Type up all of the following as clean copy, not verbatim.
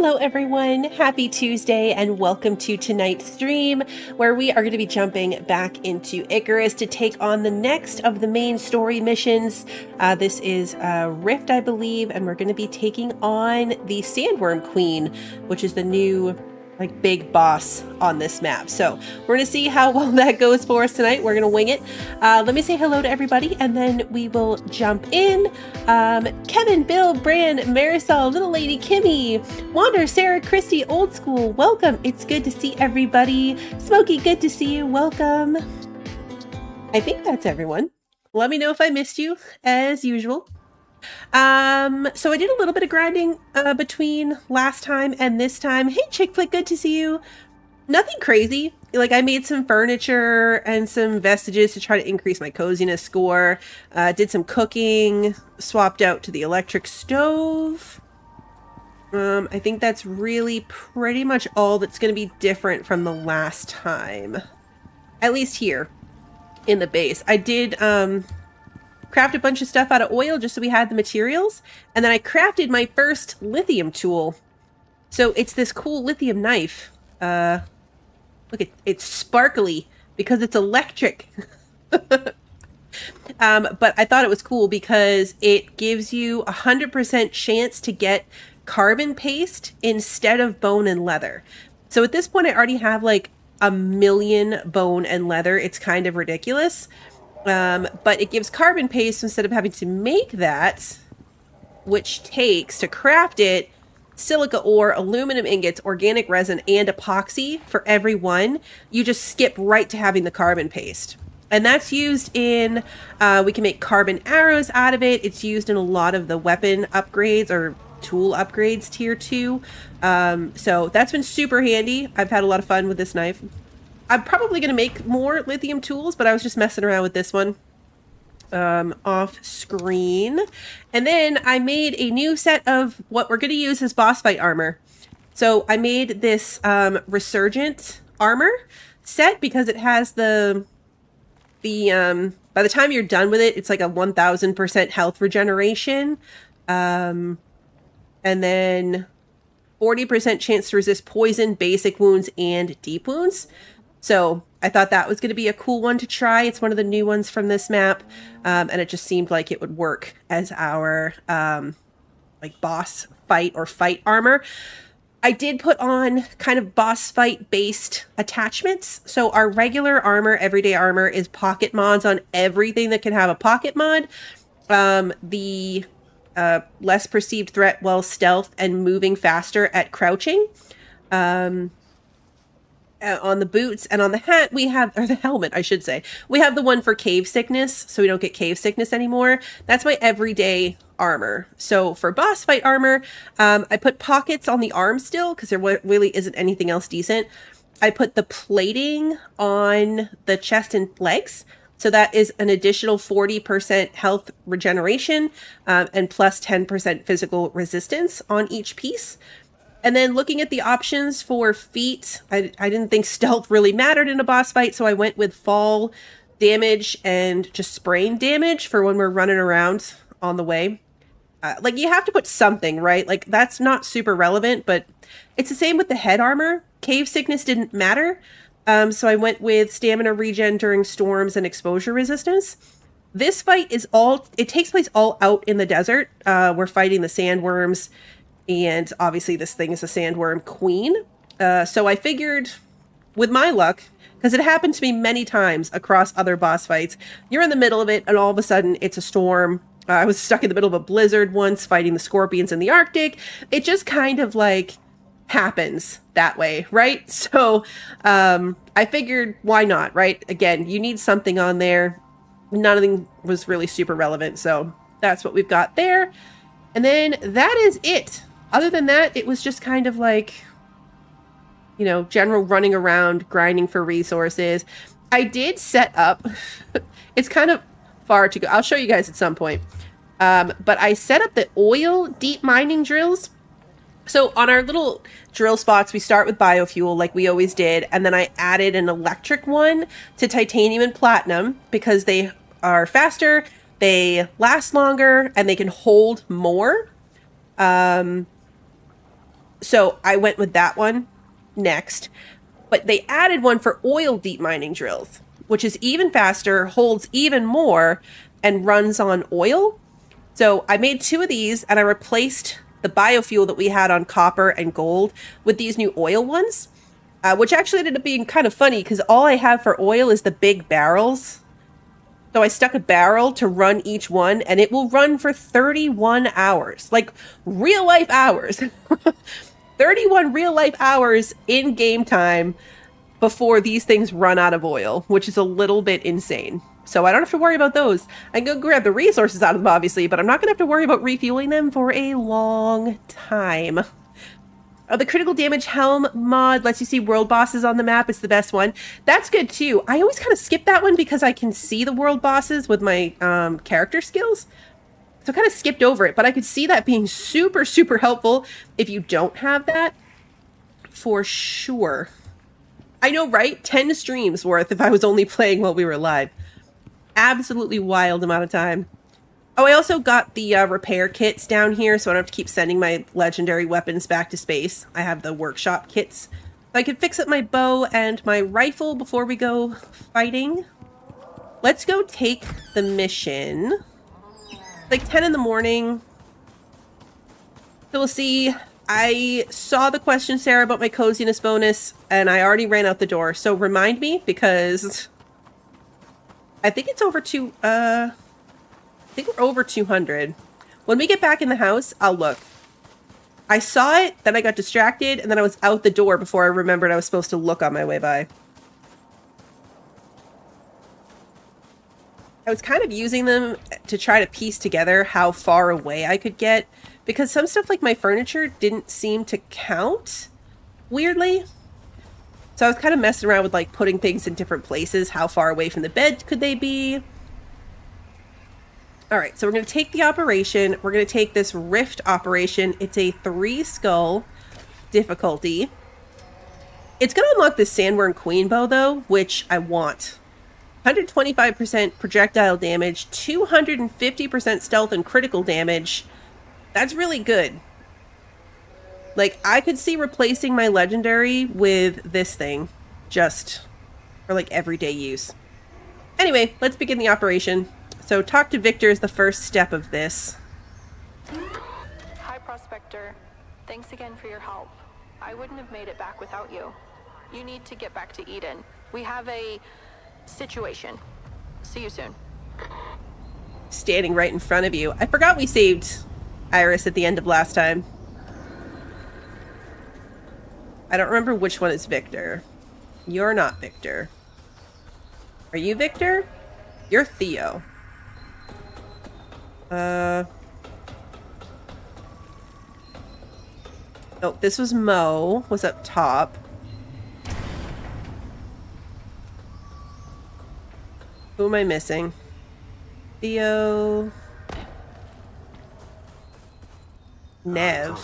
Hello everyone, happy Tuesday and welcome to tonight's stream where we are going to be jumping back into Icarus to take on the next of the main story missions. This is Rift, I believe, and we're going to be taking on the Sandworm Queen, which is the new big boss on this map. So we're gonna see how well that goes for us tonight. We're gonna wing it. Let me say hello to everybody and then we will jump in. Kevin, Bill, Bran, Marisol, Little Lady, Kimmy, Wander, Sarah, Christy, Old School, welcome. It's good to see everybody. Smokey, good to see you. Welcome. I think that's everyone. Let me know if I missed you as usual. So I did a little bit of grinding between last time and this time. Hey Chick Flick, good to see you. Nothing crazy. I made some furniture and some vestiges to try to increase my coziness score. Did some cooking, swapped out to the electric stove. I think that's really pretty much all that's going to be different from the last time. At least here in the base. I did, craft a bunch of stuff out of oil just so we had the materials, and then I crafted my first lithium tool. So it's this cool lithium knife. Look, it's sparkly because it's electric. But I thought it was cool because it gives you 100% chance to get carbon paste instead of bone and leather. So at this point I already have like 1 million bone and leather. It's kind of ridiculous. But it gives carbon paste instead of having to make that, which takes, to craft it, silica ore, aluminum ingots, organic resin, and epoxy for every one. You just skip right to having the carbon paste. And that's used in, we can make carbon arrows out of it. It's used in a lot of the weapon upgrades or tool upgrades tier 2. So that's been super handy. I've had a lot of fun with this knife. I'm probably going to make more lithium tools, but I was just messing around with this one off screen. And then I made a new set of what we're going to use as boss fight armor. So I made this resurgent armor set because it has the by the time you're done with it, it's like a 1000% health regeneration. And then 40% chance to resist poison, basic wounds, and deep wounds. So I thought that was going to be a cool one to try. It's one of the new ones from this map. And it just seemed like it would work as our boss fight or fight armor. I did put on kind of boss fight based attachments. So our regular armor, everyday armor, is pocket mods on everything that can have a pocket mod. The less perceived threat while stealth and moving faster at crouching. On the boots and on the hat we have, or the helmet I should say, we have the one for cave sickness, so we don't get cave sickness anymore. That's my everyday armor. So for boss fight armor, I put pockets on the arm still because there really isn't anything else decent. I put the plating on the chest and legs, so that is an additional 40% health regeneration and plus 10% physical resistance on each piece. And then looking at the options for feet, I didn't think stealth really mattered in a boss fight, so I went with fall damage and just sprain damage for when we're running around on the way. You have to put something, right? That's not super relevant, but it's the same with the head armor. Cave sickness didn't matter, so I went with stamina regen during storms and exposure resistance. This fight it takes place all out in the desert. We're fighting the sandworms. And obviously this thing is a Sandworm Queen. So I figured, with my luck, because it happened to me many times across other boss fights, you're in the middle of it and all of a sudden it's a storm. I was stuck in the middle of a blizzard once fighting the scorpions in the Arctic. It just kind of happens that way, right? So I figured, why not, right? Again, you need something on there. Nothing was really super relevant. So that's what we've got there. And then that is it. Other than that, it was just kind of general running around, grinding for resources. I did set up, it's kind of far to go. I'll show you guys at some point. But I set up the oil deep mining drills. So on our little drill spots, we start with biofuel like we always did. And then I added an electric one to titanium and platinum because they are faster, they last longer, and they can hold more. So I went with that one next. But they added one for oil deep mining drills, which is even faster, holds even more, and runs on oil. So I made 2 of these, and I replaced the biofuel that we had on copper and gold with these new oil ones, which actually ended up being kind of funny because all I have for oil is the big barrels. So I stuck a barrel to run each one, and it will run for 31 hours, like real life hours. 31 real life hours in game time before these things run out of oil, which is a little bit insane. So I don't have to worry about those. I can go grab the resources out of them, obviously, but I'm not going to have to worry about refueling them for a long time. The critical damage helm mod lets you see world bosses on the map. It's the best one. That's good too. I always kind of skip that one because I can see the world bosses with my character skills. So I kind of skipped over it, but I could see that being super, super helpful if you don't have that, for sure. I know, right? 10 streams worth if I was only playing while we were live. Absolutely wild amount of time. Oh, I also got the repair kits down here, so I don't have to keep sending my legendary weapons back to space. I have the workshop kits. So I can fix up my bow and my rifle before we go fighting. Let's go take the mission. It's like 10 in the morning. So we'll see. I saw the question, Sarah, about my coziness bonus, and I already ran out the door. So remind me, because I think it's over I think we're over 200. When we get back in the house, I'll look. I saw it, then I got distracted, and then I was out the door before I remembered I was supposed to look on my way by. I was kind of using them to try to piece together how far away I could get, because some stuff like my furniture didn't seem to count, weirdly. So I was kind of messing around with like putting things in different places. How far away from the bed could they be? All right, so we're going to take the operation. We're going to take this rift operation. It's a 3 skull difficulty. It's going to unlock the Sandworm Queen bow, though, which I want. 125% projectile damage, 250% stealth and critical damage. That's really good. Like, I could see replacing my legendary with this thing, just for, like, everyday use. Anyway, let's begin the operation. So talk to Victor is the first step of this. Hi, Prospector. Thanks again for your help. I wouldn't have made it back without you. You need to get back to Eden. We have a situation. See you soon. Standing right in front of you. I forgot we saved Iris at the end of last time. I don't remember which one is Victor. You're not Victor. Are you Victor? You're Theo. Oh, this was Mo, was up top. Who am I missing? Theo. Nev.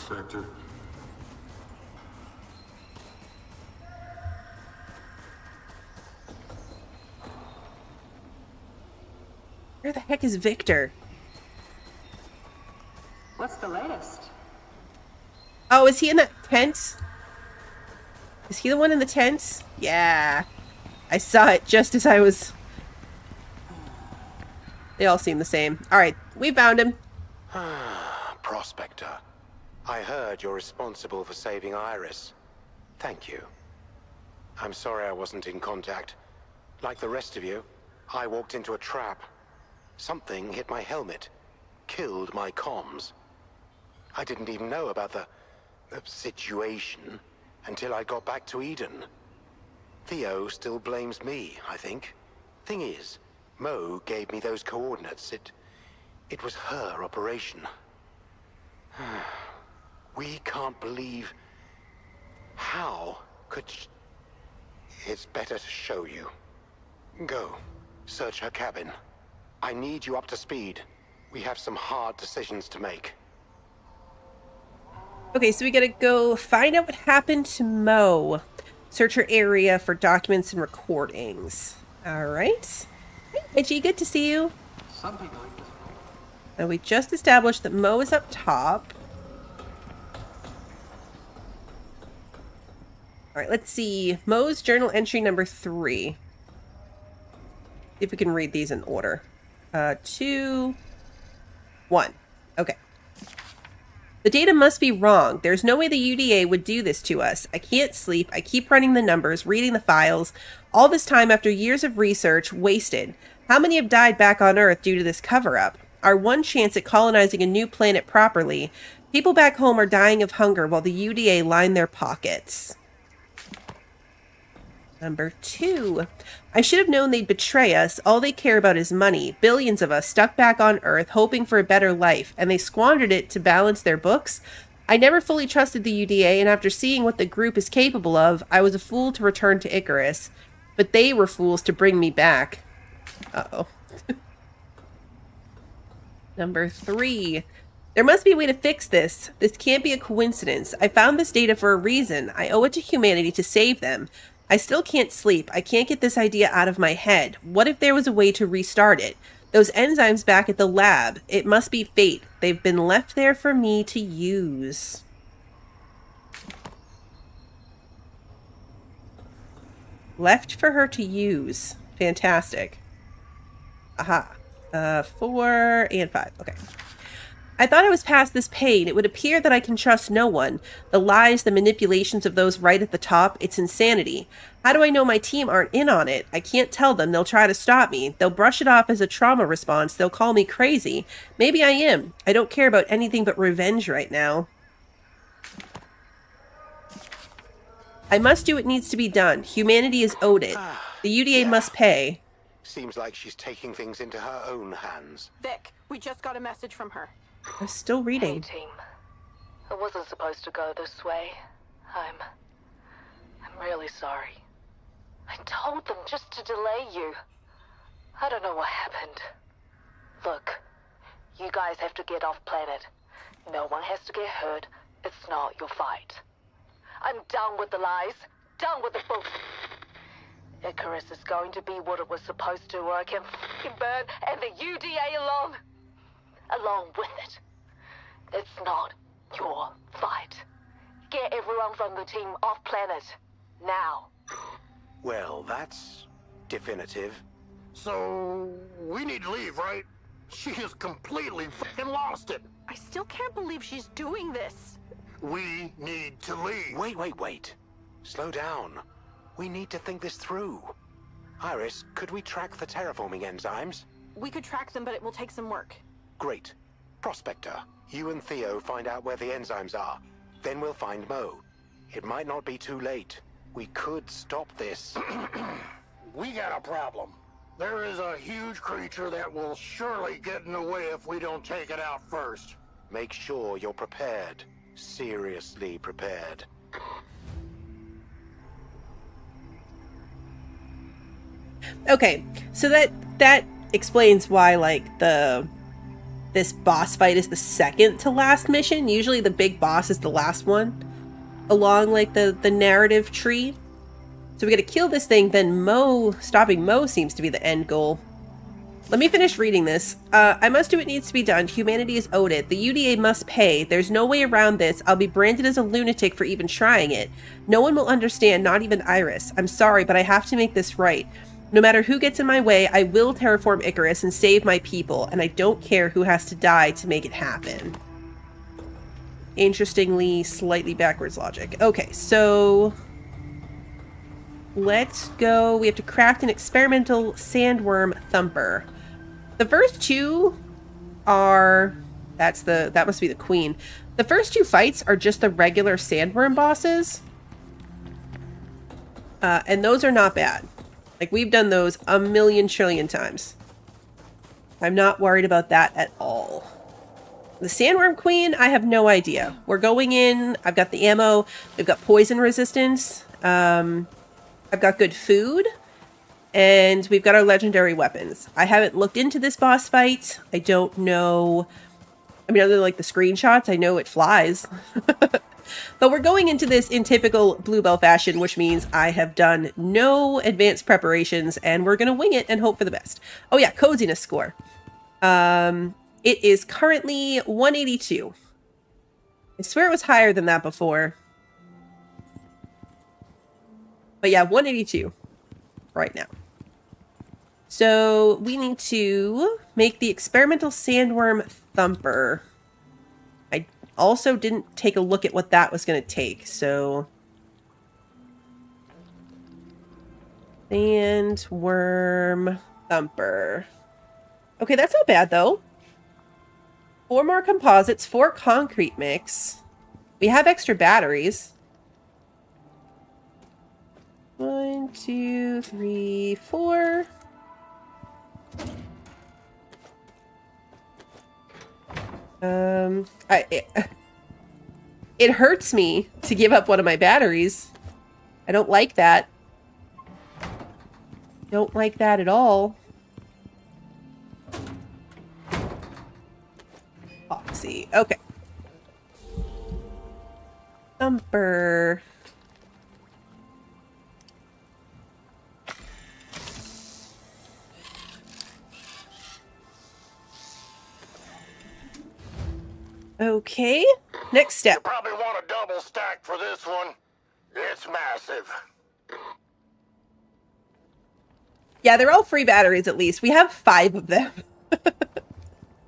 Where the heck is Victor? What's the latest? Oh, is he in that tent? Is he the one in the tent? Yeah. I saw it just as I was... They all seem the same. Alright, we found him. Prospector. I heard you're responsible for saving Iris. Thank you. I'm sorry I wasn't in contact. Like the rest of you, I walked into a trap. Something hit my helmet. Killed my comms. I didn't even know about the situation until I got back to Eden. Theo still blames me, I think. Thing is, Mo gave me those coordinates. It was her operation. We can't believe... How could... It's better to show you. Go. Search her cabin. I need you up to speed. We have some hard decisions to make. Okay, so we gotta go find out what happened to Mo. Search her area for documents and recordings. Alright. Hey, G, good to see you. And we just established that Mo is up top. All right, let's see. Mo's journal entry number 3. See if we can read these in order. 2, 1. Okay. The data must be wrong. There's no way the UDA would do this to us. I can't sleep. I keep running the numbers, reading the files. All this time after years of research wasted. How many have died back on Earth due to this cover-up? Our one chance at colonizing a new planet properly. People back home are dying of hunger while the UDA line their pockets. Number 2. I should have known they'd betray us. All they care about is money. Billions of us stuck back on Earth hoping for a better life, and they squandered it to balance their books. I never fully trusted the UDA, and after seeing what the group is capable of, I was a fool to return to Icarus. But they were fools to bring me back. Uh-oh. Number 3. There must be a way to fix this. This can't be a coincidence. I found this data for a reason. I owe it to humanity to save them. I still can't sleep. I can't get this idea out of my head. What if there was a way to restart it? Those enzymes back at the lab. It must be fate. They've been left there for me to use. Left for her to use. Fantastic. Aha. 4 and 5. Okay. I thought I was past this pain. It would appear that I can trust no one. The lies, the manipulations of those right at the top, it's insanity. How do I know my team aren't in on it? I can't tell them. They'll try to stop me. They'll brush it off as a trauma response. They'll call me crazy. Maybe I am. I don't care about anything but revenge right now. I must do what needs to be done. Humanity is owed it. The UDA must pay. Seems like she's taking things into her own hands. Vic, we just got a message from her. I'm still reading. Hey, team. It wasn't supposed to go this way. I'm really sorry. I told them just to delay you. I don't know what happened. Look, you guys have to get off planet. No one has to get hurt. It's not your fight. I'm done with the lies. Done with the bullshit. Icarus is going to be what it was supposed to, or I can f***ing burn, and the UDA along with it. It's not your fight. Get everyone from the team off planet. Now. Well, that's definitive. So, we need to leave, right? She has completely fucking lost it. I still can't believe she's doing this. We need to leave. Wait. Slow down. We need to think this through. Iris, could we track the terraforming enzymes? We could track them, but it will take some work. Great. Prospector, you and Theo find out where the enzymes are. Then we'll find Mo. It might not be too late. We could stop this. We got a problem. There is a huge creature that will surely get in the way if we don't take it out first. Make sure you're prepared. Seriously prepared. Okay, so that explains why, like, this boss fight is the second to last mission. Usually the big boss is the last one along, like, the narrative tree. So we gotta kill this thing, then stopping Mo seems to be the end goal. Let me finish reading this. I must do what needs to be done. Humanity is owed it. The UDA must pay. There's no way around this. I'll be branded as a lunatic for even trying it. No one will understand, not even Iris. I'm sorry, but I have to make this right. No matter who gets in my way, I will terraform Icarus and save my people, and I don't care who has to die to make it happen. Interestingly, slightly backwards logic. Okay, so let's go. We have to craft an experimental Sandworm Thumper. The first two are... that must be the queen. The first two fights are just the regular Sandworm bosses. And those are not bad. Like, we've done those a million trillion times. I'm not worried about that at all. The Sandworm Queen, I have no idea. We're going in. I've got the ammo. We've got poison resistance. I've got good food. And we've got our legendary weapons. I haven't looked into this boss fight. I don't know. I mean, other than, like, the screenshots, I know it flies. But we're going into this in typical Bluebell fashion, which means I have done no advanced preparations, and we're going to wing it and hope for the best. Oh yeah, coziness score. It is currently 182. I swear it was higher than that before. But yeah, 182 right now. So we need to make the experimental sandworm thumper. I also didn't take a look at what that was going to take, so... Sandworm thumper. Okay, that's not bad, though. 4 more composites, 4 concrete mix. We have extra batteries. 1, 2, 3, 4. It hurts me to give up one of my batteries. I don't like that. Don't like that at all. Foxy. Okay. Thumper. Okay. Next step. You probably want a double stack for this one. It's massive. Yeah, they're all free batteries at least. We have 5 of them.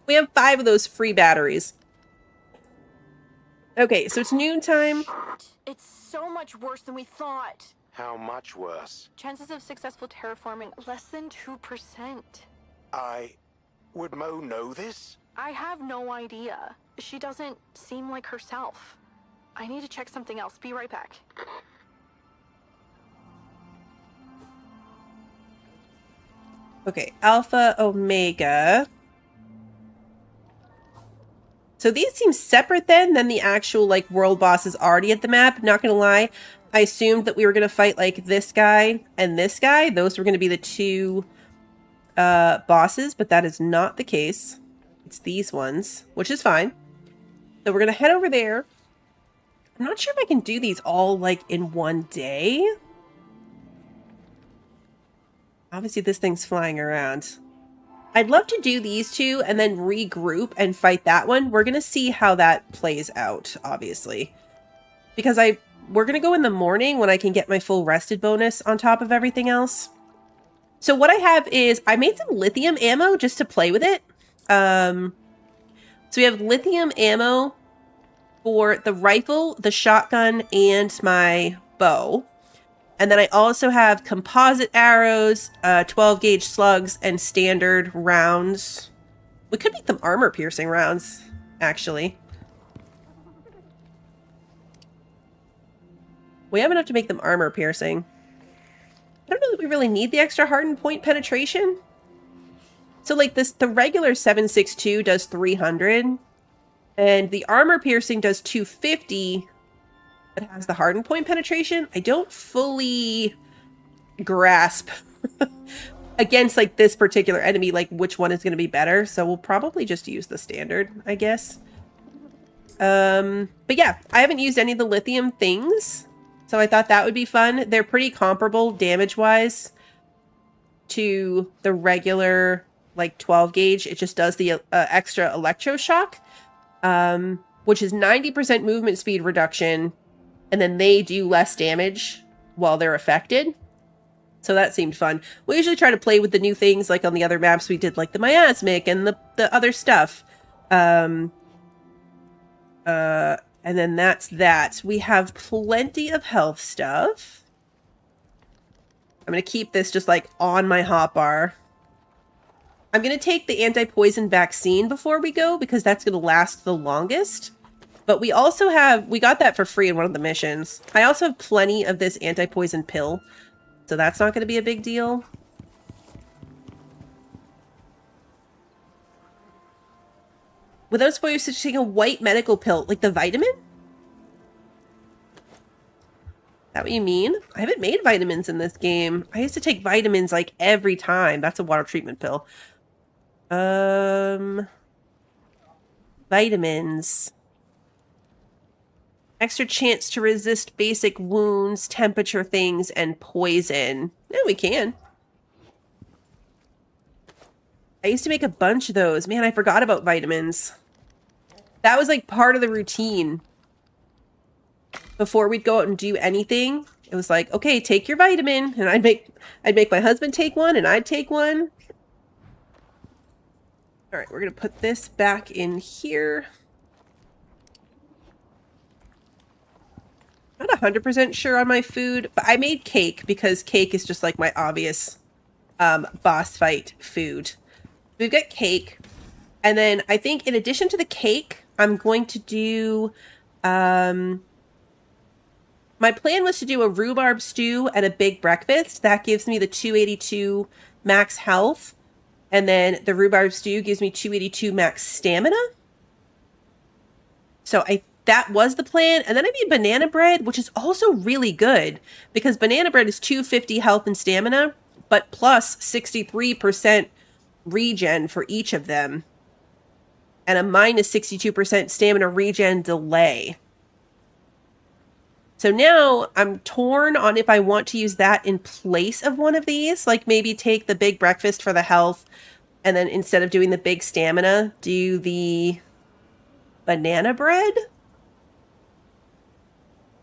We have 5 of those free batteries. Okay, so it's noontime. It's so much worse than we thought. How much worse? Chances of successful terraforming less than 2%. Would Mo know this? I have no idea. She doesn't seem like herself. I need to check something else. Be right back. Okay, Alpha, Omega. So these seem separate then than the actual, like, world bosses already at the map. Not gonna lie, I assumed that we were gonna fight, like, this guy and this guy. Those were gonna be the 2 bosses, but that is not the case. It's these ones, which is fine. So we're gonna head over there. I'm not sure if I can do these all, like, in one day. Obviously, this thing's flying around. I'd love to do these 2 and then regroup and fight that one. We're going to see how that plays out, obviously. Because we're going to go in the morning when I can get my full rested bonus on top of everything else. So what I have is, I made some lithium ammo just to play with it. So we have lithium ammo for the rifle, the shotgun, and my bow. And then I also have composite arrows, 12 gauge slugs, and standard rounds. We could make them armor-piercing rounds, actually. We have enough to make them armor-piercing. I don't know that we really need the extra hardened point penetration. So, like, the regular 7.62 does 300. And the armor-piercing does 250. It has the hardened point penetration. I don't fully grasp against, like, this particular enemy, like, which one is going to be better. So we'll probably just use the standard, I guess. But yeah, I haven't used any of the lithium things, so I thought that would be fun. They're pretty comparable damage-wise to the regular, like, 12 gauge. It just does the extra electroshock, which is 90% movement speed reduction. And then they do less damage while they're affected. So that seemed fun. We usually try to play with the new things, like on the other maps we did, like the miasmic and the other stuff. And then that's that. We have plenty of health stuff. I'm going to keep this just, like, on my hotbar. I'm going to take the anti-poison vaccine before we go, because that's going to last the longest. But we also have, we got that for free in one of the missions. I also have plenty of this anti-poison pill, so that's not going to be a big deal. Without spoilers, to take a white medical pill, like the vitamin? Is that what you mean? I haven't made vitamins in this game. I used to take vitamins, like, every time. That's a water treatment pill. Vitamins. Extra chance to resist basic wounds, temperature things, and poison. Yeah, we can. I used to make a bunch of those. Man, I forgot about vitamins. That was, like, part of the routine. Before we'd go out and do anything, It was like, okay, take your vitamin, and I'd make my husband take one, and I'd take one. All right, we're gonna put this back in here. Not 100% sure on my food, but I made cake because cake is just like my obvious boss fight food. We've got cake, and then I think in addition to the cake, I'm going to do. My plan was to do a rhubarb stew and a big breakfast. That gives me the 282 max health. And then the rhubarb stew gives me 282 max stamina. So that was the plan. And then I made banana bread, which is also really good because banana bread is 250 health and stamina, but plus 63% regen for each of them. And a minus 62% stamina regen delay. So now I'm torn on if I want to use that in place of one of these. Like maybe take the big breakfast for the health. And then instead of doing the big stamina, do the banana bread.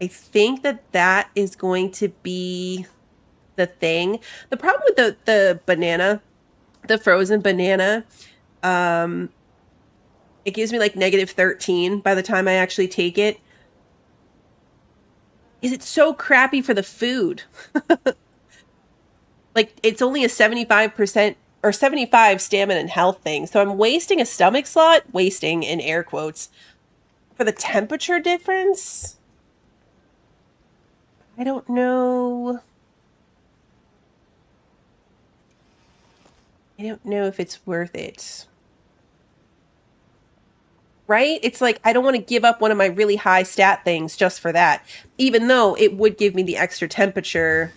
I think that is going to be the thing. The problem with the banana, the frozen banana, it gives me like negative 13 by the time I actually take it. Is it so crappy for the food? Like, it's only a 75% or 75 stamina and health thing. So I'm wasting a stomach slot, wasting in air quotes, for the temperature difference. I don't know. I don't know if it's worth it. Right? It's like, I don't want to give up one of my really high stat things just for that. Even though it would give me the extra temperature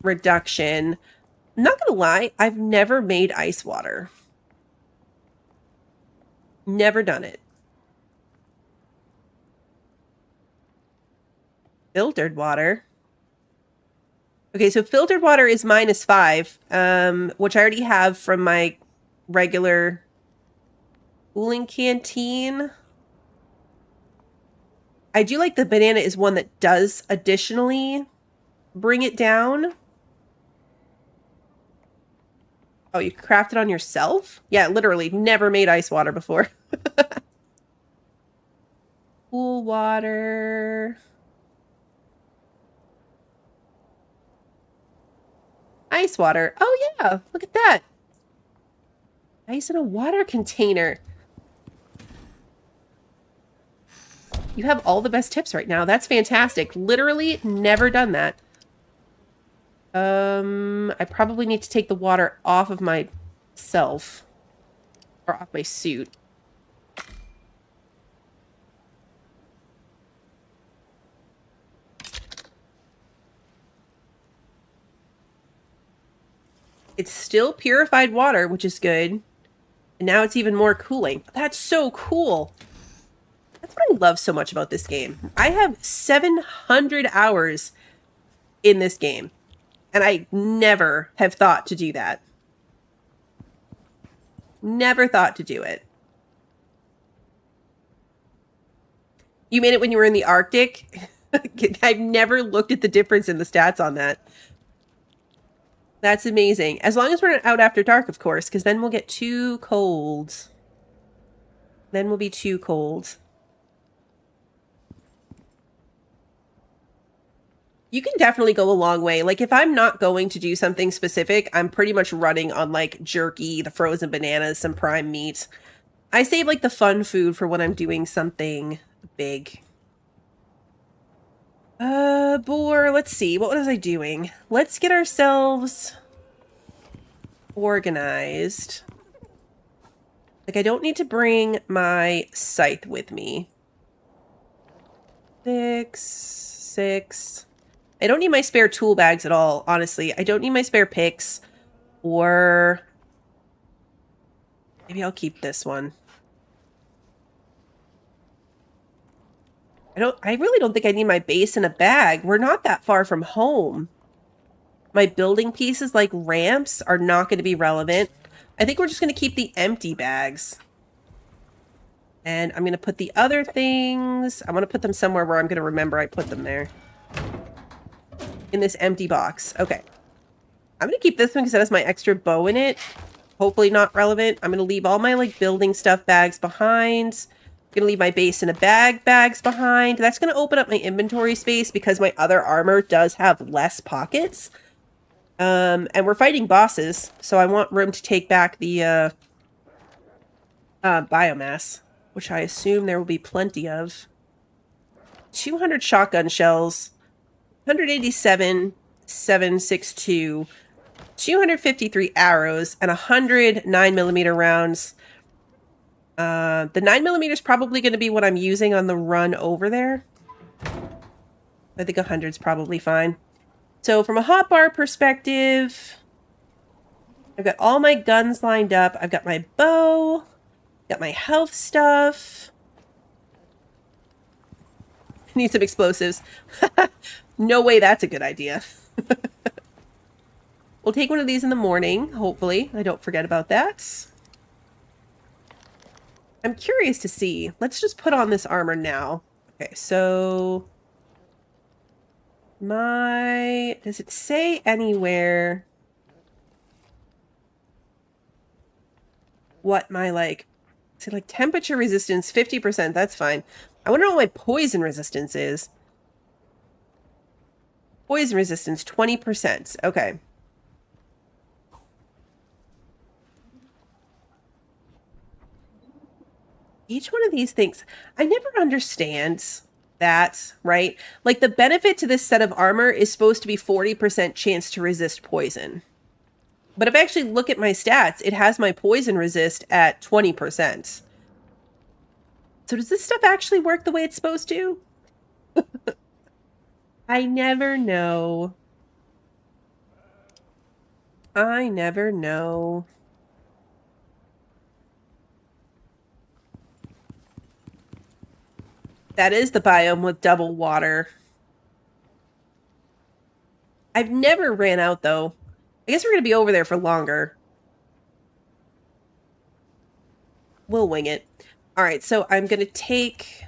reduction. I'm not going to lie, I've never made ice water. Never done it. Filtered water. Okay, so filtered water is -5, which I already have from my regular cooling canteen. I do like the banana is one that does additionally bring it down. Oh, you craft it on yourself? Yeah, literally. Never made ice water before. Cool water. Ice water. Oh, yeah. Look at that. Ice in a water container. You have all the best tips right now. That's fantastic. Literally never done that. I probably need to take the water off of myself. Or off my suit. It's still purified water, which is good. And now it's even more cooling. That's so cool. That's what I love so much about this game. I have 700 hours in this game. And I never have thought to do that. Never thought to do it. You made it when you were in the Arctic? I've never looked at the difference in the stats on that. That's amazing. As long as we're out after dark, of course, because then we'll get too cold. Then we'll be too cold. You can definitely go a long way. Like, if I'm not going to do something specific, I'm pretty much running on, like, jerky, the frozen bananas, some prime meat. I save, like, the fun food for when I'm doing something big. Boar, let's see. What was I doing? Let's get ourselves organized. Like, I don't need to bring my scythe with me. 6. I don't need my spare tool bags at all, honestly. I don't need my spare picks. Or maybe I'll keep this one. I really don't think I need my base in a bag. We're not that far from home. My building pieces like ramps are not going to be relevant. I think we're just going to keep the empty bags. And I'm going to put the other things. I want to put them somewhere where I'm going to remember I put them there. in this empty box. Okay. I'm going to keep this one because it has my extra bow in it. Hopefully not relevant. I'm going to leave all my, like, building stuff bags behind. I'm going to leave my base in a bags behind. That's going to open up my inventory space because my other armor does have less pockets. And we're fighting bosses, so I want room to take back the biomass, which I assume there will be plenty of. 200 shotgun shells, 187 7.62, 253 arrows, and 100 9mm rounds. The 9mm is probably going to be what I'm using on the run over there. I think 100 is probably fine. So from a hotbar perspective, I've got all my guns lined up. I've got my bow, got my health stuff. Need some explosives. No way that's a good idea. We'll take one of these in the morning, hopefully. I don't forget about that. I'm curious to see. Let's just put on this armor now. Okay, so... Does it say anywhere what my, like... Is it like temperature resistance? 50%, that's fine. I wonder what my poison resistance is. Poison resistance, 20%. Okay. Each one of these things, I never understand that, right? Like, the benefit to this set of armor is supposed to be 40% chance to resist poison. But if I actually look at my stats, it has my poison resist at 20%. So does this stuff actually work the way it's supposed to? I never know. I never know. That is the biome with double water. I've never ran out, though. I guess we're going to be over there for longer. We'll wing it. Alright, so I'm going to take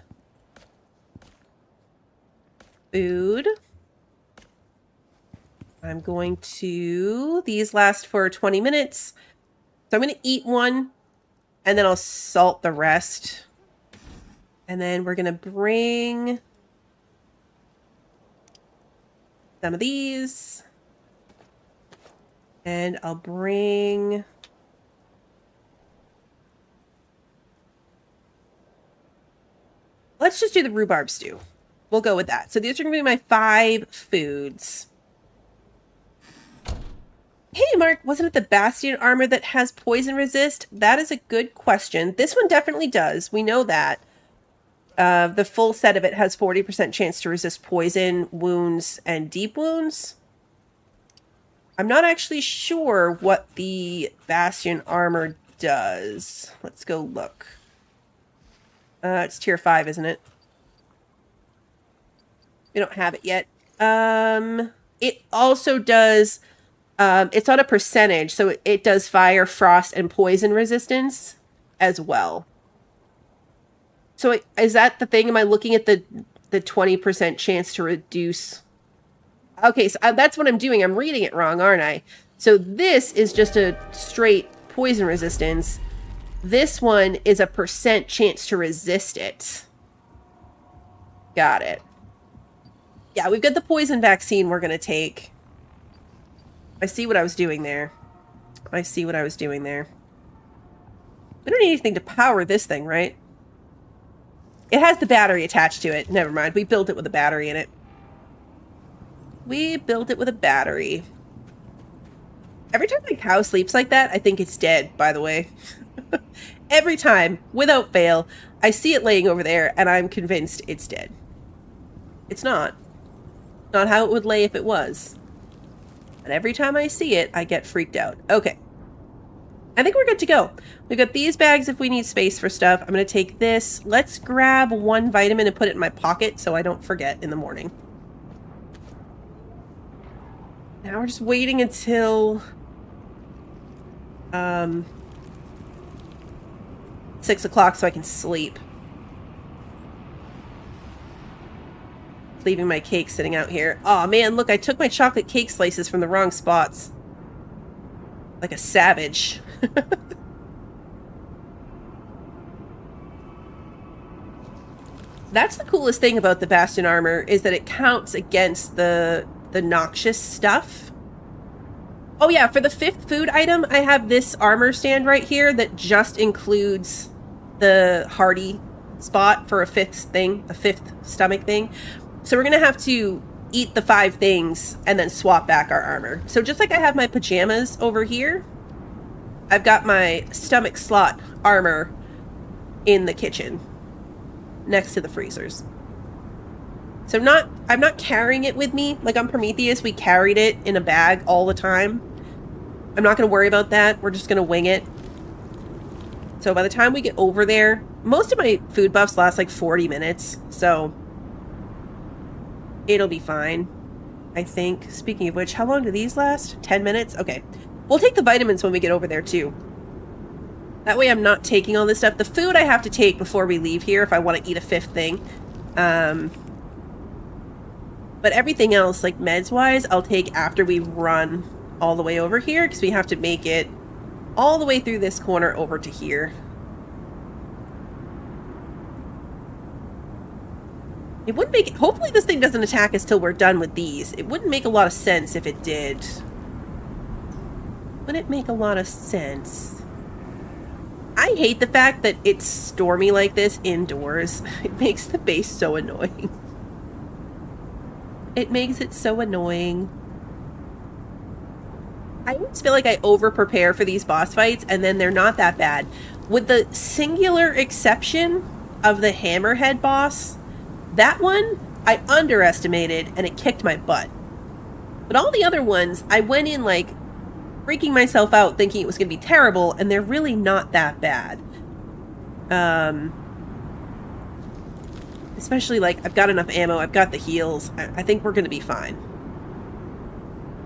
food. I'm going to... These last for 20 minutes. So I'm going to eat one, and then I'll salt the rest. And then we're going to bring some of these. And I'll bring... Let's just do the rhubarb stew. We'll go with that. So these are going to be my 5 foods. Hey, Mark, wasn't it the Bastion armor that has poison resist? That is a good question. This one definitely does. We know that. The full set of it has 40% chance to resist poison, wounds, and deep wounds. I'm not actually sure what the Bastion armor does. Let's go look. It's tier 5, isn't it? We don't have it yet. It also does... it's on a percentage, so it does fire, frost, and poison resistance as well. So is that the thing? Am I looking at the 20% chance to reduce? Okay, so that's what I'm doing. I'm reading it wrong, aren't I? So this is just a straight poison resistance. This one is a percent chance to resist it. Got it. Yeah, we've got the poison vaccine we're going to take. I see what I was doing there. I see what I was doing there. We don't need anything to power this thing, right? It has the battery attached to it. Never mind. We built it with a battery in it. We built it with a battery. Every time my cow sleeps like that, I think it's dead, by the way. Every time, without fail, I see it laying over there, and I'm convinced it's dead. It's not. Not how it would lay if it was. And every time I see it, I get freaked out. Okay. I think we're good to go. We've got these bags if we need space for stuff. I'm going to take this. Let's grab 1 vitamin and put it in my pocket so I don't forget in the morning. Now we're just waiting until 6 o'clock so I can sleep. leaving my cake sitting out here. Oh man, look, I took my chocolate cake slices from the wrong spots. Like a savage. That's the coolest thing about the Bastion armor, is that it counts against the noxious stuff. Oh yeah, for the 5th food item, I have this armor stand right here that just includes the hardy spot for a 5th stomach thing. So we're gonna have to eat the 5 things and then swap back our armor. So just like I have my pajamas over here, I've got my stomach slot armor in the kitchen next to the freezers. So I'm not carrying it with me. Like on Prometheus, we carried it in a bag all the time. I'm not going to worry about that. We're just going to wing it. So by the time we get over there, most of my food buffs last like 40 minutes. So it'll be fine, I think. Speaking of which, how long do these last? 10 minutes? Okay. We'll take the vitamins when we get over there too. That way I'm not taking all this stuff. The food I have to take before we leave here if I want to eat a 5th thing. But everything else, like meds-wise, I'll take after we run all the way over here, because we have to make it all the way through this corner over to here. It wouldn't make it... Hopefully this thing doesn't attack us till we're done with these. It wouldn't make a lot of sense if it did. Wouldn't make a lot of sense. I hate the fact that it's stormy like this indoors. It makes the base so annoying. It makes it so annoying. I always feel like I over-prepare for these boss fights, and then they're not that bad. With the singular exception of the Hammerhead boss, that one I underestimated, and it kicked my butt. But all the other ones, I went in like freaking myself out thinking it was going to be terrible, and they're really not that bad. Especially, like, I've got enough ammo, I've got the heals. I think we're going to be fine.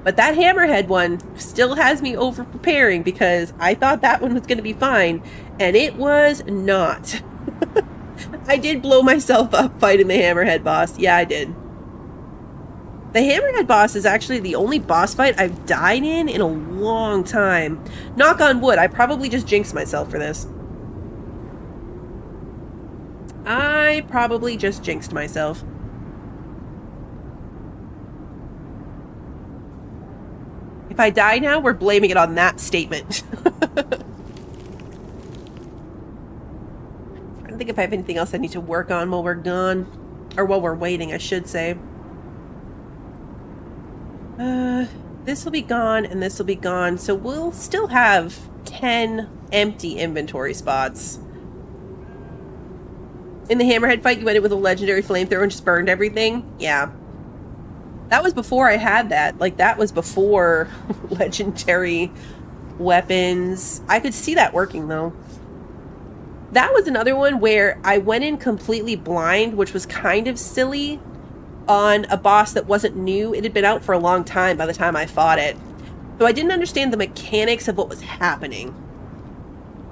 But that Hammerhead one still has me over-preparing, because I thought that one was going to be fine, and it was not. I did blow myself up fighting the Hammerhead boss. Yeah, I did. The Hammerhead boss is actually the only boss fight I've died in a long time. Knock on wood, I probably just jinxed myself for this. I probably just jinxed myself. If I die now, we're blaming it on that statement. I don't think if I have anything else I need to work on while we're gone. Or while we're waiting, I should say. This will be gone, and this will be gone. So we'll still have 10 empty inventory spots. In the Hammerhead fight, you went in with a legendary flamethrower and just burned everything? Yeah. That was before I had that. Like, that was before legendary weapons. I could see that working, though. That was another one where I went in completely blind, which was kind of silly, on a boss that wasn't new. It had been out for a long time by the time I fought it. So I didn't understand the mechanics of what was happening.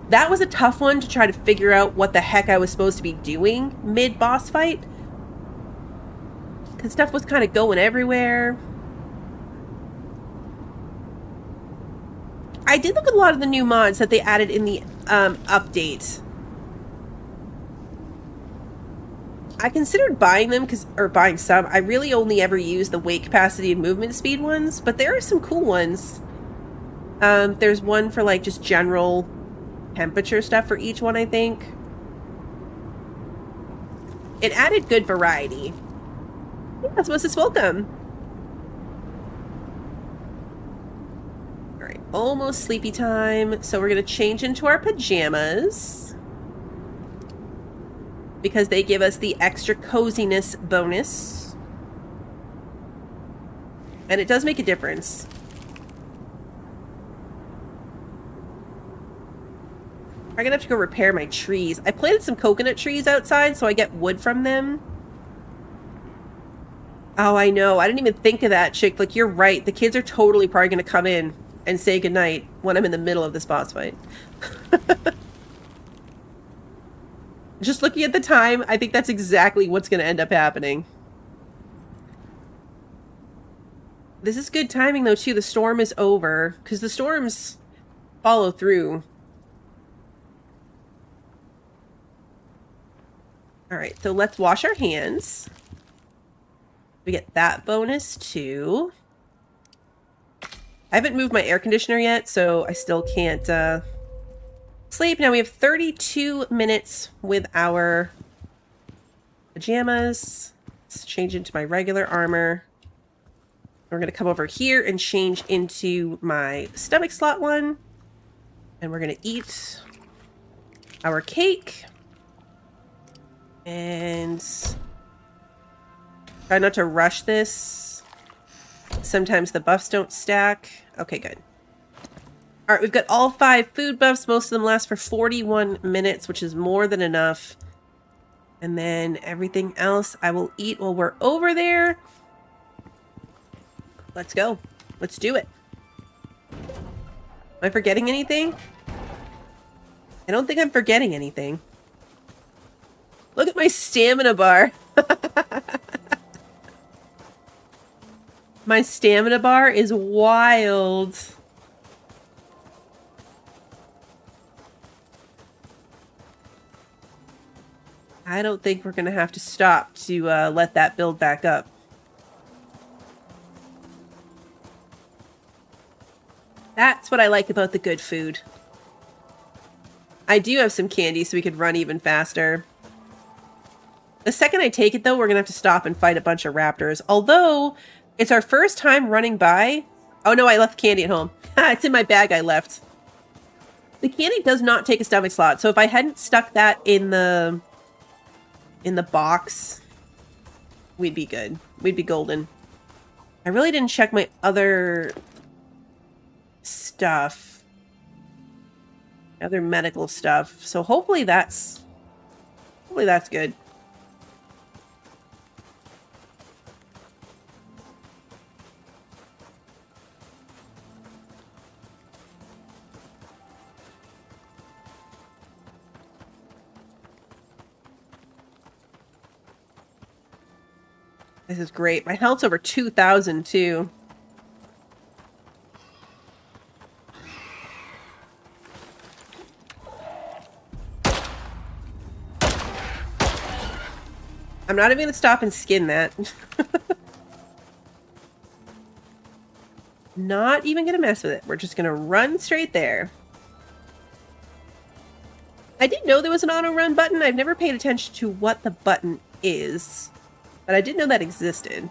That was a tough one to try to figure out what the heck I was supposed to be doing mid-boss fight. Because stuff was kind of going everywhere. I did look at a lot of the new mods that they added in the update. I considered buying them, or buying some. I really only ever use the weight capacity and movement speed ones, but there are some cool ones. There's one for like just general temperature stuff for each one, I think. It added good variety. Yeah, Osmosis, welcome. Alright, almost sleepy time. So we're going to change into our pajamas, because they give us the extra coziness bonus. And it does make a difference. I'm going to have to go repair my trees. I planted some coconut trees outside, so I get wood from them. Oh, I know. I didn't even think of that, chick. Like, you're right. The kids are totally probably going to come in and say goodnight when I'm in the middle of this boss fight. Just looking at the time, I think that's exactly what's going to end up happening. This is good timing, though, too. The storm is over, because the storms follow through. Alright, so let's wash our hands. We get that bonus, too. I haven't moved my air conditioner yet, so I still can't sleep. Now we have 32 minutes with our pajamas. Let's change into my regular armor. We're going to come over here and change into my stomach slot one. And we're going to eat our cake. And try not to rush this. Sometimes the buffs don't stack. Okay, good. Alright, we've got all 5 food buffs. Most of them last for 41 minutes, which is more than enough. And then everything else I will eat while we're over there. Let's go. Let's do it. Am I forgetting anything? I don't think I'm forgetting anything. Look at my stamina bar. My stamina bar is wild. I don't think we're going to have to stop to let that build back up. That's what I like about the good food. I do have some candy so we could run even faster. The second I take it, though, we're going to have to stop and fight a bunch of raptors. Although, it's our first time running by... Oh, no, I left candy at home. It's in my bag I left. The candy does not take a stomach slot, so if I hadn't stuck that in the box, we'd be good. We'd be golden. I really didn't check my other stuff. Other medical stuff. So hopefully that's good. This is great. My health's over 2,000 too. I'm not even going to stop and skin that. Not even going to mess with it. We're just going to run straight there. I didn't know there was an auto run button. I've never paid attention to what the button is. But I didn't know that existed.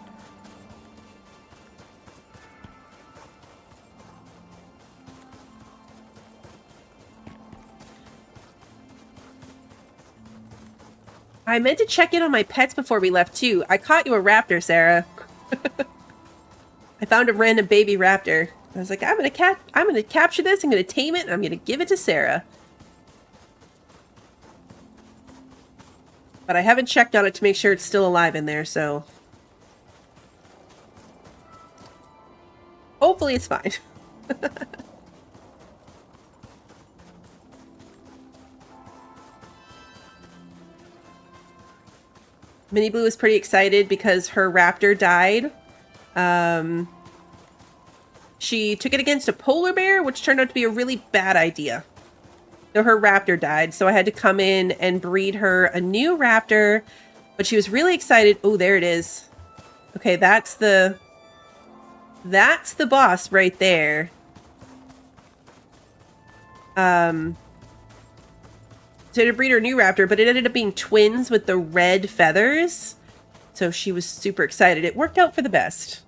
I meant to check in on my pets before we left, too. I caught you a raptor, Sarah. I found a random baby raptor. I was like, I'm gonna capture this, I'm gonna tame it, and I'm gonna give it to Sarah. But I haven't checked on it to make sure it's still alive in there, so... Hopefully it's fine. Minnie Blue is pretty excited because her raptor died. She took it against a polar bear, which turned out to be a really bad idea. So her raptor died, so I had to come in and breed her a new raptor. But she was really excited. Oh, there it is. Okay, that's the boss right there. So to breed her a new raptor, but it ended up being twins with the red feathers. So she was super excited. It worked out for the best.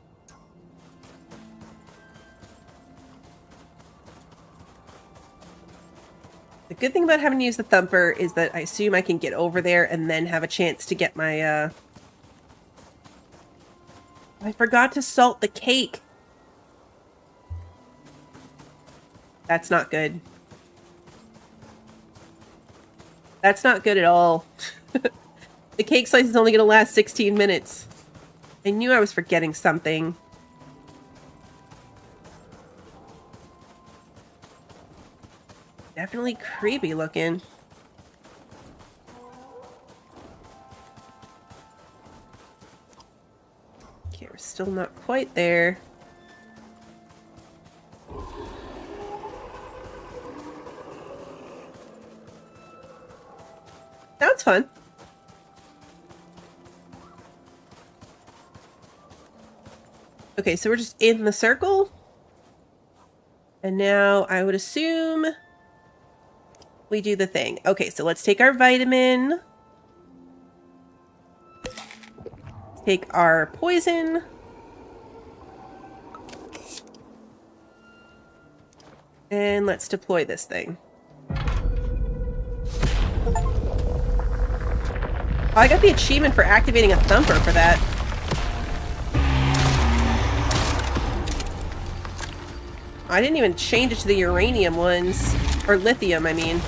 The good thing about having to use the thumper is that I assume I can get over there and then have a chance to get my, I forgot to salt the cake. That's not good. That's not good at all. The cake slice is only going to last 16 minutes. I knew I was forgetting something. Definitely creepy looking. Okay, we're still not quite there. Sounds fun. Okay, so we're just in the circle. And now I would assume we do the thing. Okay, so let's take our vitamin. Take our poison. And let's deploy this thing. Oh, I got the achievement for activating a thumper for that. I didn't even change it to the uranium ones. Or lithium, I mean.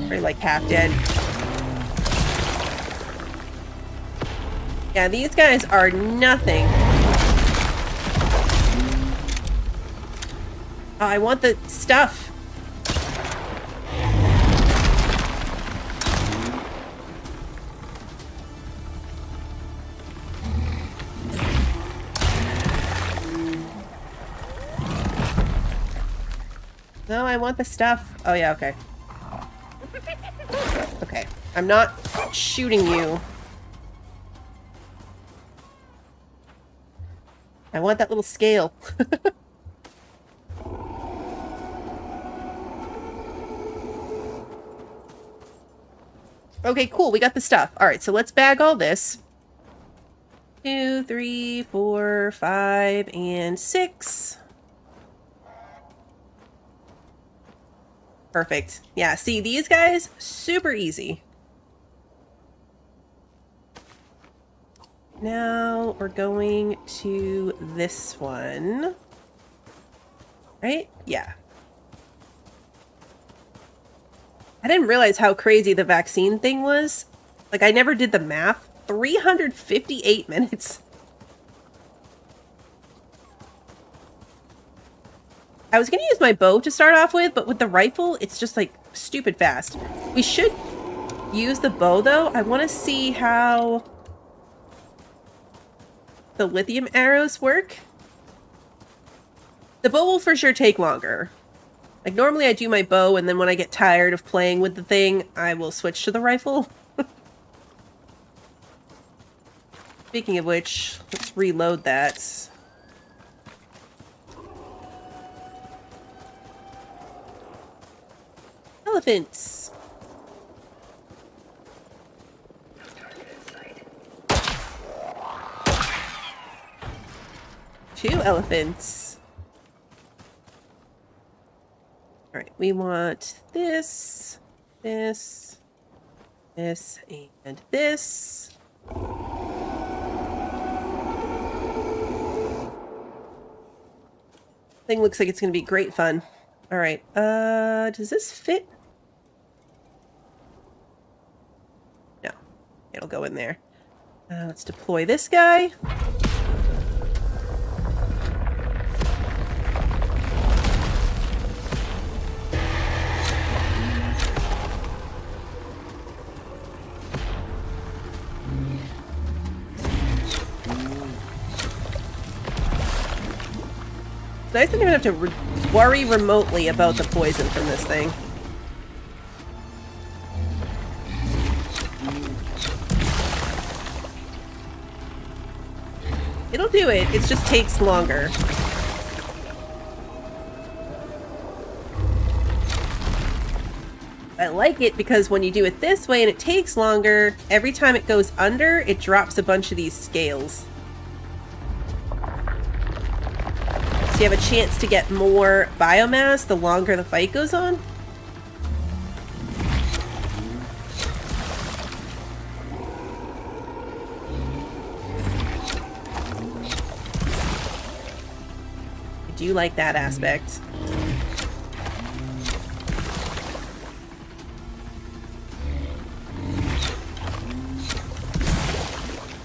Pretty like half dead. Yeah, these guys are nothing. Oh, I want the stuff. No, I want the stuff. Oh, yeah, okay. Okay. I'm not shooting you. I want that little scale. Okay, cool. We got the stuff. All right, so let's bag all this. 2, 3, 4, 5, and 6. Perfect. Yeah, see, these guys, super easy. Now we're going to this one. Right? Yeah. I didn't realize how crazy the vaccine thing was. Like, I never did the math. 358 minutes. I was going to use my bow to start off with, but with the rifle, it's just, like, stupid fast. We should use the bow, though. I want to see how the lithium arrows work. The bow will for sure take longer. Like, normally I do my bow, and then when I get tired of playing with the thing, I will switch to the rifle. Speaking of which, let's reload that. Elephants! 2 elephants. Alright, we want this, this, this, and this. Thing looks like it's going to be great fun. Alright, does this fit? No, it'll go in there. Let's deploy this guy. I don't even have to worry remotely about the poison from this thing. It'll do it, it just takes longer. I like it because when you do it this way and it takes longer, every time it goes under, it drops a bunch of these scales. You have a chance to get more biomass the longer the fight goes on. I do like that aspect.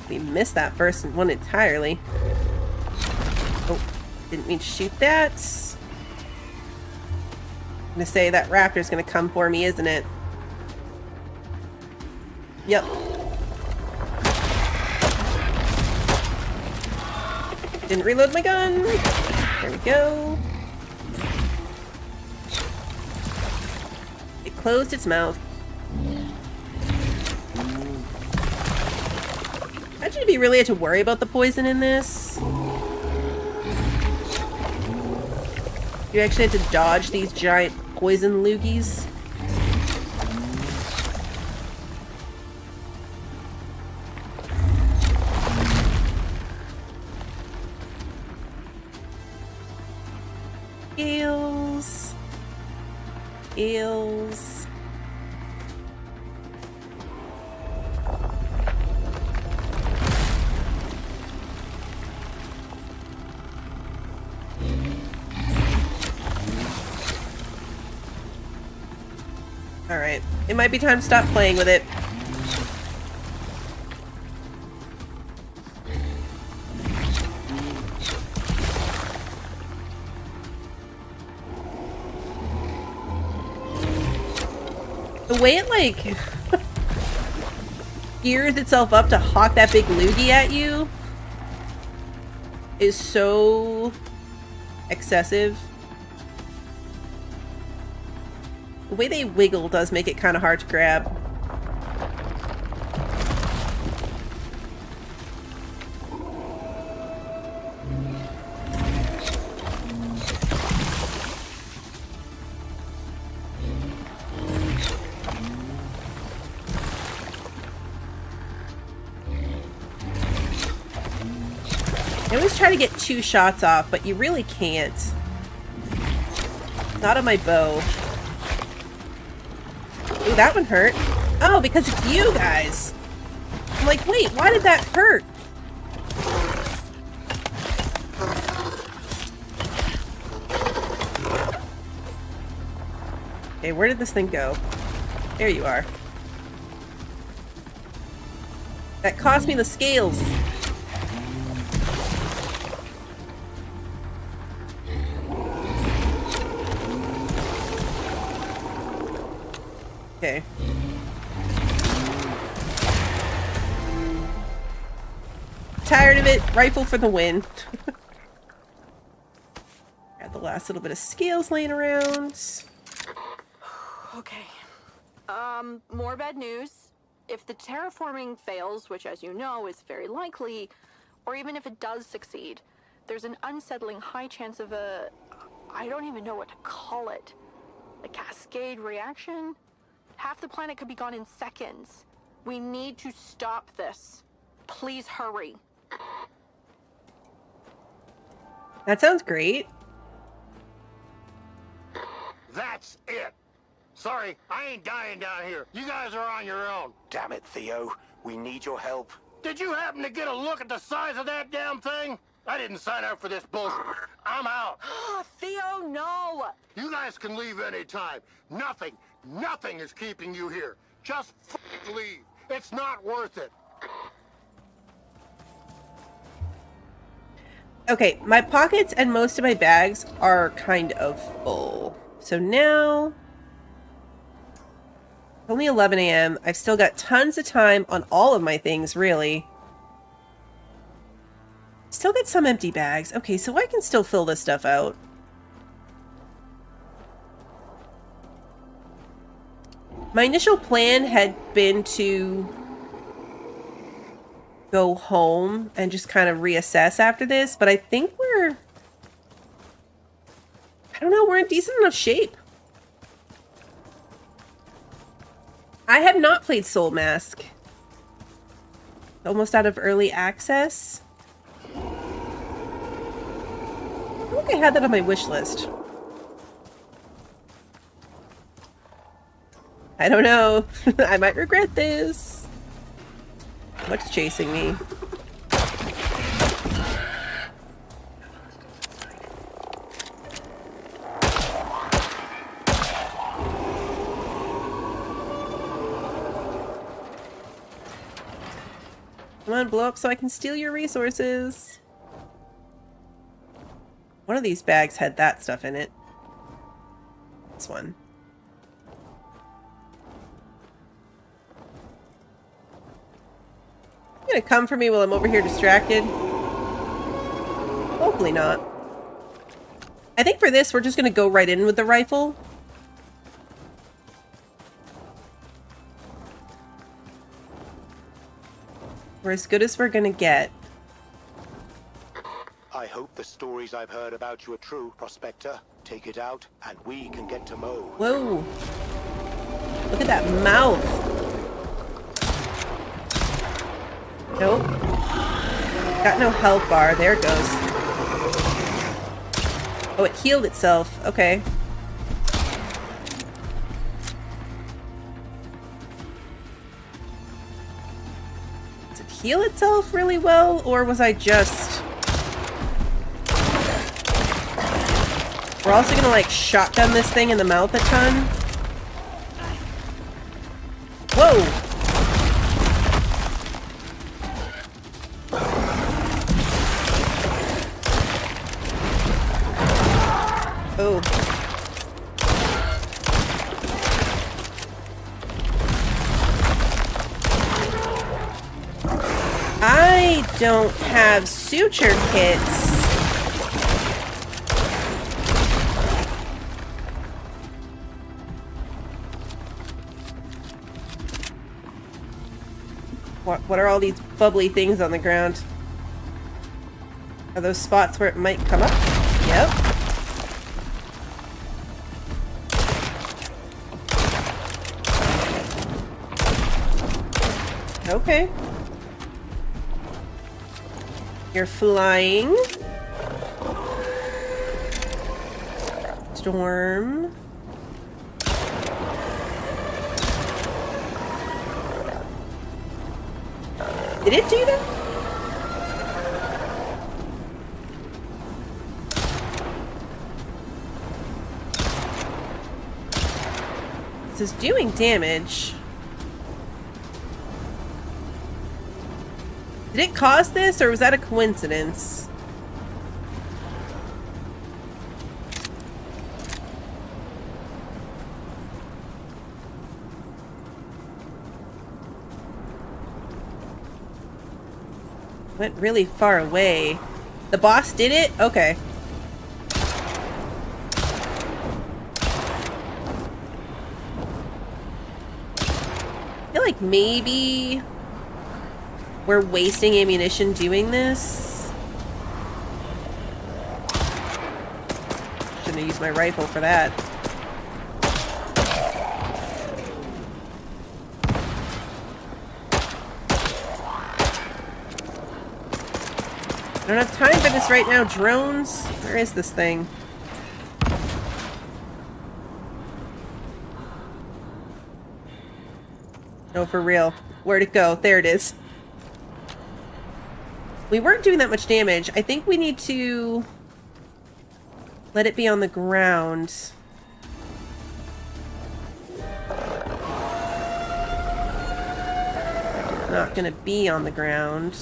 We missed that first one entirely. Oh. Didn't mean to shoot that. I'm gonna say that raptor's gonna come for me, isn't it? Yep. Didn't reload my gun. There we go. It closed its mouth. Imagine if you really had to worry about the poison in this. You actually had to dodge these giant poison loogies. Eels. Eels. Alright, it might be time to stop playing with it. The way it, like, gears itself up to hawk that big loogie at you is so excessive. The way they wiggle does make it kind of hard to grab. I always try to get 2 shots off, but you really can't. Not on my bow. Ooh, that one hurt. Oh, because it's you guys. I'm like, wait, why did that hurt? Okay, where did this thing go? There you are. That cost me the scales. Okay. Tired of it. Rifle for the win. Got the last little bit of scales laying around. Okay. More bad news. If the terraforming fails, which as you know is very likely, or even if it does succeed, there's an unsettling high chance of a... I don't even know what to call it. A cascade reaction? Half the planet could be gone in seconds. We need to stop this. Please hurry. That sounds great. That's it. Sorry, I ain't dying down here. You guys are on your own. Damn it, Theo. We need your help. Did you happen to get a look at the size of that damn thing? I didn't sign up for this bullshit. I'm out. Theo, no! You guys can leave any time. Nothing is keeping you here. Just leave. It's not worth it. Okay, my pockets and most of my bags are kind of full. So now... It's only 11 a.m. I've still got tons of time on all of my things, really. Still got some empty bags. Okay, so I can still fill this stuff out. My initial plan had been to go home and just kind of reassess after this, but I think we're... I don't know, we're in decent enough shape. I have not played Soul Mask. Almost out of early access. I think I had that on my wish list. I don't know. I might regret this. What's chasing me? Come on, blow up so I can steal your resources. One of these bags had that stuff in it. This one. You're gonna come for me while I'm over here distracted? Hopefully not. I think for this, we're just going to go right in with the rifle. We're as good as we're going to get. I hope the stories I've heard about you are true, Prospector. Take it out, and we can get to Mo. Whoa. Look at that mouth. Nope. Got no health bar. There it goes. Oh, it healed itself. Okay. Does it heal itself really well, or was I just... We're also gonna, like, shotgun this thing in the mouth a ton. Whoa! Oh. I don't have suture kits. What are all these bubbly things on the ground? Are those spots where it might come up? Yep. Okay. You're flying. Storm. Did it do that? This is doing damage. Did it cause this, or was that a coincidence? Went really far away. The boss did it? Okay. I feel like maybe we're wasting ammunition doing this. Shouldn't have used my rifle for that. I don't have time for this right now. Drones? Where is this thing? No, for real. Where'd it go? There it is. We weren't doing that much damage. I think we need to let it be on the ground. Not gonna be on the ground.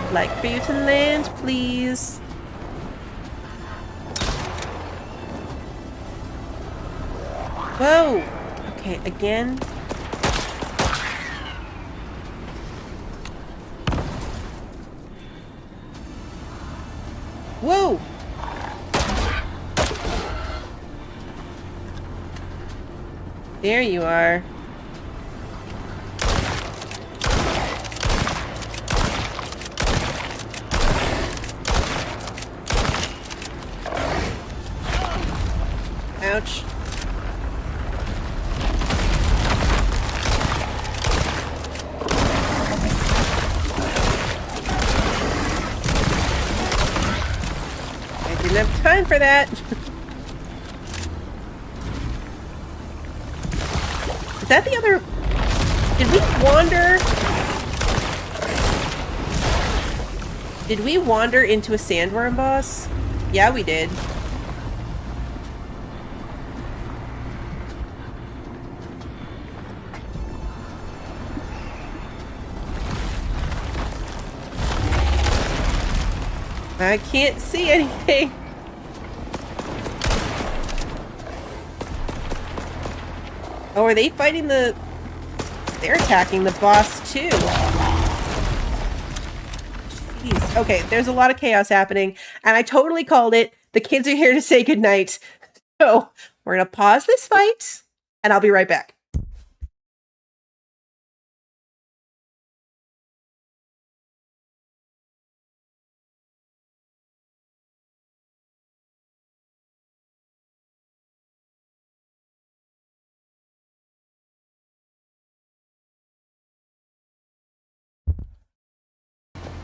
I'd like for you to land, please. Whoa! Okay, again. Whoa! There you are. Ouch. I didn't have time for that. Is that the other... Did we wander? Did we wander into a Sandworm boss? Yeah, we did. I can't see anything. Oh, are they fighting the... They're attacking the boss too. Jeez. Okay, there's a lot of chaos happening, and I totally called it. The kids are here to say goodnight. So we're going to pause this fight, and I'll be right back.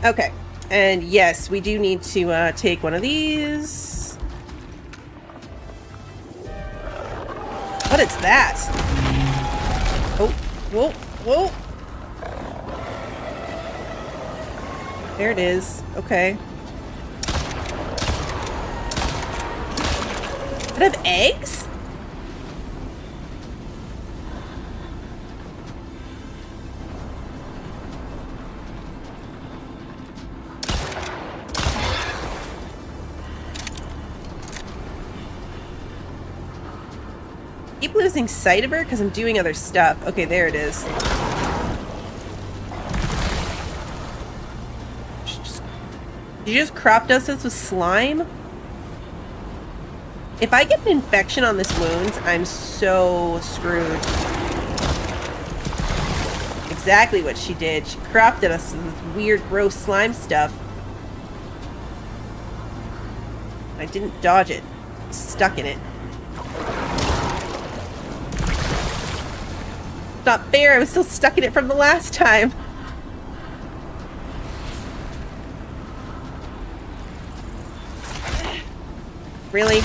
Okay, and yes, we do need to take one of these. What is that? Oh, whoa, whoa. There it is. Okay. Does it have eggs? Keep losing sight of her because I'm doing other stuff. Okay, there it is. You just crop dust us with slime? If I get an infection on this wound, I'm so screwed. Exactly what she did. She cropped at us with this weird, gross slime stuff. I didn't dodge it. Stuck in it. Not fair, I was still stuck in it from the last time. Really?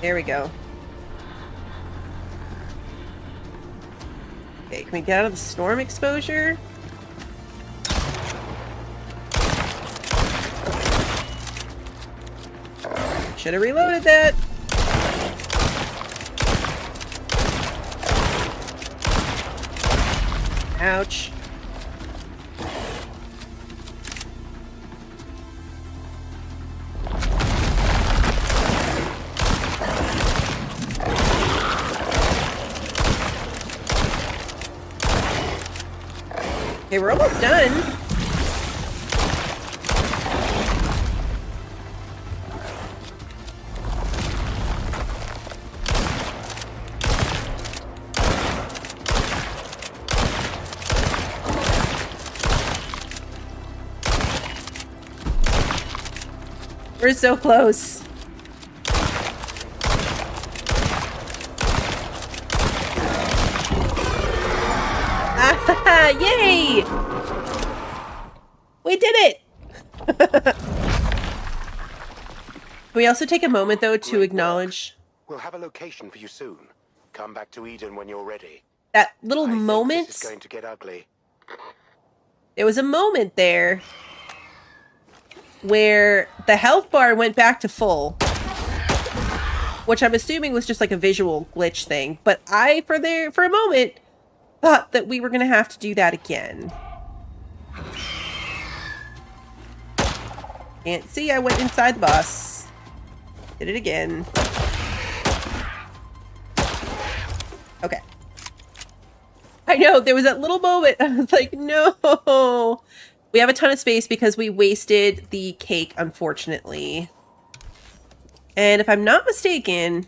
There we go. Okay, can we get out of the storm exposure? Should have reloaded that. Ouch. Okay, we're almost done. We're so close. Ah, yay! We did it! We also take a moment, though, to acknowledge... We'll have a location for you soon. Come back to Eden when you're ready. That little moment... This is going to get ugly. There was a moment there where the health bar went back to full, which I'm assuming was just like a visual glitch thing, but I, for a moment, thought that we were going to have to do that again. Can't see, I went inside the boss. Did it again. Okay. I know, there was that little moment, I was like, no! We have a ton of space because we wasted the cake, unfortunately. And if I'm not mistaken...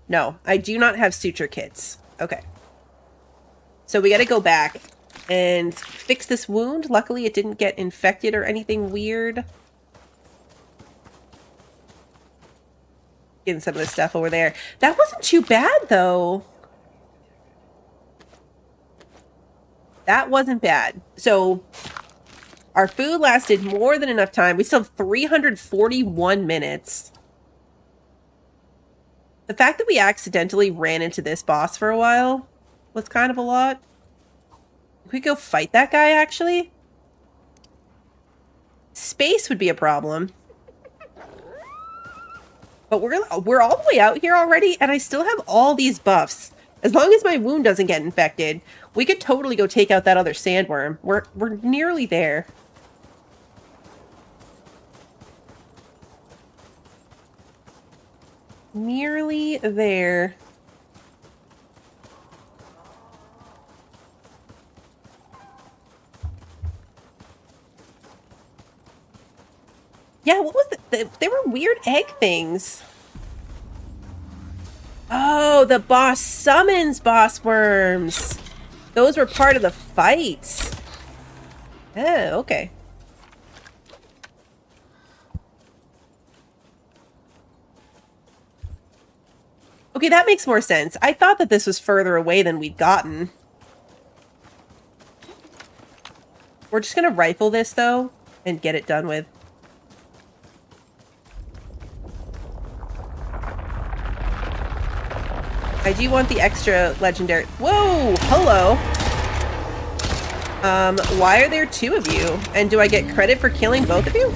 No, I do not have suture kits. Okay. So we gotta go back and fix this wound. Luckily, it didn't get infected or anything weird. Getting some of this stuff over there. That wasn't too bad, though. That wasn't bad. So, our food lasted more than enough time. We still have 341 minutes. The fact that we accidentally ran into this boss for a while was kind of a lot. Can we go fight that guy, actually? Space would be a problem. But we're all the way out here already, and I still have all these buffs. As long as my wound doesn't get infected, we could totally go take out that other sandworm. We're nearly there. nearly there. Yeah, what was they were weird egg things. Oh, the boss summons boss worms. Those were part of the fights. Oh, okay. Okay, that makes more sense. I thought that this was further away than we'd gotten. We're just gonna rifle this, though, and get it done with. I do want the extra legendary... Whoa! Hello! Why are there 2 of you? And do I get credit for killing both of you?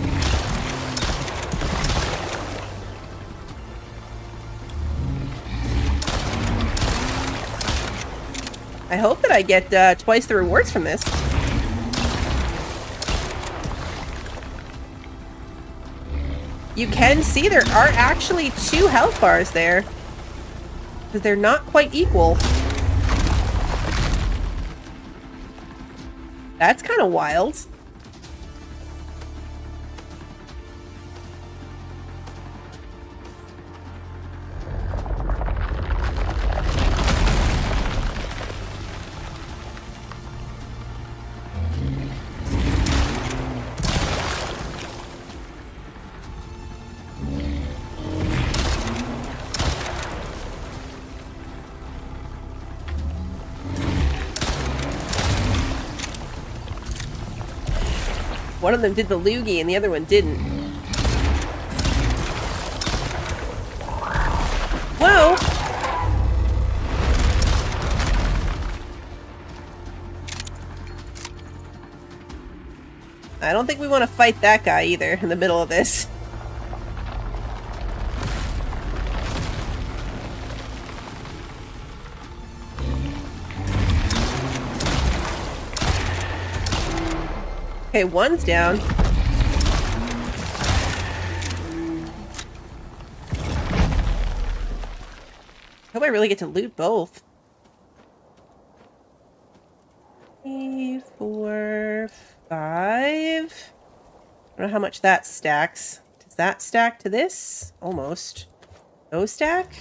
I hope that I get twice the rewards from this. You can see there are actually 2 health bars there. Because they're not quite equal. That's kind of wild. One of them did the loogie and the other one didn't. Whoa! I don't think we want to fight that guy either in the middle of this. Okay, one's down. Hope I really get to loot both. 3, 4, 5. I don't know how much that stacks. Does that stack to this? Almost. Those stack?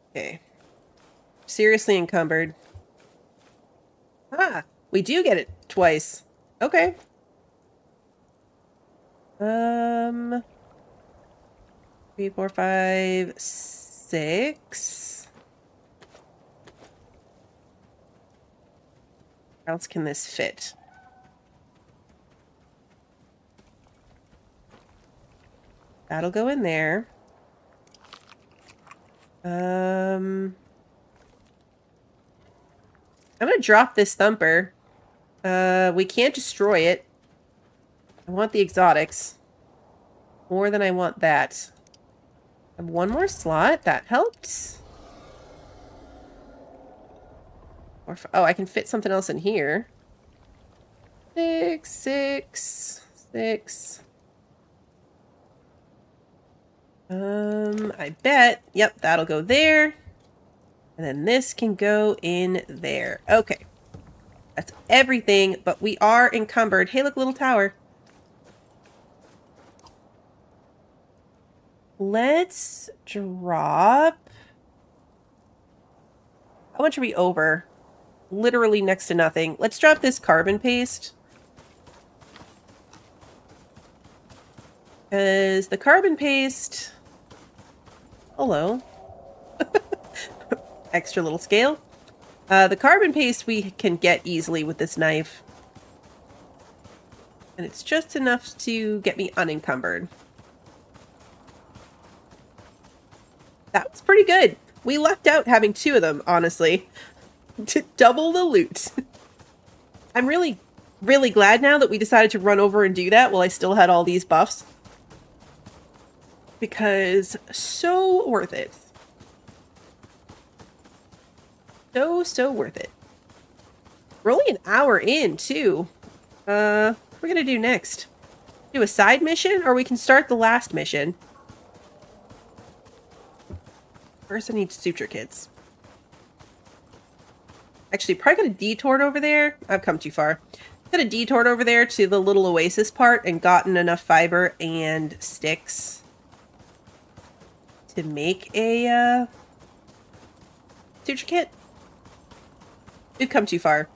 Okay. Seriously encumbered. Ah! We do get it twice. Okay. 3, 4, 5, 6. Where else can this fit? That'll go in there. I'm gonna drop this thumper. We can't destroy it. I want the exotics. More than I want that. I have one more slot. That helps. Or oh, I can fit something else in here. 6, 6, 6. I bet. Yep, that'll go there. And then this can go in there. Okay. That's everything, but we are encumbered. Hey, look, little tower. Let's drop... How much are we over? Literally next to nothing. Let's drop this carbon paste. Because the carbon paste... Hello. Extra little scale. The carbon paste we can get easily with this knife. And it's just enough to get me unencumbered. That was pretty good. We lucked out having 2 of them, honestly. To double the loot. I'm really, really glad now that we decided to run over and do that while I still had all these buffs. Because so worth it. So worth it. We're only an hour in, too. What are we gonna do next? Do a side mission, or we can start the last mission? First, I need suture kits. Actually, probably could have detoured over there. I've come too far. Could have detoured over there to the little oasis part and gotten enough fiber and sticks to make a suture kit. We've come too far.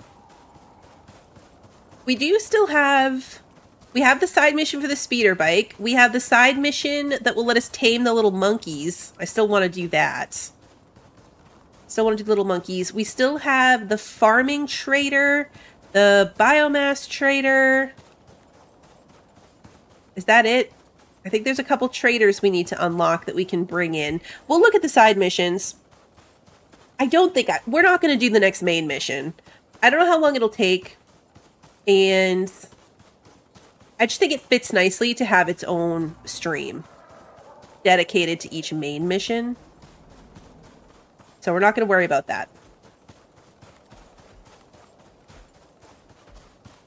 We do still have... We have the side mission for the speeder bike. We have the side mission that will let us tame the little monkeys. I still want to do that. Still want to do the little monkeys. We still have the farming trader, the biomass trader. Is that it? I think there's a couple traders we need to unlock that we can bring in. We'll look at the side missions. I don't think... we're not going to do the next main mission. I don't know how long it'll take. And I just think it fits nicely to have its own stream dedicated to each main mission. So we're not going to worry about that.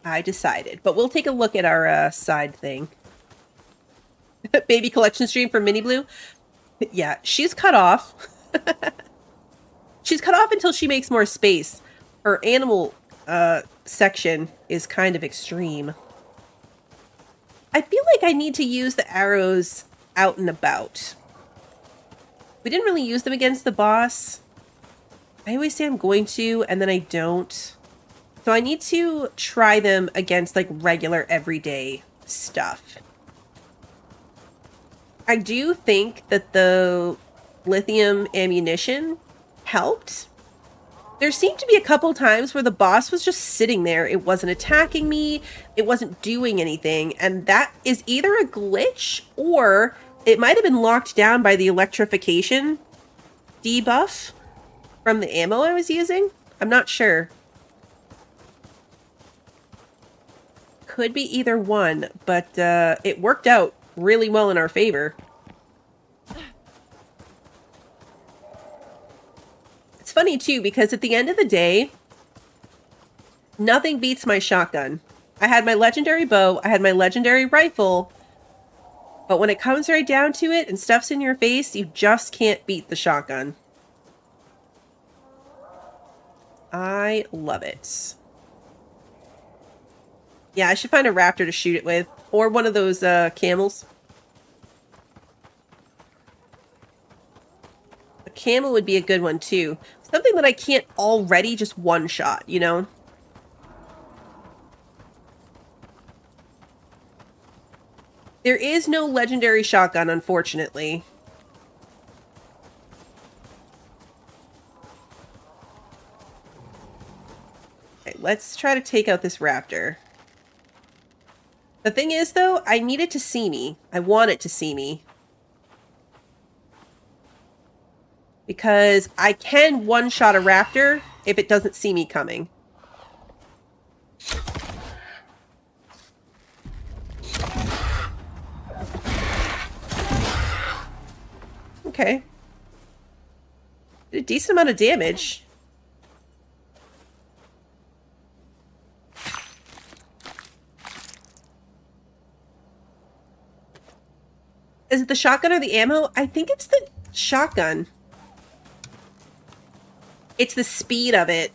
I decided. But we'll take a look at our side thing. Baby collection stream for Mini Blue. Yeah, she's cut off. She's cut off until she makes more space. Her animal section is kind of extreme. I feel like I need to use the arrows out and about. We didn't really use them against the boss. I always say I'm going to, and then I don't. So I need to try them against, like, regular, everyday stuff. I do think that the lithium ammunition helped. There seemed to be a couple times where the boss was just sitting there. It wasn't attacking me. It wasn't doing anything. And that is either a glitch or it might have been locked down by the electrification debuff from the ammo I was using. I'm not sure. Could be either one, but it worked out really well in our favor. It's funny, too, because at the end of the day, nothing beats my shotgun. I had my legendary bow, I had my legendary rifle, but when it comes right down to it and stuff's in your face, you just can't beat the shotgun. I love it. Yeah, I should find a raptor to shoot it with, or one of those camels. A camel would be a good one, too. Something that I can't already just one-shot, you know? There is no legendary shotgun, unfortunately. Okay, let's try to take out this raptor. The thing is, though, I need it to see me. I want it to see me. Because I can one-shot a raptor if it doesn't see me coming. Okay. Did a decent amount of damage. Is it the shotgun or the ammo? I think it's the shotgun. It's the speed of it.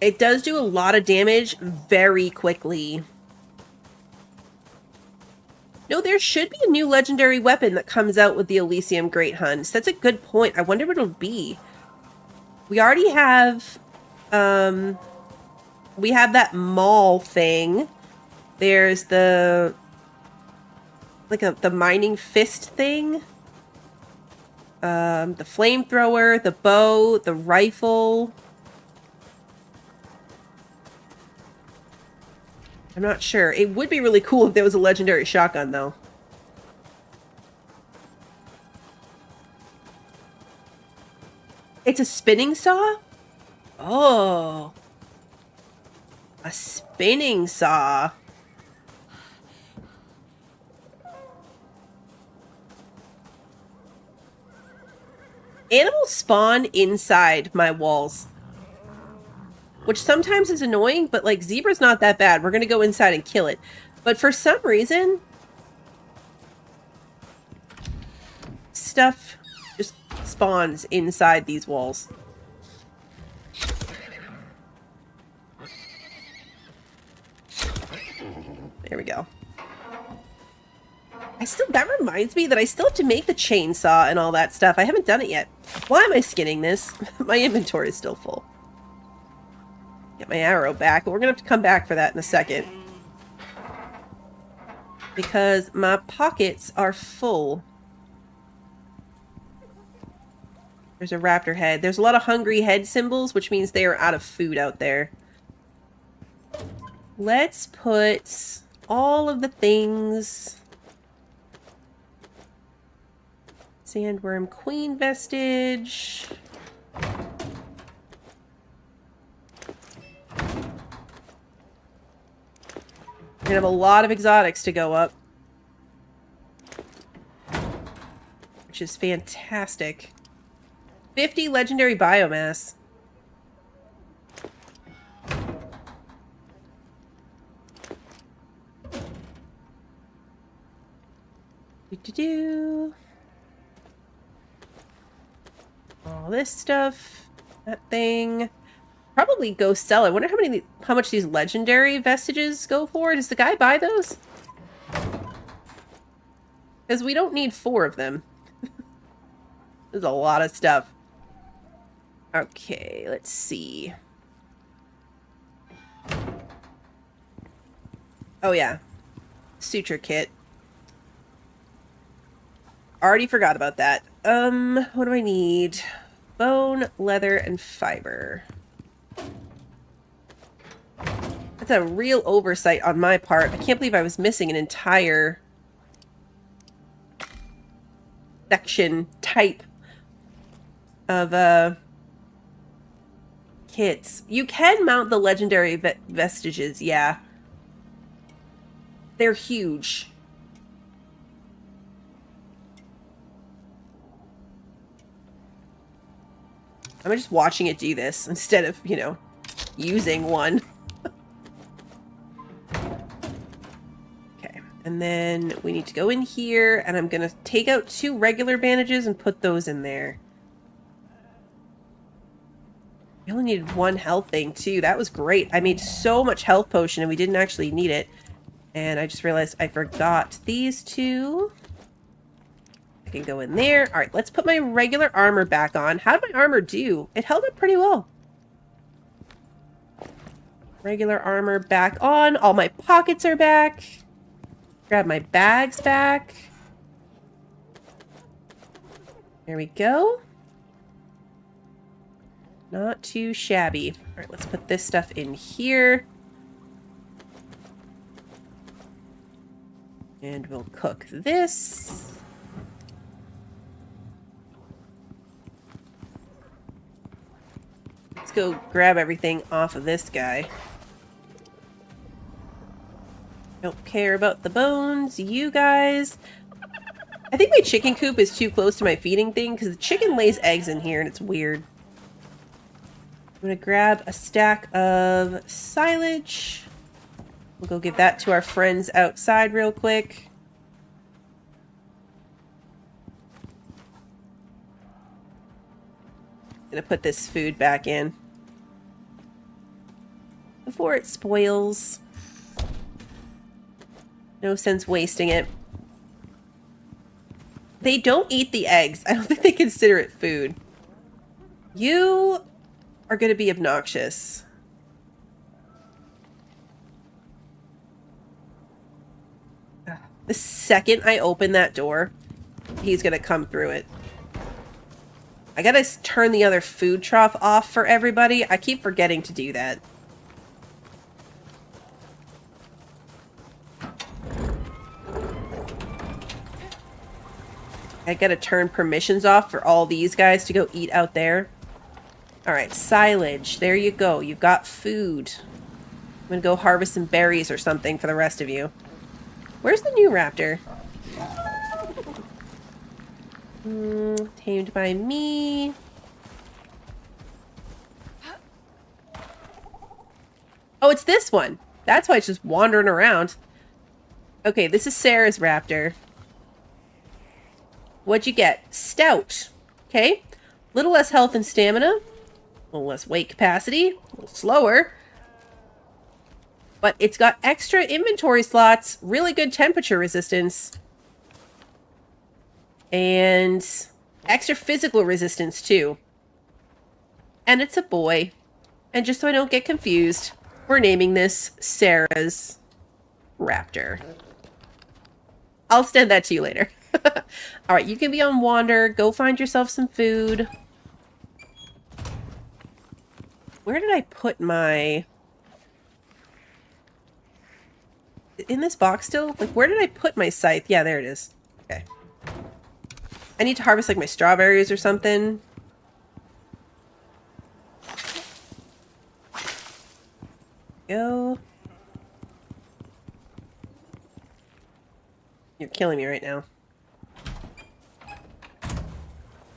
It does do a lot of damage very quickly. No, there should be a new legendary weapon that comes out with the Elysium Great Hunts. That's a good point. I wonder what it'll be. We already have... we have that maul thing. There's the... like the mining fist thing. The flamethrower, the bow, the rifle. I'm not sure. It would be really cool if there was a legendary shotgun, though. It's a spinning saw? Oh. A spinning saw. Animals spawn inside my walls. Which sometimes is annoying, but like zebra's not that bad. We're gonna go inside and kill it. But for some reason, stuff just spawns inside these walls. There we go. That reminds me that I still have to make the chainsaw and all that stuff. I haven't done it yet. Why am I skinning this? My inventory is still full. Get my arrow back, but we're gonna have to come back for that in a second. Because my pockets are full. There's a raptor head. There's a lot of hungry head symbols, which means they are out of food out there. Let's put all of the things... Sandworm Queen vestige. We're gonna have a lot of exotics to go up. Which is fantastic. 50 legendary biomass. Do-do-do. All this stuff. That thing. Probably go sell it. I wonder how much these legendary vestiges go for. Does the guy buy those? Because we don't need 4 of them. There's a lot of stuff. Okay, let's see. Oh yeah. Suture kit. Already forgot about that. What do I need? Bone, leather, and fiber. That's a real oversight on my part. I can't believe I was missing an entire section type of kits. You can mount the legendary vestiges, yeah. They're huge. I'm just watching it do this instead of, you know, using one. Okay, and then we need to go in here, and I'm going to take out 2 regular bandages and put those in there. We only needed 1 health thing, too. That was great. I made so much health potion, and we didn't actually need it. And I just realized I forgot these 2. I can go in there. All right, let's put my regular armor back on. How did my armor do? It held up pretty well. Regular armor back on. All my pockets are back. Grab my bags back. There we go. Not too shabby. All right, let's put this stuff in here. And we'll cook this. Let's go grab everything off of this guy. Don't care about the bones. You guys. I think my chicken coop is too close to my feeding thing because the chicken lays eggs in here and it's weird. I'm going to grab a stack of silage. We'll go give that to our friends outside real quick. Gonna put this food back in before it spoils. No sense wasting it. They don't eat the eggs. I don't think they consider it food. You are gonna be obnoxious. The second I open that door, he's gonna come through it. I gotta turn the other food trough off for everybody. I keep forgetting to do that. I gotta turn permissions off for all these guys to go eat out there. Alright, silage. There you go. You've got food. I'm gonna go harvest some berries or something for the rest of you. Where's the new raptor? Tamed by me. Oh, it's this one. That's why it's just wandering around. Okay, this is Sarah's raptor. What'd you get? Stout. Okay. Little less health and stamina. A little less weight capacity. A little slower. But it's got extra inventory slots. Really good temperature resistance. And extra physical resistance, too. And it's a boy. And just so I don't get confused, we're naming this Sarah's Raptor. I'll send that to you later. Alright, you can be on wander. Go find yourself some food. Where did I put my... In this box still? Like, where did I put my scythe? Yeah, there it is. Okay. I need to harvest, like, my strawberries or something. Go. You're killing me right now.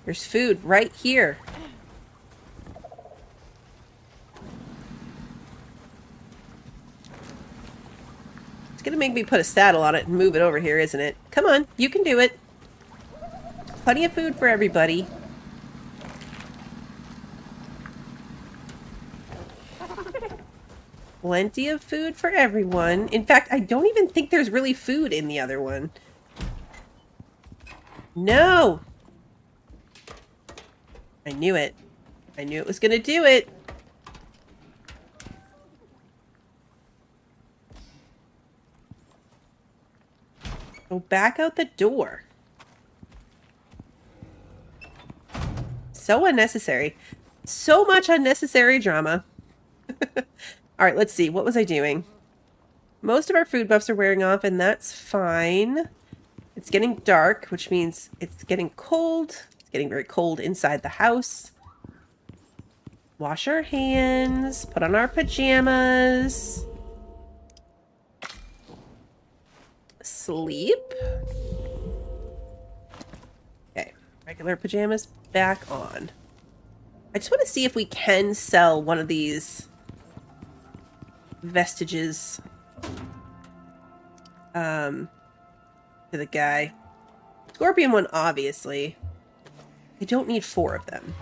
There's food right here. It's gonna make me put a saddle on it and move it over here, isn't it? Come on, you can do it. Plenty of food for everybody. Plenty of food for everyone. In fact, I don't even think there's really food in the other one. No! I knew it. I knew it was gonna do it. Go back out the door. So unnecessary. So much unnecessary drama. Alright, let's see. What was I doing? Most of our food buffs are wearing off, and that's fine. It's getting dark, which means it's getting cold. It's getting very cold inside the house. Wash our hands. Put on our pajamas. Sleep. Okay, regular pajamas back on. I just want to see if we can sell one of these vestiges to the guy. Scorpion one, obviously. I don't need 4 of them.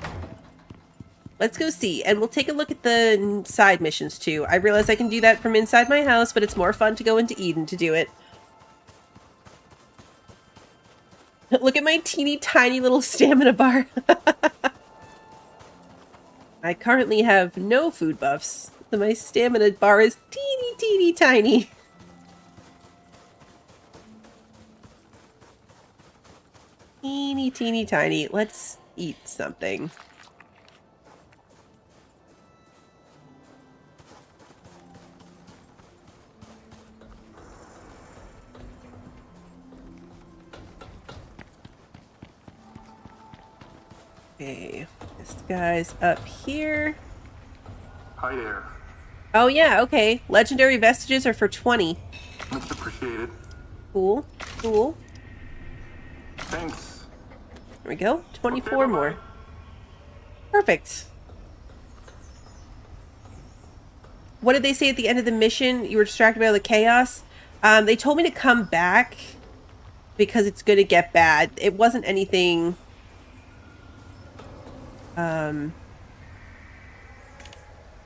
Let's go see, and we'll take a look at the side missions too. I realize I can do that from inside my house, but it's more fun to go into Eden to do it. Look at my teeny tiny little stamina bar. I currently have no food buffs, so my stamina bar is teeny, teeny, tiny. Teeny, teeny, tiny. Let's eat something. Okay, this guy's up here. Hi there. Oh yeah, okay. Legendary vestiges are for 20. Much appreciated. Cool, cool. Thanks. There we go. 24 Okay, more. bye-bye. Perfect. What did they say at the end of the mission? You were distracted by all the chaos? They told me to come back because it's going to get bad. It wasn't anything...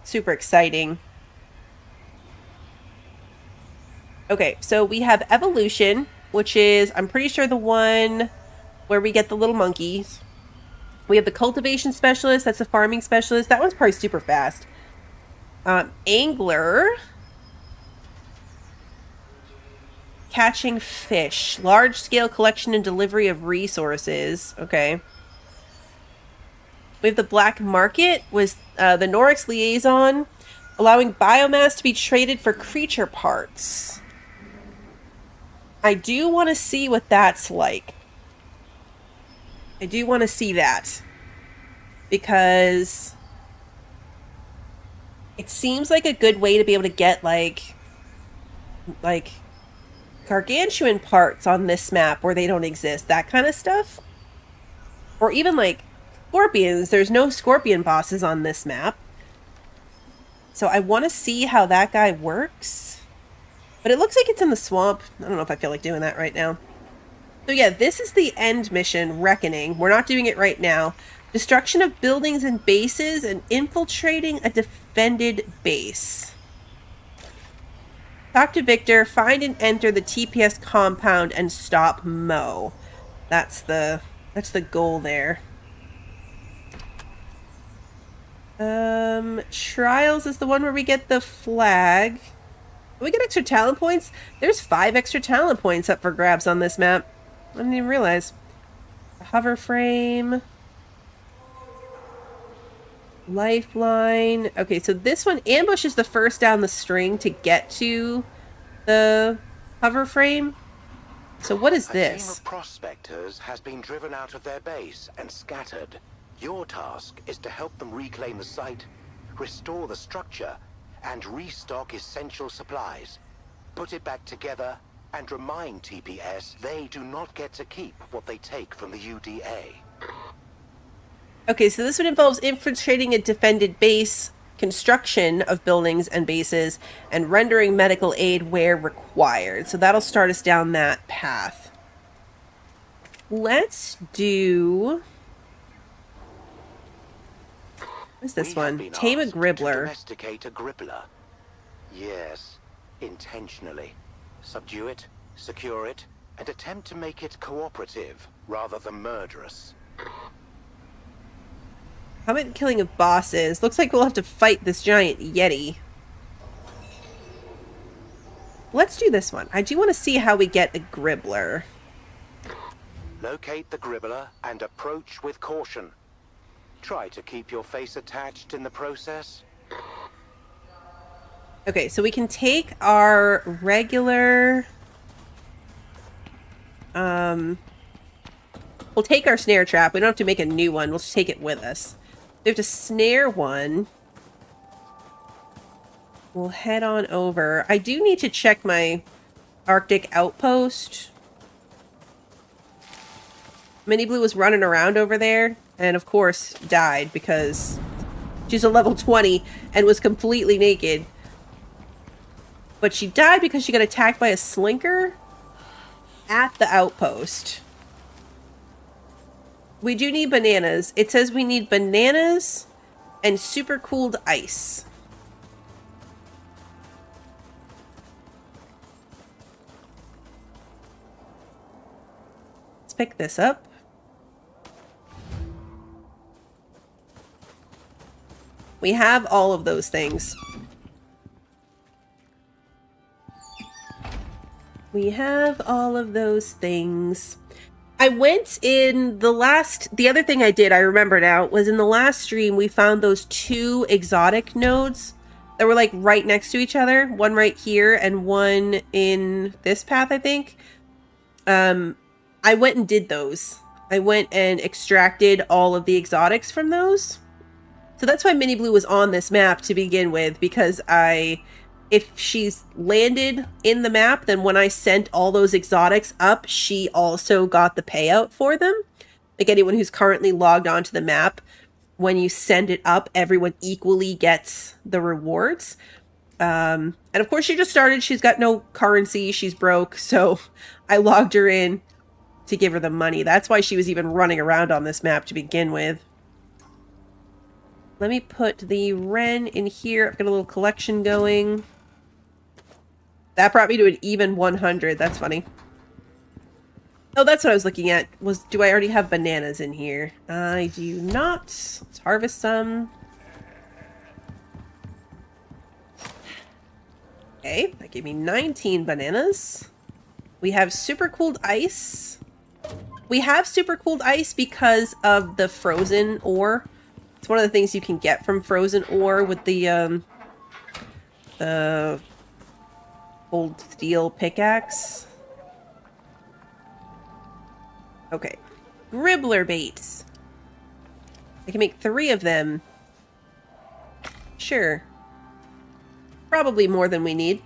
super exciting. Okay, so we have Evolution, which is, I'm pretty sure, the one where we get the little monkeys. We have the Cultivation Specialist, that's a Farming Specialist. That one's probably super fast. Angler. Catching fish. Large-scale collection and delivery of resources. Okay. We have the Black Market with the Norix Liaison, allowing biomass to be traded for creature parts. I do want to see what that's like. I do want to see that. Because it seems like a good way to be able to get, like gargantuan parts on this map where they don't exist. That kind of stuff. Or even, like, scorpions. There's no scorpion bosses on this map. So I want to see how that guy works. But it looks like it's in the swamp. I don't know if I feel like doing that right now. So yeah, this is the end mission, Reckoning. We're not doing it right now. Destruction of buildings and bases and infiltrating a defended base. Talk to Victor, find and enter the TPS compound and stop Mo. That's the goal there. Trials is the one where we get the flag. We get extra talent points? There's 5 extra talent points up for grabs on this map. I didn't even realize. A hover frame. Lifeline. Okay, so this one, ambush is the first down the string to get to the hover frame. So what is this? A team of prospectors has been driven out of their base and scattered. Your task is to help them reclaim the site, restore the structure, and restock essential supplies. Put it back together and remind TPS they do not get to keep what they take from the UDA. Okay, so this one involves infiltrating a defended base, construction of buildings and bases, and rendering medical aid where required. So that'll start us down that path. Let's do... What's this one? Tame a Gribbler. Domesticate a Gribbler. Yes, intentionally. Subdue it, secure it, and attempt to make it cooperative rather than murderous. How about killing of bosses? Looks like we'll have to fight this giant Yeti. Let's do this one. I do want to see how we get a Gribbler. Locate the Gribbler and approach with caution. Try to keep your face attached in the process. Okay, so we can take our regular... We'll take our snare trap. We don't have to make a new one. We'll just take it with us. We have to snare one. We'll head on over. I do need to check my Arctic outpost. Mini Blue was running around over there, and of course died because she's a level 20 and was completely naked. But she died because she got attacked by a slinker at the outpost. We do need bananas. It says we need bananas and super cooled ice. Let's pick this up. We have all of those things. We have all of those things. I went in the other thing I did, I remember now, was in the last stream, we found those 2 exotic nodes that were like right next to each other. One right here and one in this path, I think. I went and did those. I went and extracted all of the exotics from those. So that's why Mini Blue was on this map to begin with, because if she's landed in the map, then when I sent all those exotics up, she also got the payout for them. Like anyone who's currently logged onto the map, when you send it up, everyone equally gets the rewards. And of course she just started. She's got no currency. She's broke. So I logged her in to give her the money. That's why she was even running around on this map to begin with. Let me put the Wren in here. I've got a little collection going. That brought me to an even 100. That's funny. Oh, that's what I was looking at. Do I already have bananas in here? I do not. Let's harvest some. Okay, that gave me 19 bananas. We have super cooled ice. We have super cooled ice because of the frozen ore. It's one of the things you can get from frozen ore with the old steel pickaxe. Okay. Gribbler baits. I can make 3 of them. Sure. Probably more than we need.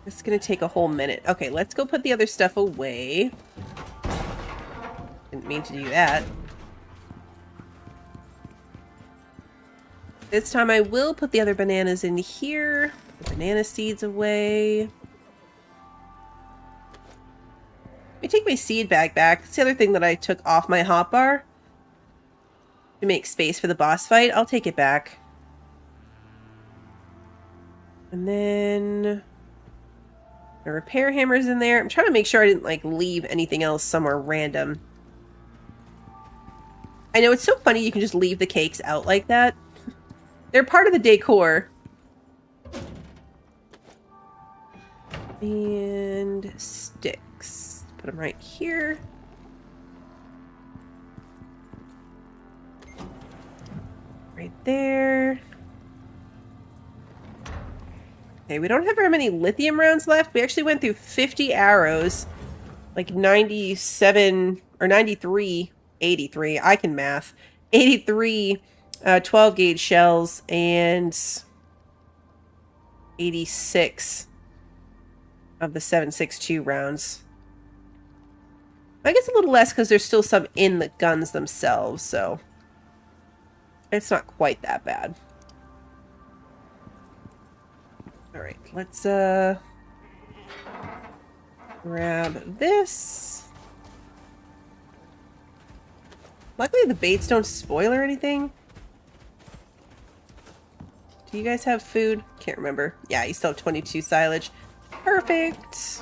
This is going to take a whole minute. Okay, let's go put the other stuff away. And Didn't mean to do that. This time I will put the other bananas in here. Put banana seeds away. Let me take my seed bag back. That's the other thing that I took off my hotbar. To make space for the boss fight. I'll take it back. And then... the repair hammer's in there. I'm trying to make sure I didn't, like, leave anything else somewhere random. I know, it's so funny you can just leave the cakes out like that. They're part of the decor. And sticks. Put them right here. Right there. Okay, we don't have very many lithium rounds left. We actually went through 50 arrows. Like 97 or 93, 83. I can math. 83 12 gauge shells and 86 of the 7.62 rounds. I guess a little less because there's still some in the guns themselves, so it's not quite that bad. Alright, let's grab this. Luckily the baits don't spoil or anything. Do you guys have food? Can't remember. Yeah, you still have 22 silage. Perfect.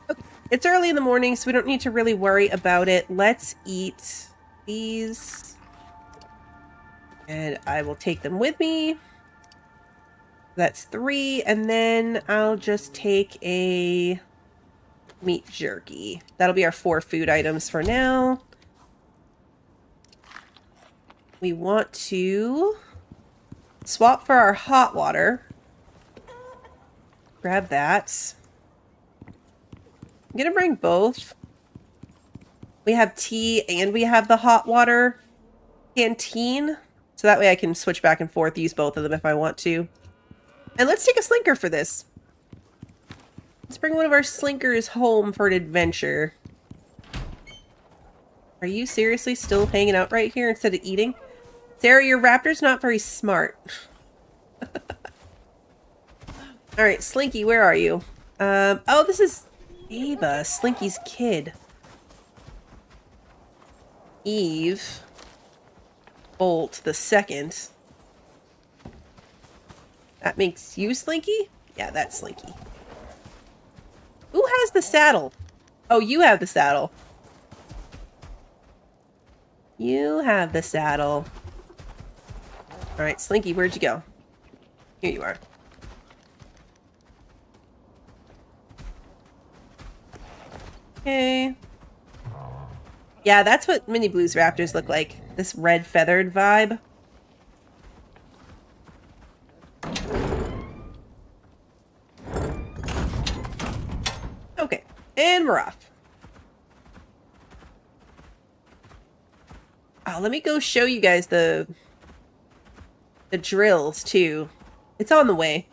Okay. It's early in the morning, so we don't need to really worry about it. Let's eat these. And I will take them with me. That's 3. And then I'll just take a meat jerky. That'll be our 4 food items for now. We want to swap for our hot water. Grab that. I'm gonna bring both. We have tea and we have the hot water canteen. So that way I can switch back and forth, use both of them if I want to. And let's take a slinker for this. Let's bring one of our slinkers home for an adventure. Are you seriously still hanging out right here instead of eating? Sarah, your raptor's not very smart. Alright, Slinky, where are you? Oh, this is Ava, Slinky's kid. Eve. Bolt the second. That makes you Slinky? Yeah, that's Slinky. Who has the saddle? Oh, you have the saddle. You have the saddle. Alright, Slinky, where'd you go? Here you are. Okay. Yeah, that's what Mini Blue's raptors look like. This red feathered vibe. Okay, and we're off. Oh, let me go show you guys the drills too. It's on the way.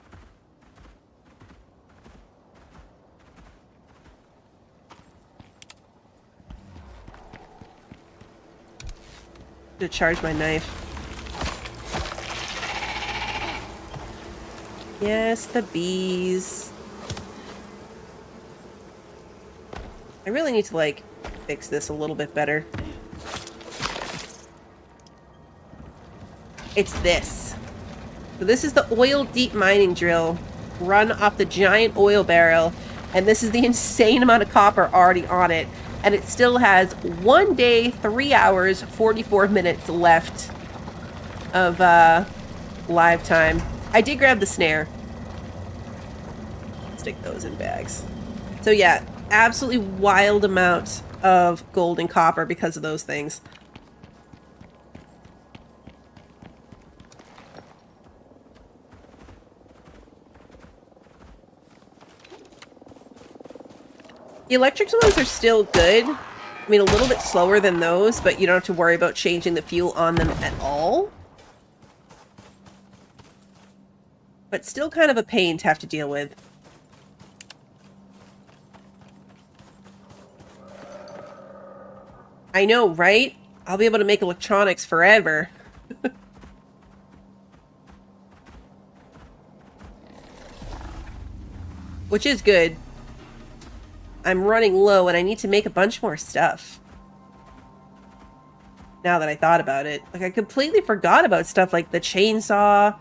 To charge my knife. Yes, the bees. I really need to, like, fix this a little bit better. It's this. So this is the oil deep mining drill run off the giant oil barrel, and this is the insane amount of copper already on it. And it still has 1 day, 3 hours, 44 minutes left of live time. I did grab the snare. Stick those in bags. So yeah, absolutely wild amount of gold and copper because of those things. The electric ones are still good. I mean, a little bit slower than those, but you don't have to worry about changing the fuel on them at all. But still kind of a pain to have to deal with. I know, right? I'll be able to make electronics forever. Which is good. I'm running low and I need to make a bunch more stuff. Now that I thought about it. Like, I completely forgot about stuff like the chainsaw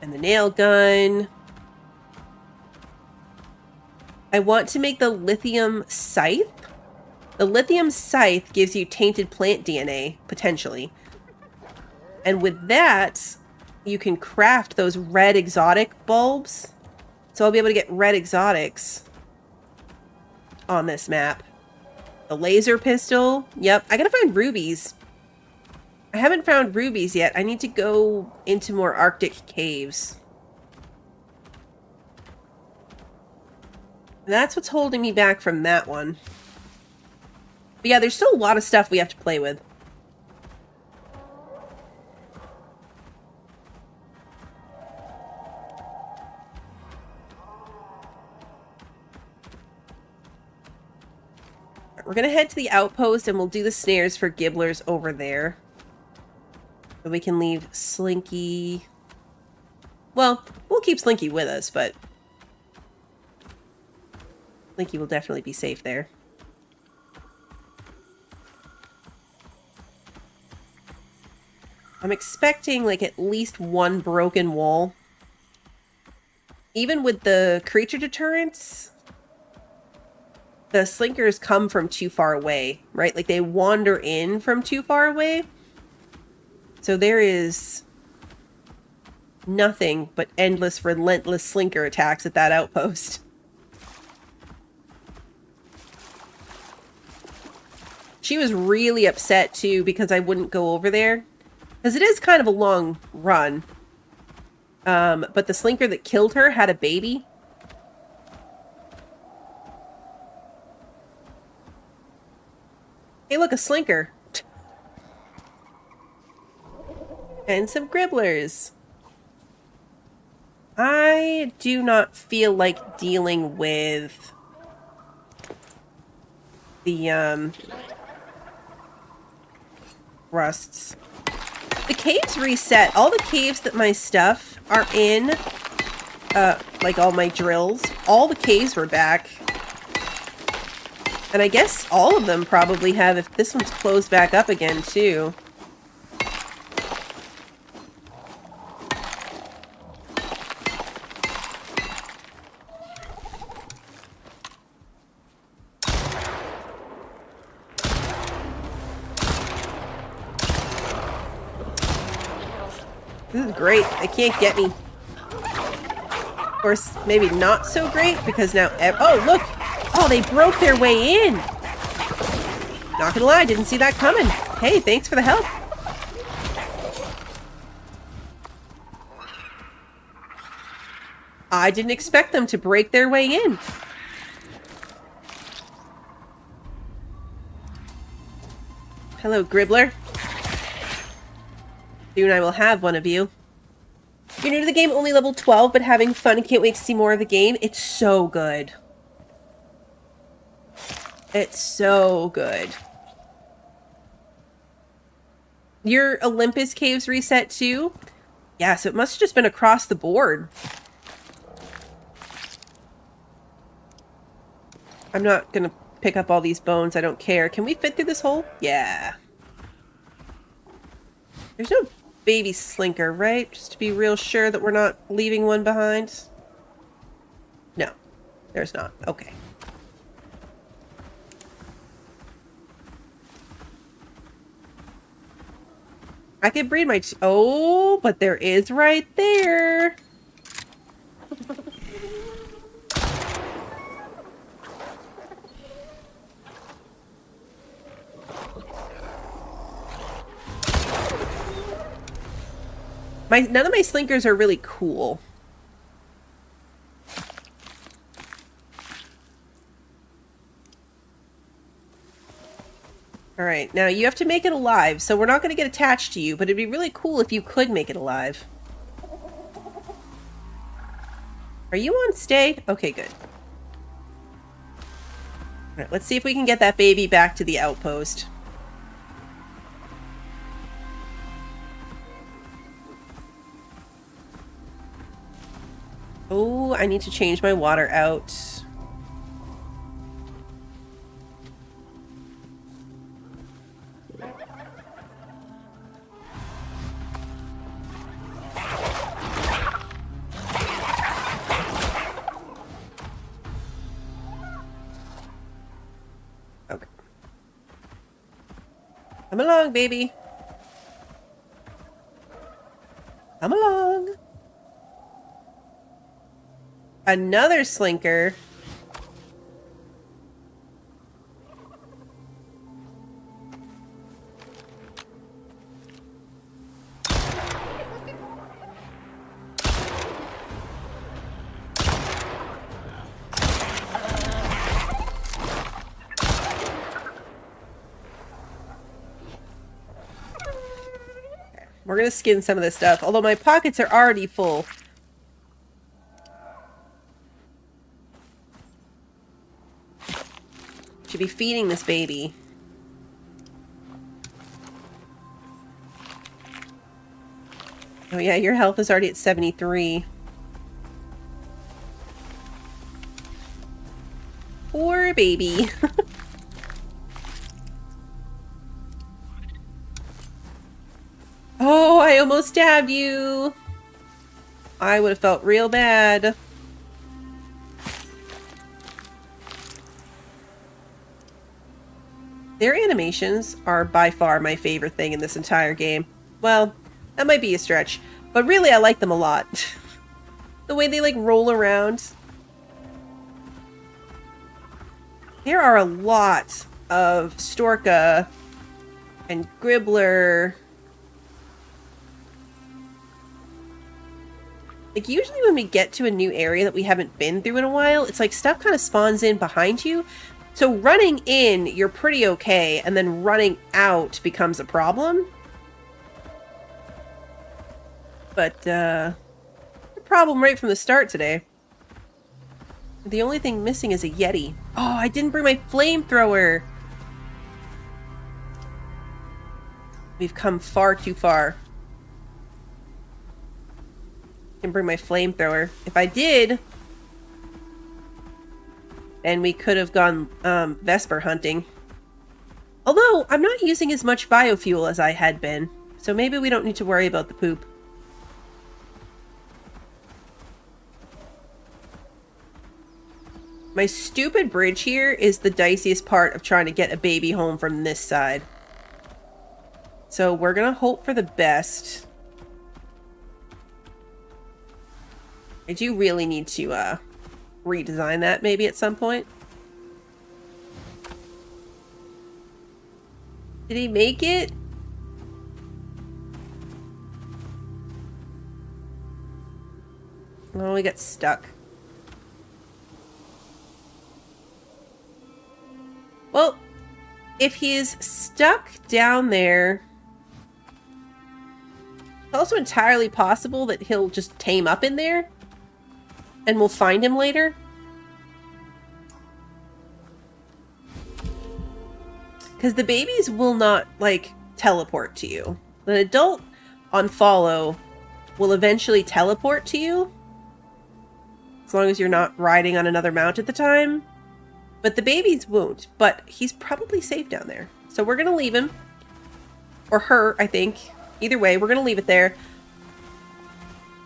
and the nail gun. I want to make the lithium scythe. The lithium scythe gives you tainted plant DNA, potentially. And with that, you can craft those red exotic bulbs. So I'll be able to get red exotics on this map. The laser pistol. Yep, I gotta find rubies. I haven't found rubies yet. I need to go into more Arctic caves. That's what's holding me back from that one. But yeah, there's still a lot of stuff we have to play with. We're gonna head to the outpost and we'll do the snares for Gibblers over there. So we can leave Slinky... Well, we'll keep Slinky with us, but... Slinky will definitely be safe there. I'm expecting, like, at least one broken wall. Even with the creature deterrents, the Slinkers come from too far away, right? Like, they wander in from too far away. So there is nothing but endless, relentless Slinker attacks at that outpost. She was really upset, too, because I wouldn't go over there. Because it is kind of a long run. But the Slinker that killed her had a baby. Hey, look, a Slinker. And some Gribblers. I do not feel like dealing with the, rusts. The caves reset. All the caves that my stuff are in, like all my drills, all the caves were back. And I guess all of them probably have if this one's closed back up again, too. This is great. They can't get me. Of course, maybe not so great because now... Oh, look! Oh, they broke their way in! Not gonna lie, didn't see that coming. Hey, thanks for the help. I didn't expect them to break their way in. Hello, Gribbler. Soon I will have one of you. You're new to the game, only level 12, but having fun and can't wait to see more of the game. It's so good. It's so good. Your Olympus caves reset too? Yeah, so it must have just been across the board. I'm not gonna pick up all these bones, I don't care. Can we fit through this hole? Yeah. There's no baby Slinker, right? Just to be real sure that we're not leaving one behind. No, there's not. Okay. I could breed my... Oh, but there is right there. None of my Slinkers are really cool. Alright, now you have to make it alive, so we're not going to get attached to you, but it'd be really cool if you could make it alive. Are you on stay? Okay, good. Alright, let's see if we can get that baby back to the outpost. Oh, I need to change my water out. Okay. Come along, baby. Come along. Another slinker. We're gonna skin some of this stuff, although my pockets are already full. Should be feeding this baby. Oh yeah, your health is already at 73. Poor baby. Oh, I almost stabbed you. I would have felt real bad. Their animations are by far my favorite thing in this entire game. Well, that might be a stretch, but really I like them a lot. The way they like roll around. There are a lot of Storka and Gribbler. Like, usually when we get to a new area that we haven't been through in a while, it's like stuff kind of spawns in behind you. So running in, you're pretty okay, and then running out becomes a problem. But, a problem right from the start today. The only thing missing is a Yeti. Oh, I didn't bring my flamethrower! We've come far too far. Can bring my flamethrower. If I did, then we could have gone Vesper hunting. Although, I'm not using as much biofuel as I had been, so maybe we don't need to worry about the poop. My stupid bridge here is the diciest part of trying to get a baby home from this side. So we're gonna hope for the best. I do really need to redesign that maybe at some point. Did he make it? Oh, we got stuck. Well, if he's stuck down there, it's also entirely possible that he'll just tame up in there. And we'll find him later. Because the babies will not, like, teleport to you. An adult on follow will eventually teleport to you. As long as you're not riding on another mount at the time. But the babies won't. But he's probably safe down there. So we're going to leave him. Or her, I think. Either way, we're going to leave it there.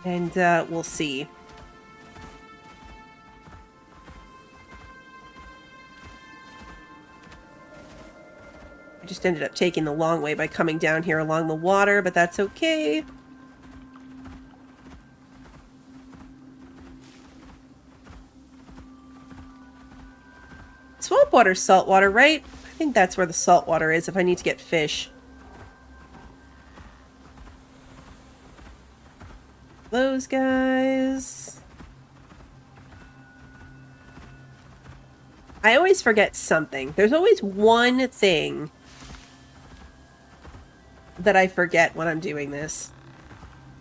And we'll see. I just ended up taking the long way by coming down here along the water, but that's okay. Swamp water's salt water, right? I think that's where the salt water is if I need to get fish. Those guys. I always forget something. There's always one thing that I forget when I'm doing this.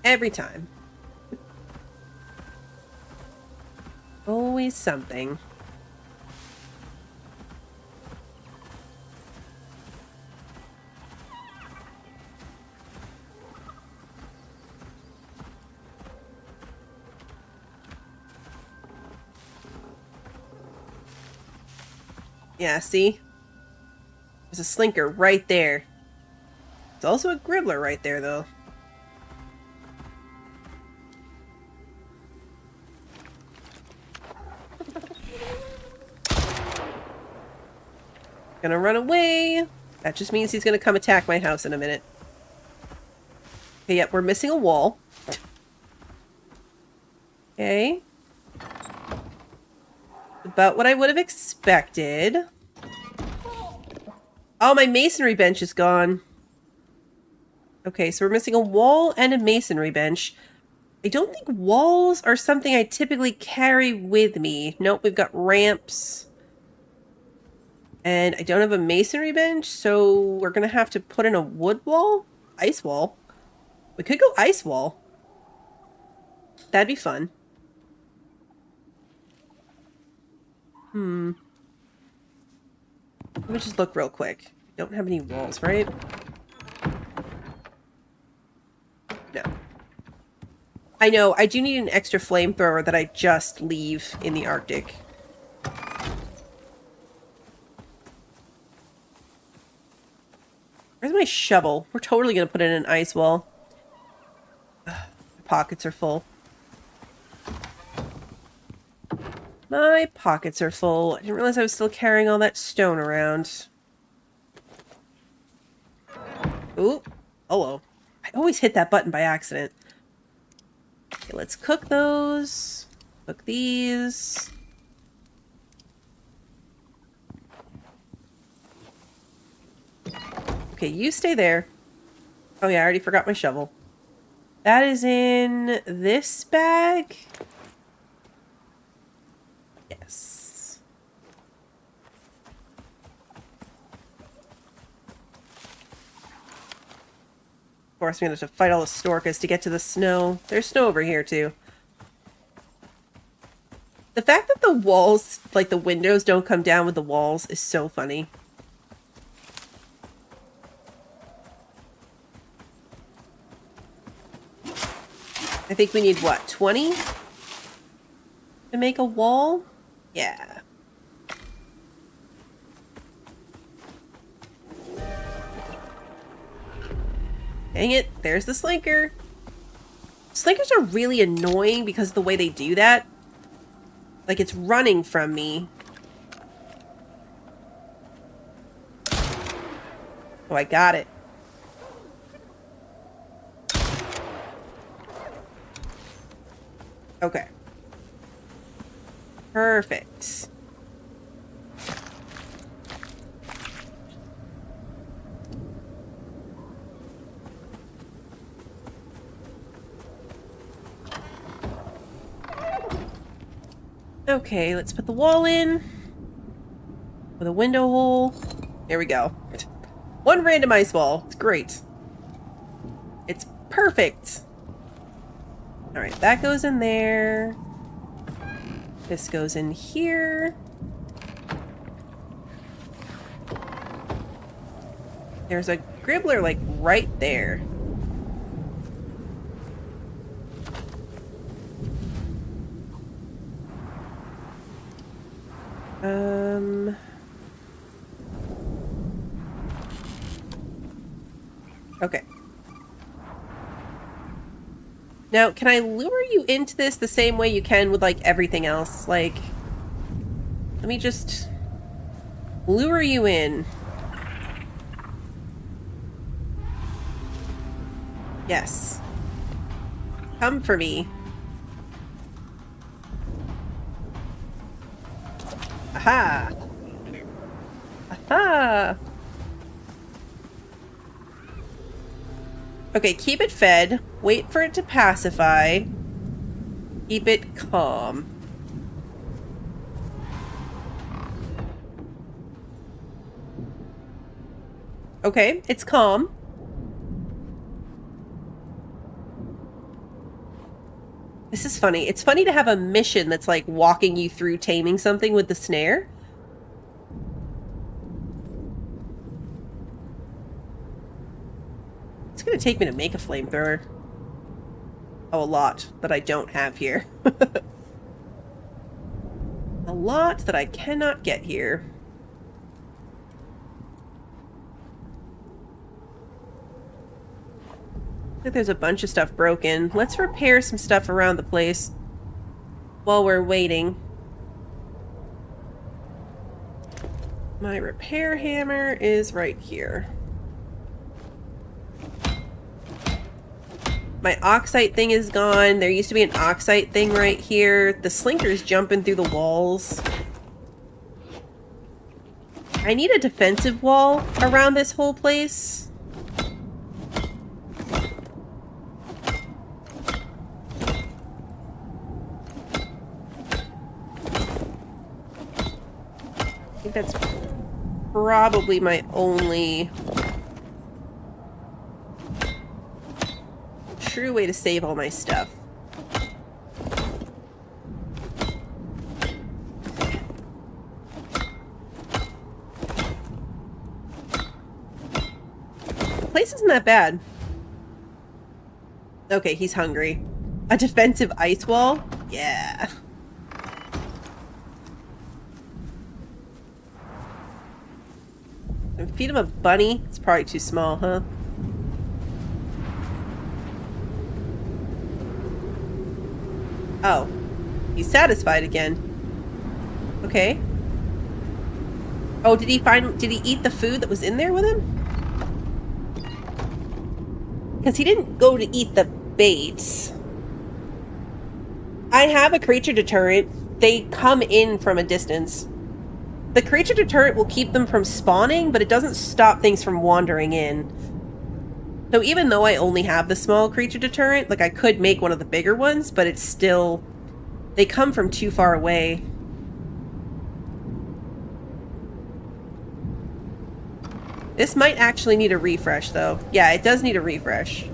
Every time. Always something. Yeah, see? There's a slinker right there. There's also a Gribbler right there, though. Gonna run away. That just means he's gonna come attack my house in a minute. Okay, yep, we're missing a wall. Okay. About what I would have expected. Oh, my masonry bench is gone. Okay, so we're missing a wall and a masonry bench. I don't think walls are something I typically carry with me. Nope, we've got ramps. And I don't have a masonry bench, so we're going to have to put in a wood wall? Ice wall? We could go ice wall. That'd be fun. Let me just look real quick. Don't have any walls, right? No. I know, I do need an extra flamethrower that I just leave in the Arctic. Where's my shovel? We're totally gonna put in an ice wall. Ugh, my pockets are full. My pockets are full. I didn't realize I was still carrying all that stone around. Ooh, hello. I always hit that button by accident. Okay, let's cook those. Cook these. Okay, you stay there. Oh yeah, I already forgot my shovel. That is in this bag. Yes. Of course, I'm going to have to fight all the Storkas to get to the snow. There's snow over here, too. The fact that the walls, like the windows, don't come down with the walls is so funny. I think we need, what, 20? To make a wall? Yeah. Dang it, there's the slinker. Slinkers are really annoying because of the way they do that. Like, it's running from me. Oh, I got it. Okay. Perfect. Okay, let's put the wall in. With a window hole. There we go. One random ice wall. It's great. It's perfect. Alright, that goes in there. This goes in here. There's a Gribbler, like, right there. Okay. Now, can I lure you into this the same way you can with, like, everything else? Like, let me just lure you in. Yes. Come for me. Aha! Aha! Okay, keep it fed. Wait for it to pacify. Keep it calm. Okay, it's calm. This is funny. It's funny to have a mission that's like walking you through taming something with the snare. It's gonna take me to make a flamethrower. Oh, a lot that I don't have here. A lot that I cannot get here. think there's a bunch of stuff broken. Let's repair some stuff around the place while we're waiting. My repair hammer is right here. My oxite thing is gone. There used to be an oxite thing right here. The slinker's jumping through the walls. I need a defensive wall around this whole place. I think that's probably my only true way to save all my stuff. The place isn't that bad. Okay, he's hungry. A defensive ice wall? Yeah. And feed him a bunny? It's probably too small, huh? Oh. He's satisfied again. Okay. Oh, did he eat the food that was in there with him? Because he didn't go to eat the bait. I have a creature deterrent. They come in from a distance. The creature deterrent will keep them from spawning, but it doesn't stop things from wandering in. So even though I only have the small creature deterrent, like I could make one of the bigger ones, but it's still... They come from too far away. This might actually need a refresh, though. Yeah, it does need a refresh.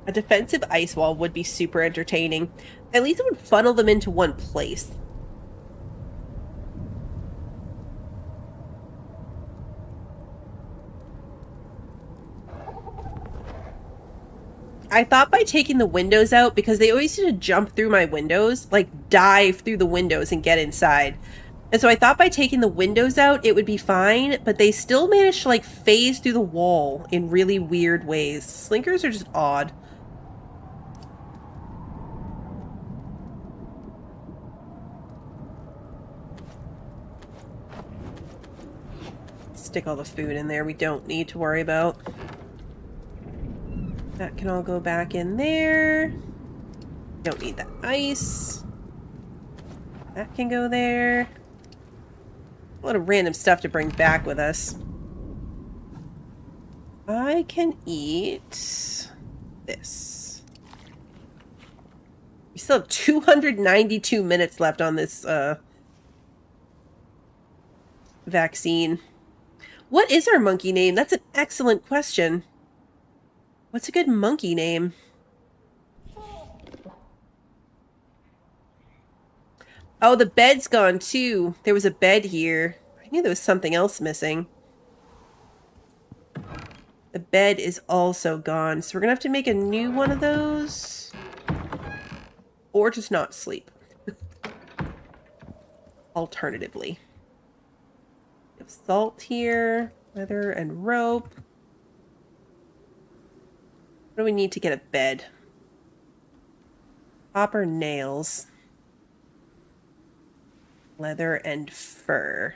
A defensive ice wall would be super entertaining. At least it would funnel them into one place. I thought by taking the windows out, because they always used to jump through my windows, like dive through the windows and get inside. And so I thought by taking the windows out, it would be fine, but they still managed to like phase through the wall in really weird ways. Slinkers are just odd. Stick all the food in there we don't need to worry about. That can all go back in there. Don't need that ice. That can go there. A lot of random stuff to bring back with us. I can eat this. We still have 292 minutes left on this vaccine. What is our monkey name? That's an excellent question. What's a good monkey name? Oh, the bed's gone too. There was a bed here. I knew there was something else missing. The bed is also gone, so we're gonna have to make a new one of those. Or just not sleep. Alternatively. We have salt here, leather and rope. What do we need to get a bed? Copper nails. Leather and fur.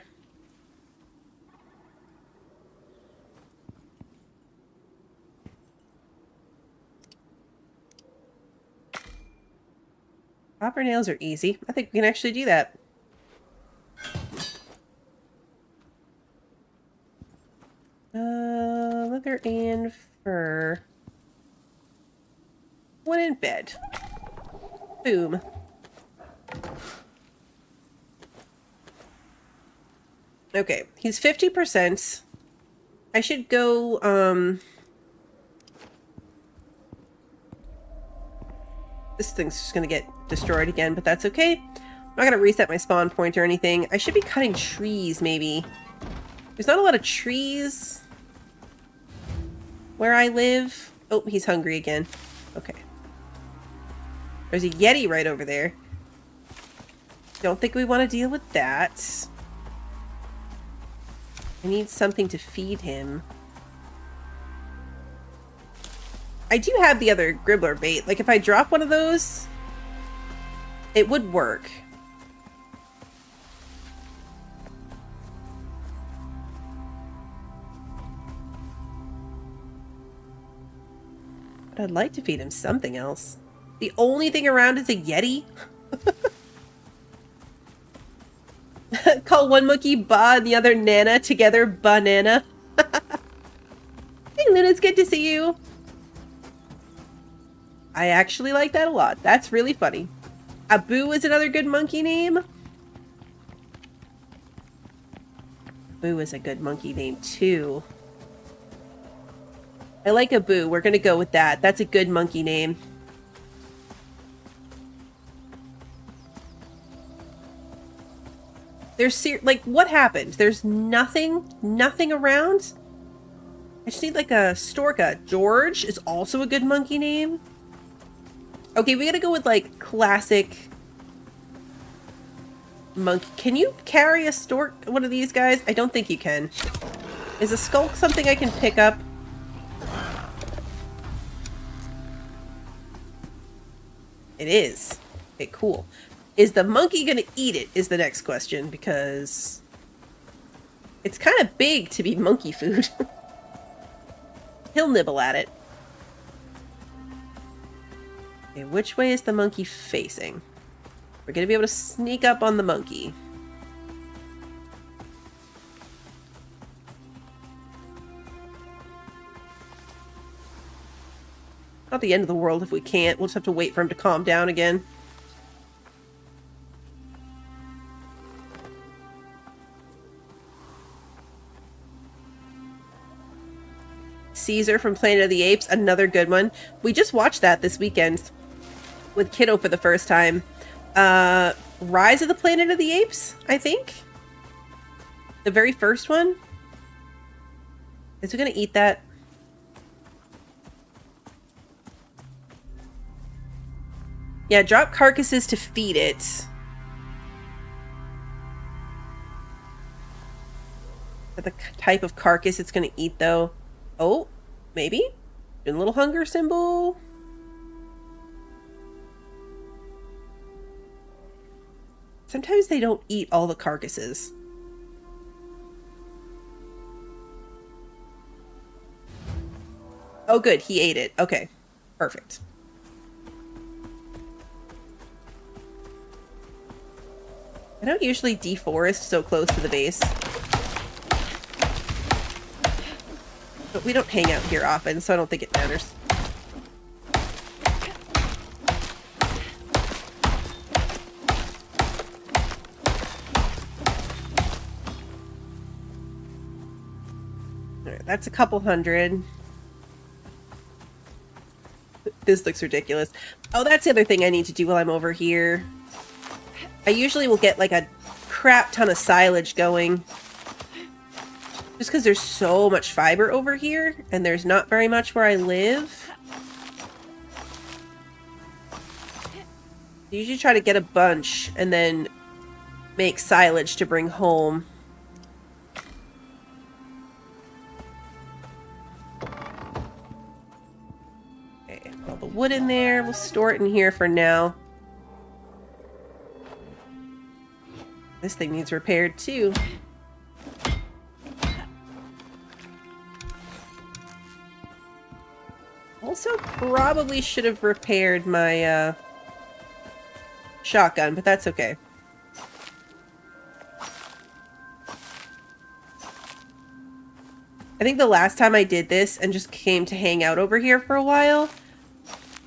Copper nails are easy. I think we can actually do that. Leather and fur. One in bed. Boom. Okay, he's 50%. I should go, this thing's just gonna get destroyed again, but that's okay. I'm not gonna reset my spawn point or anything. I should be cutting trees, maybe. There's not a lot of trees. where I live. Oh, he's hungry again. Okay. There's a Yeti right over there. Don't think we want to deal with that. I need something to feed him. I do have the other Gribbler bait. Like, if I drop one of those, it would work. But I'd like to feed him something else. The only thing around is a Yeti? Call one monkey Ba and the other Nana. Together, Banana. Hey Luna, it's good to see you. I actually like that a lot. That's really funny. Abu is another good monkey name. Abu is a good monkey name too. I like Abu. We're gonna go with that. That's a good monkey name. There's like, what happened? There's nothing around? I just need like a Storka. George is also a good monkey name. Okay, we gotta go with like classic monkey. Can you carry a stork, one of these guys? I don't think you can. Is a skulk something I can pick up? It is. Okay, cool. Is the monkey gonna eat it is the next question, because it's kind of big to be monkey food. He'll nibble at it. Okay, which way is the monkey facing? We're gonna be able to sneak up on the monkey. Not the end of the world if we can't. We'll just have to wait for him to calm down again. Caesar from Planet of the Apes, another good one. We just watched that this weekend with Kiddo for the first time. Rise of the Planet of the Apes, I think. The very first one. Is he gonna eat that? Yeah, drop carcasses to feed it. The type of carcass it's gonna eat, though. Oh, maybe? A little hunger symbol? Sometimes they don't eat all the carcasses. Oh, good. He ate it. Okay. Perfect. I don't usually deforest so close to the base. But we don't hang out here often, so I don't think it matters. Alright, that's a couple hundred. This looks ridiculous. Oh, that's the other thing I need to do while I'm over here. I usually will get like a crap ton of silage going. Just because there's so much fiber over here, and there's not very much where I live. I usually try to get a bunch, and then make silage to bring home. Okay, put all the wood in there. We'll store it in here for now. This thing needs repaired, too. Also, probably should have repaired my, shotgun, but that's okay. I think the last time I did this and just came to hang out over here for a while,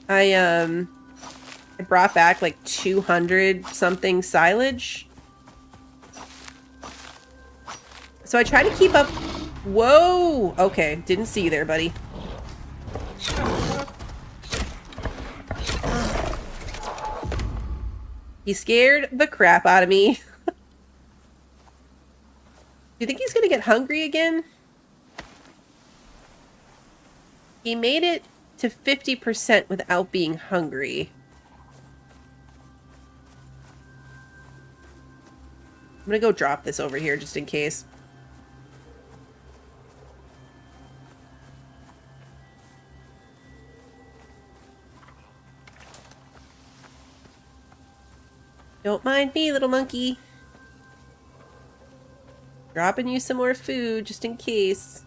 I brought back like 200 something silage. So I try to keep up. Whoa! Okay, didn't see you there, buddy. He scared the crap out of me. Do you think he's gonna get hungry again? He made it to 50% without being hungry. I'm gonna go drop this over here just in case. Don't mind me, little monkey. Dropping you some more food just in case.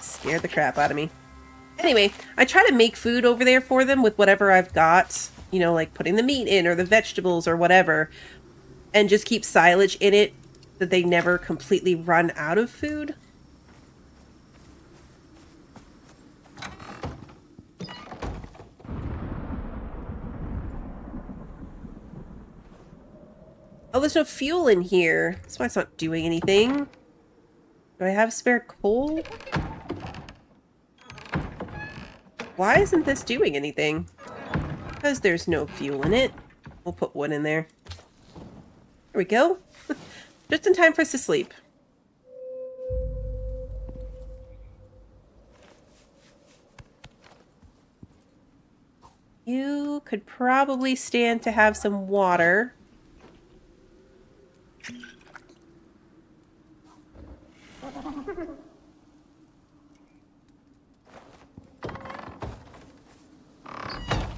Scared the crap out of me. Anyway, I try to make food over there for them with whatever I've got. You know, like putting the meat in or the vegetables or whatever. And just keep silage in it that they never completely run out of food. Oh, there's no fuel in here. That's why it's not doing anything. Do I have spare coal? Why isn't this doing anything? Because there's no fuel in it. We'll put wood in there. There we go. Just in time for us to sleep. You could probably stand to have some water.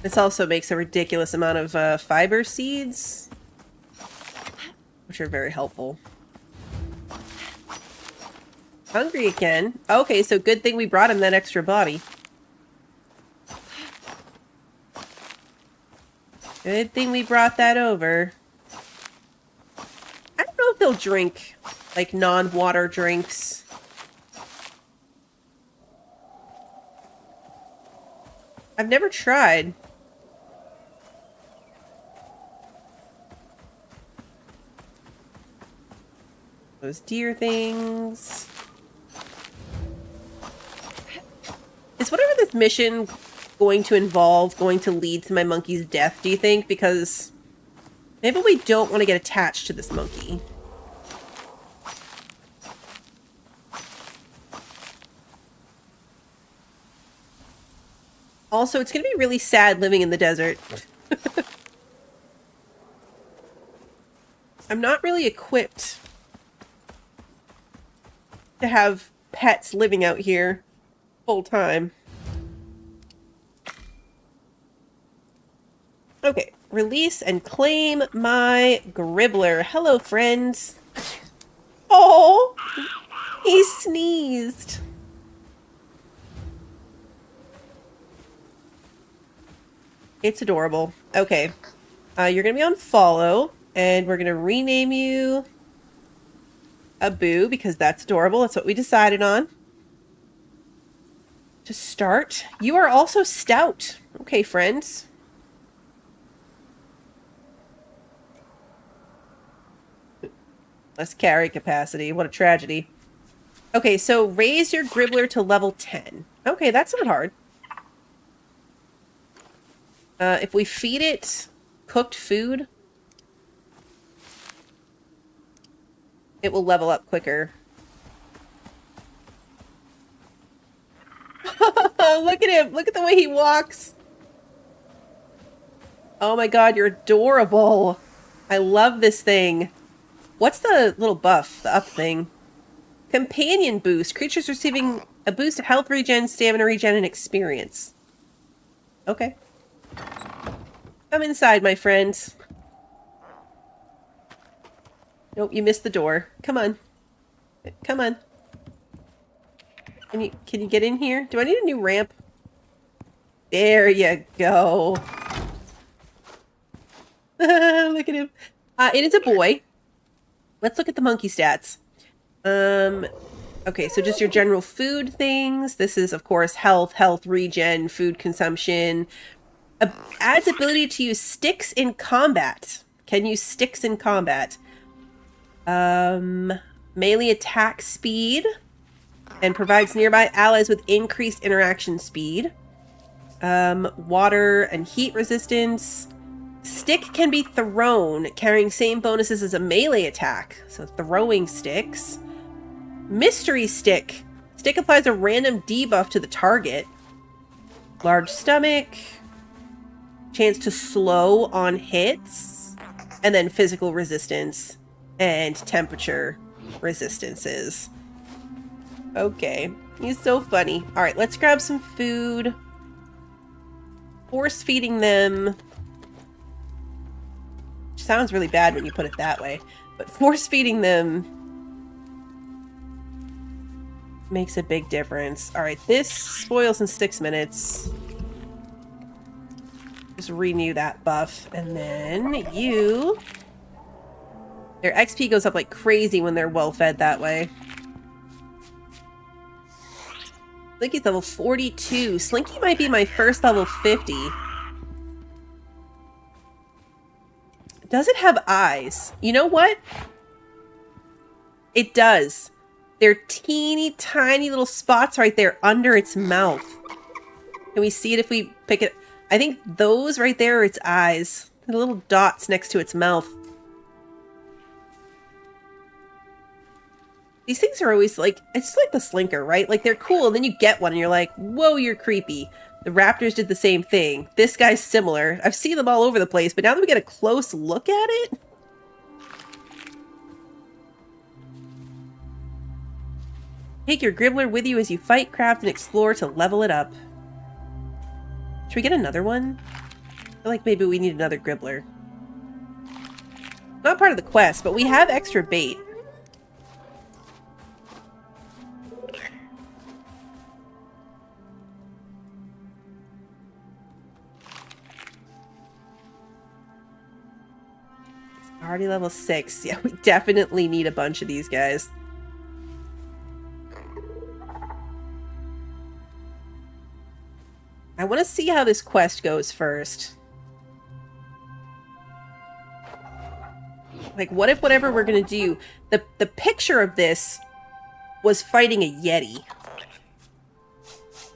This also makes a ridiculous amount of fiber seeds, which are very helpful. Hungry again. Okay, so good thing we brought him that extra body. Good thing we brought that over. I don't know if they'll drink, like, non-water drinks. I've never tried. Those deer things. Is whatever this mission going to involve going to lead to my monkey's death, do you think? Because maybe we don't want to get attached to this monkey. Also, it's going to be really sad living in the desert. I'm not really equipped to have pets living out here full time. Okay, release and claim my Gribbler. Hello, friends. Oh, he sneezed. It's adorable. Okay, you're gonna be on follow, and we're gonna rename you a Boo, because that's adorable. That's what we decided on. To start, you are also stout. Okay, friends. Less carry capacity. What a tragedy. Okay, so raise your Gribbler to level 10. Okay, that's not hard. If we feed it cooked food, it will level up quicker. Look at him! Look at the way he walks! Oh my god, you're adorable! I love this thing. What's the little buff? The up thing? Companion boost. Creatures receiving a boost of health regen, stamina regen, and experience. Okay. Come inside, my friends. Nope, you missed the door. Come on. Come on. Can you get in here? Do I need a new ramp? There you go. Look at him. It is a boy. Let's look at the monkey stats. Okay, so just your general food things. This is, of course, health regen, food consumption. Adds ability to use sticks in combat. Can use sticks in combat. Melee attack speed. And provides nearby allies with increased interaction speed. Water and heat resistance. Stick can be thrown, carrying same bonuses as a melee attack. So throwing sticks. Mystery Stick. Stick applies a random debuff to the target. Large stomach. Chance to slow on hits. And then physical resistance. And temperature resistances. Okay. He's so funny. Alright, let's grab some food. Force feeding them. Which sounds really bad when you put it that way. But force feeding them makes a big difference. Alright, this spoils in 6 minutes. Just renew that buff. And then you... Their XP goes up like crazy when they're well fed that way. Slinky's level 42. Slinky might be my first level 50. Does it have eyes? You know what? It does. They're teeny tiny little spots right there under its mouth. Can we see it if we pick it? I think those right there are its eyes. The little dots next to its mouth. These things are always like, it's like the Slinker, right? Like they're cool and then you get one and you're like, whoa, you're creepy. The raptors did the same thing. This guy's similar. I've seen them all over the place, but now that we get a close look at it... Take your Gribbler with you as you fight, craft, and explore to level it up. Should we get another one? I feel like maybe we need another Gribbler. Not part of the quest, but we have extra bait. Already level 6. Yeah, we definitely need a bunch of these guys. I want to see how this quest goes first. Like, what if whatever we're going to do... The picture of this was fighting a Yeti.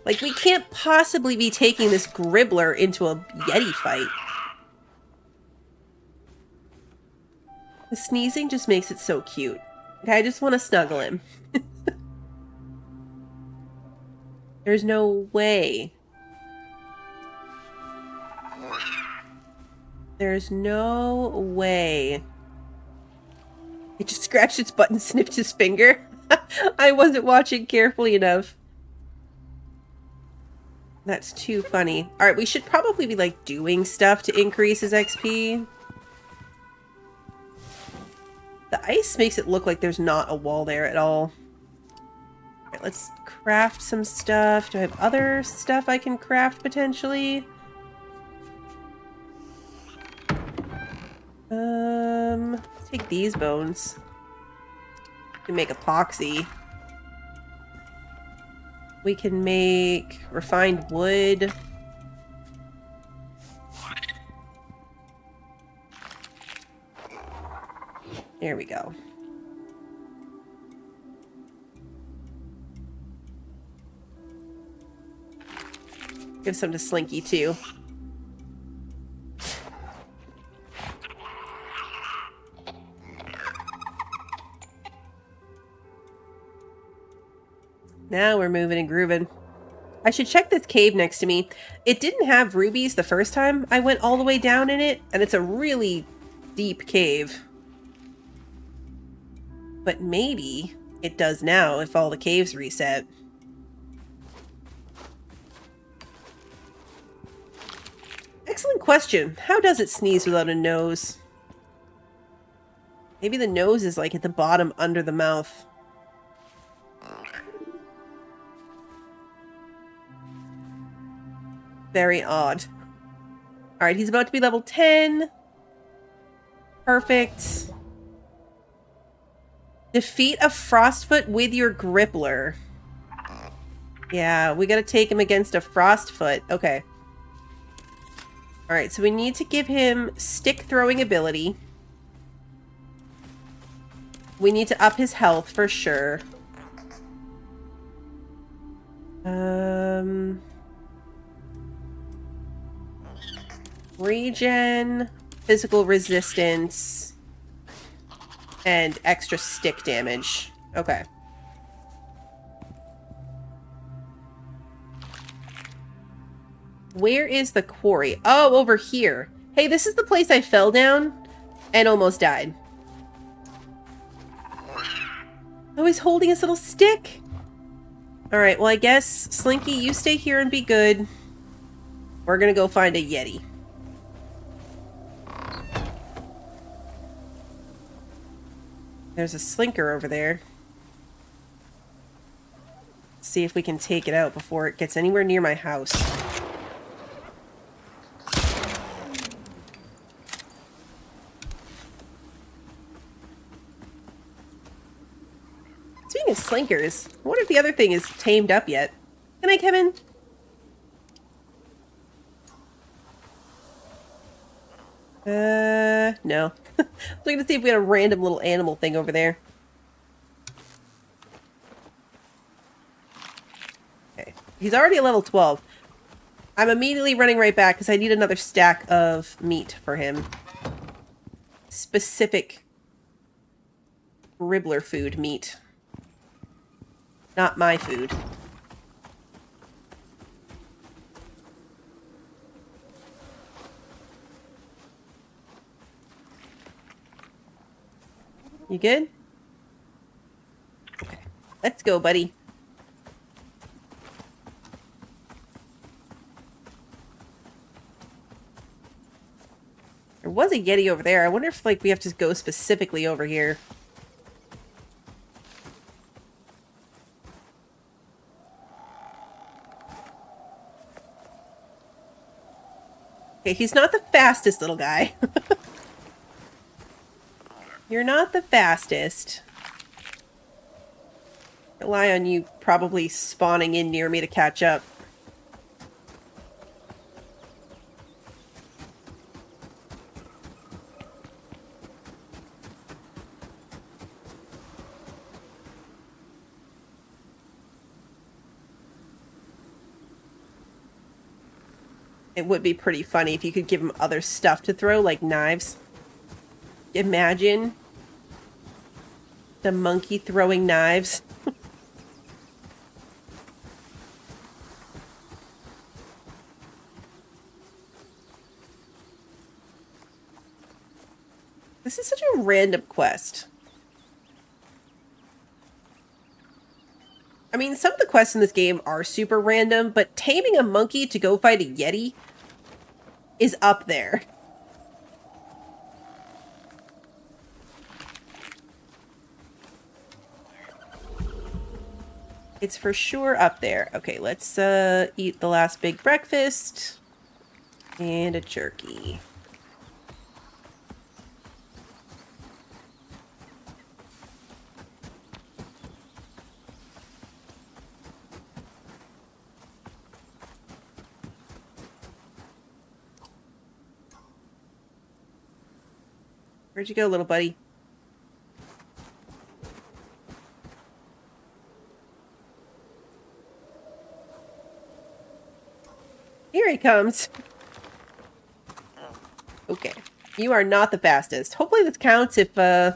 Like, we can't possibly be taking this Gribbler into a Yeti fight. The sneezing just makes it so cute. Okay, I just want to snuggle him. There's no way. There's no way. It just scratched its butt and snipped his finger. I wasn't watching carefully enough. That's too funny. Alright, we should probably be like doing stuff to increase his XP. The ice makes it look like there's not a wall there at all. Alright, let's craft some stuff. Do I have other stuff I can craft potentially? Let's take these bones. We can make epoxy. We can make refined wood. There we go. Give some to Slinky too. Now we're moving and grooving. I should check this cave next to me. It didn't have rubies the first time I went all the way down in it, and it's a really deep cave. But maybe it does now if all the caves reset. Excellent question. How does it sneeze without a nose? Maybe the nose is like at the bottom under the mouth. Very odd. Alright, he's about to be level 10. Perfect. Defeat a Frostfoot with your Gribbler. Yeah, we gotta take him against a Frostfoot. Okay. Alright, so we need to give him stick throwing ability. We need to up his health for sure. Regen, physical resistance, and extra stick damage. Okay. Where is the quarry? Oh, over here. Hey, this is the place I fell down and almost died. Oh, he's holding his little stick. Alright, well, I guess, Slinky, you stay here and be good. We're gonna go find a Yeti. There's a Slinker over there. Let's see if we can take it out before it gets anywhere near my house. Speaking of Slinkers, I wonder if the other thing is tamed up yet. Can I, Kevin? No. I was looking to see if we had a random little animal thing over there. Okay. He's already at level 12. I'm immediately running right back because I need another stack of meat for him. Specific Gribbler food meat. Not my food. You good? Okay. Let's go, buddy. There was a Yeti over there. I wonder if, like, we have to go specifically over here. Okay, he's not the fastest little guy. You're not the fastest. Rely on you probably spawning in near me to catch up. It would be pretty funny if you could give him other stuff to throw, like knives. Imagine the monkey throwing knives. This is such a random quest. I mean, some of the quests in this game are super random, but taming a monkey to go fight a Yeti is up there. It's for sure up there. Okay, let's eat the last big breakfast. And a jerky. Where'd you go, little buddy? Here he comes. Okay. You are not the fastest. Hopefully this counts if, I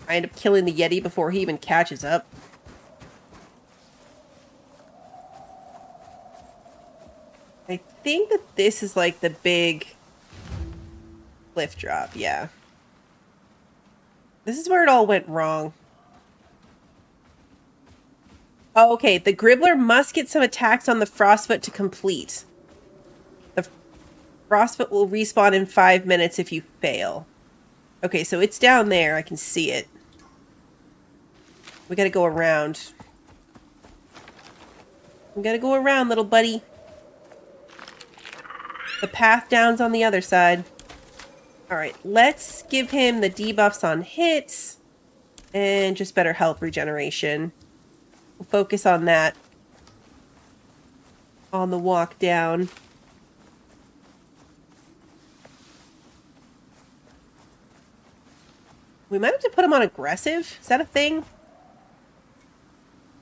end up killing the Yeti before he even catches up. I think that this is like the big cliff drop, yeah. This is where it all went wrong. Oh, okay, the Gribbler must get some attacks on the Frostfoot to complete. The Frostfoot will respawn in 5 minutes if you fail. Okay, so it's down there. I can see it. We gotta go around. We gotta go around, little buddy. The path down's on the other side. Alright, let's give him the debuffs on hits. And just better health regeneration. We'll focus on that. On the walk down. We might have to put him on aggressive. Is that a thing?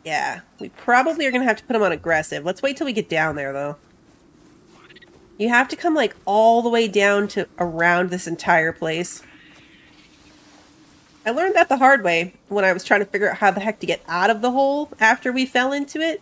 Yeah, we probably are going to have to put him on aggressive. Let's wait till we get down there, though. You have to come, like, all the way down to around this entire place. I learned that the hard way when I was trying to figure out how the heck to get out of the hole after we fell into it.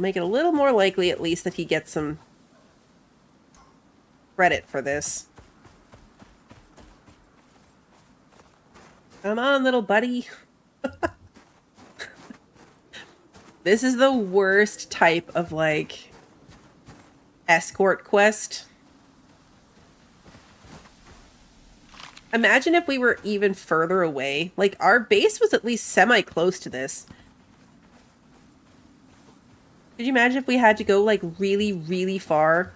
It'll make it a little more likely, at least, that he gets some credit for this. Come on, little buddy. This is the worst type of, like, escort quest. Imagine if we were even further away. Like, our base was at least semi-close to this. Could you imagine if we had to go, like, really, really far?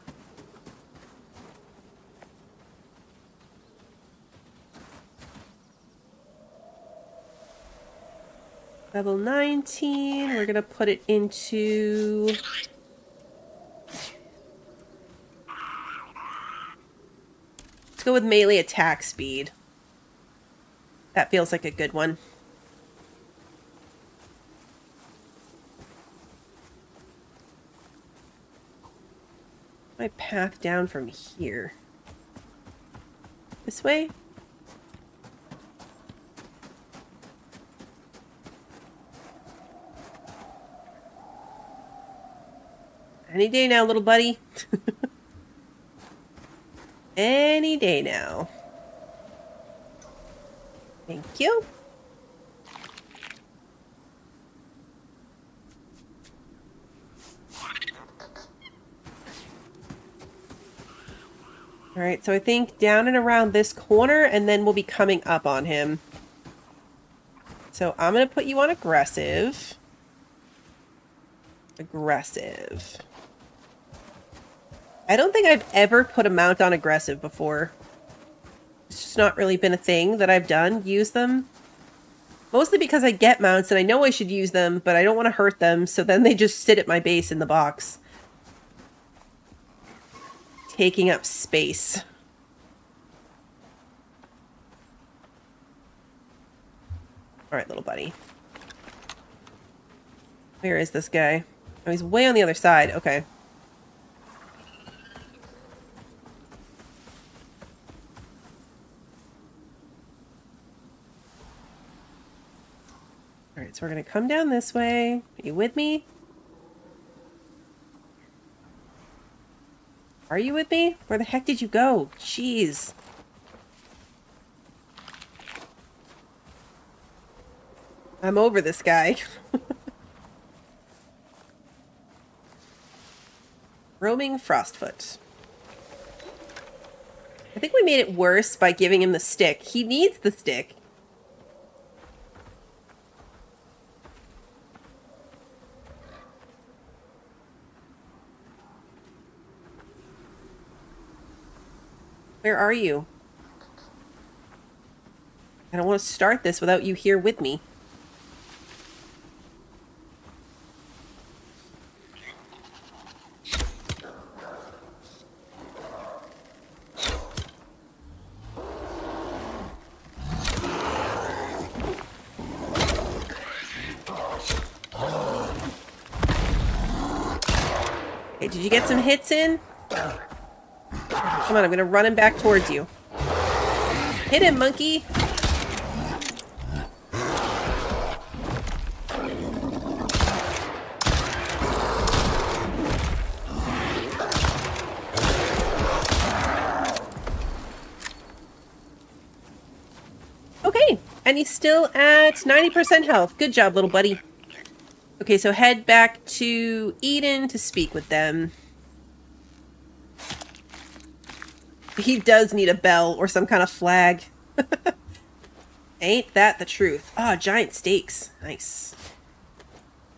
Level 19. We're going to put it into... Let's go with melee attack speed. That feels like a good one. My path down from here. This way? Any day now, little buddy. Any day now. Thank you. Alright, so I think down and around this corner, and then we'll be coming up on him. So I'm going to put you on aggressive. Aggressive. I don't think I've ever put a mount on aggressive before. It's just not really been a thing that I've done, use them. Mostly because I get mounts and I know I should use them, but I don't want to hurt them, so then they just sit at my base in the box. Taking up space. Alright, little buddy. Where is this guy? Oh, he's way on the other side. Okay. Alright, so we're going to come down this way. Are you with me? Are you with me? Where the heck did you go? Jeez. I'm over this guy. Roaming Frostfoot. I think we made it worse by giving him the stick. He needs the stick. Where are you? I don't want to start this without you here with me. Okay, did you get some hits in? Come on, I'm gonna run him back towards you. Hit him, monkey! Okay, and he's still at 90% health. Good job, little buddy. Okay, so head back to Eden to speak with them. He does need a bell or some kind of flag. Ain't that the truth? Ah, giant steaks. Nice.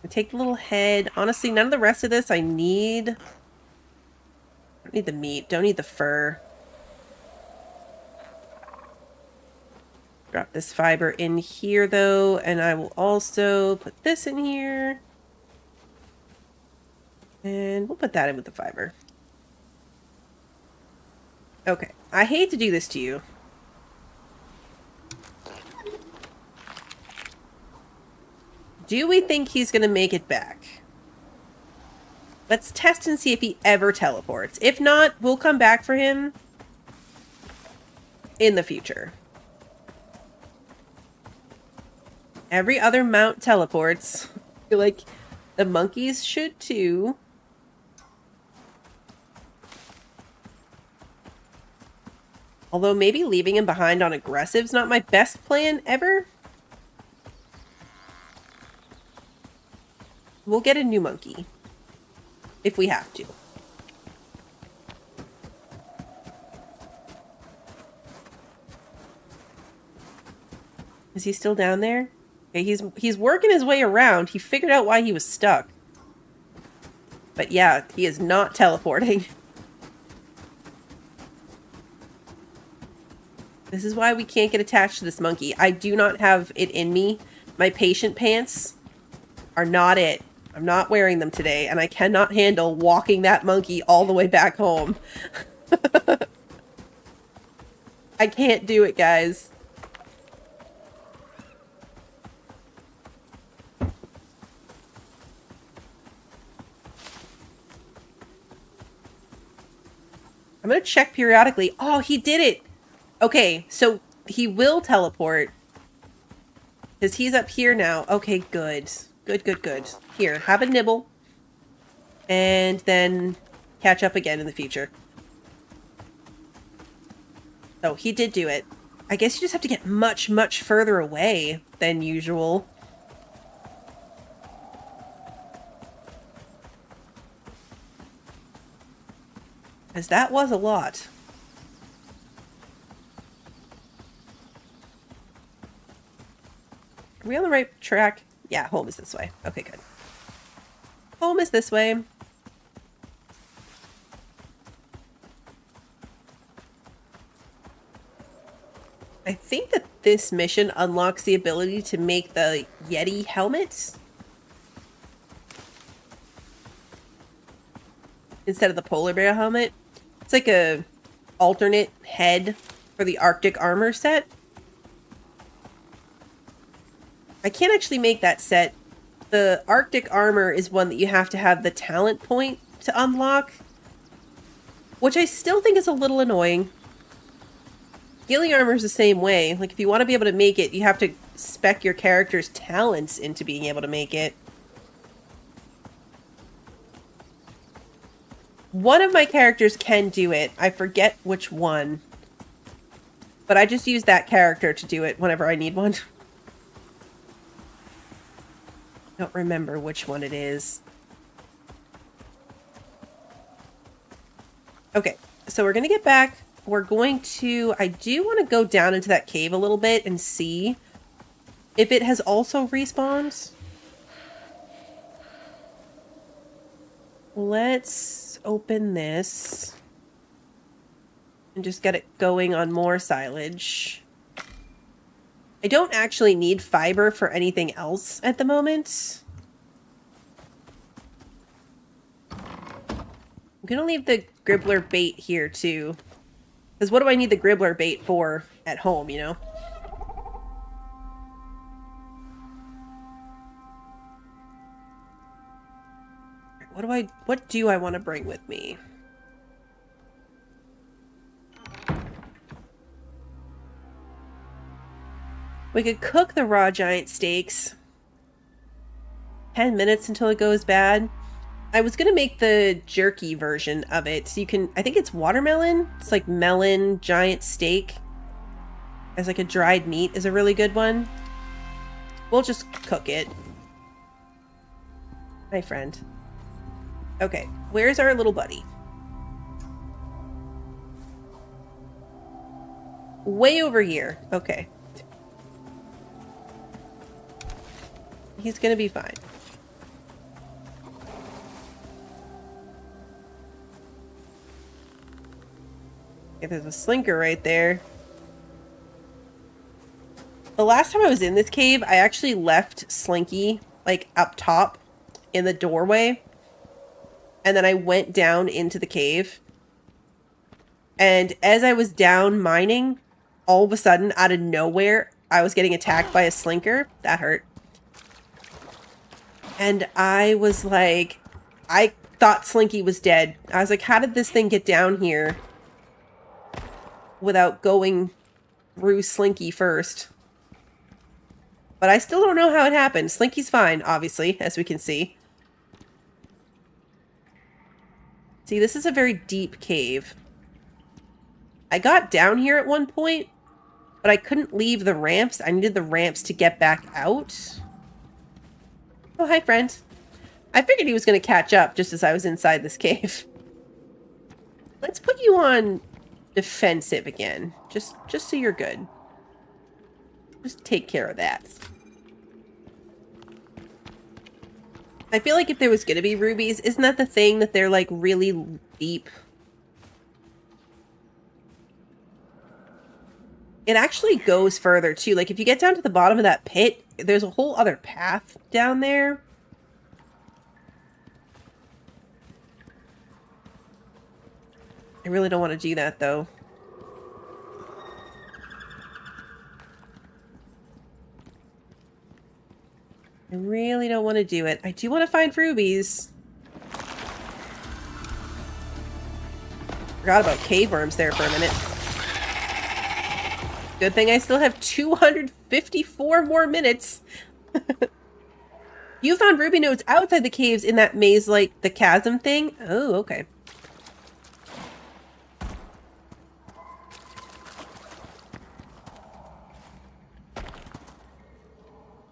I take the little head. Honestly, none of the rest of this I need. Don't need the meat. Don't need the fur. Drop this fiber in here, though, and I will also put this in here. And we'll put that in with the fiber. Okay, I hate to do this to you. Do we think he's going to make it back? Let's test and see if he ever teleports. If not, we'll come back for him in the future. Every other mount teleports. I feel like The monkeys should too. Although maybe leaving him behind on aggressive's not my best plan ever. We'll get a new monkey. If we have to. Is he still down there? Okay, he's working his way around. He figured out why he was stuck. But yeah, he is not teleporting. This is why we can't get attached to this monkey. I do not have it in me. My patient pants are not it. I'm not wearing them today, and I cannot handle walking that monkey all the way back home. I can't do it, guys. I'm gonna check periodically. Oh, he did it! Okay, so he will teleport. Because he's up here now. Okay, good. Good, good, good. Here, have a nibble. And then catch up again in the future. So, he did do it. I guess you just have to get much, much further away than usual. Because that was a lot. Are we on the right track? Yeah, home is this way. Okay, good. Home is this way. I think that this mission unlocks the ability to make the Yeti helmets instead of the polar bear helmet. It's like a alternate head for the Arctic armor set. I can't actually make that set. The Arctic armor is one that you have to have the talent point to unlock, which I still think is a little annoying. Healing armor is the same way. Like, if you want to be able to make it, you have to spec your character's talents into being able to make it. One of my characters can do it. I forget which one. But I just use that character to do it whenever I need one. I don't remember which one it is. Okay, so we're going to get back. We're going to... I do want to go down into that cave a little bit and see if it has also respawned. Let's open this and just get it going on more silage. I don't actually need fiber for anything else at the moment. I'm gonna leave the Gribbler bait here too. Because what do I need the Gribbler bait for at home, you know? What do I want to bring with me? We could cook the raw giant steaks. 10 minutes until it goes bad. I was going to make the jerky version of it. So you can, I think it's watermelon. It's like melon giant steak. As like a dried meat is a really good one. We'll just cook it. My friend. Okay, where's our little buddy? Way over here. Okay. He's gonna be fine. If there's a slinker right there. The last time I was in this cave, I actually left Slinky, like, up top in the doorway. And then I went down into the cave. And as I was down mining, all of a sudden, out of nowhere, I was getting attacked by a slinker. That hurt. And I was like, I thought Slinky was dead. I was like, how did this thing get down here without going through Slinky first? But I still don't know how it happened. Slinky's fine, obviously, as we can see. See, this is a very deep cave. I got down here at one point, but I couldn't leave the ramps. I needed the ramps to get back out. Oh, hi, friend. I figured he was going to catch up just as I was inside this cave. Let's put you on defensive again, just so you're good. Just take care of that. I feel like if there was going to be rubies, isn't that the thing that they're like really deep? It actually goes further too. Like if you get down to the bottom of that pit, there's a whole other path down there. I really don't want to do that though. I really don't want to do it. I do want to find rubies. Forgot about cave worms there for a minute. Good thing I still have 254 more minutes. You found ruby nodes outside the caves in that maze, like the chasm thing? Oh, okay.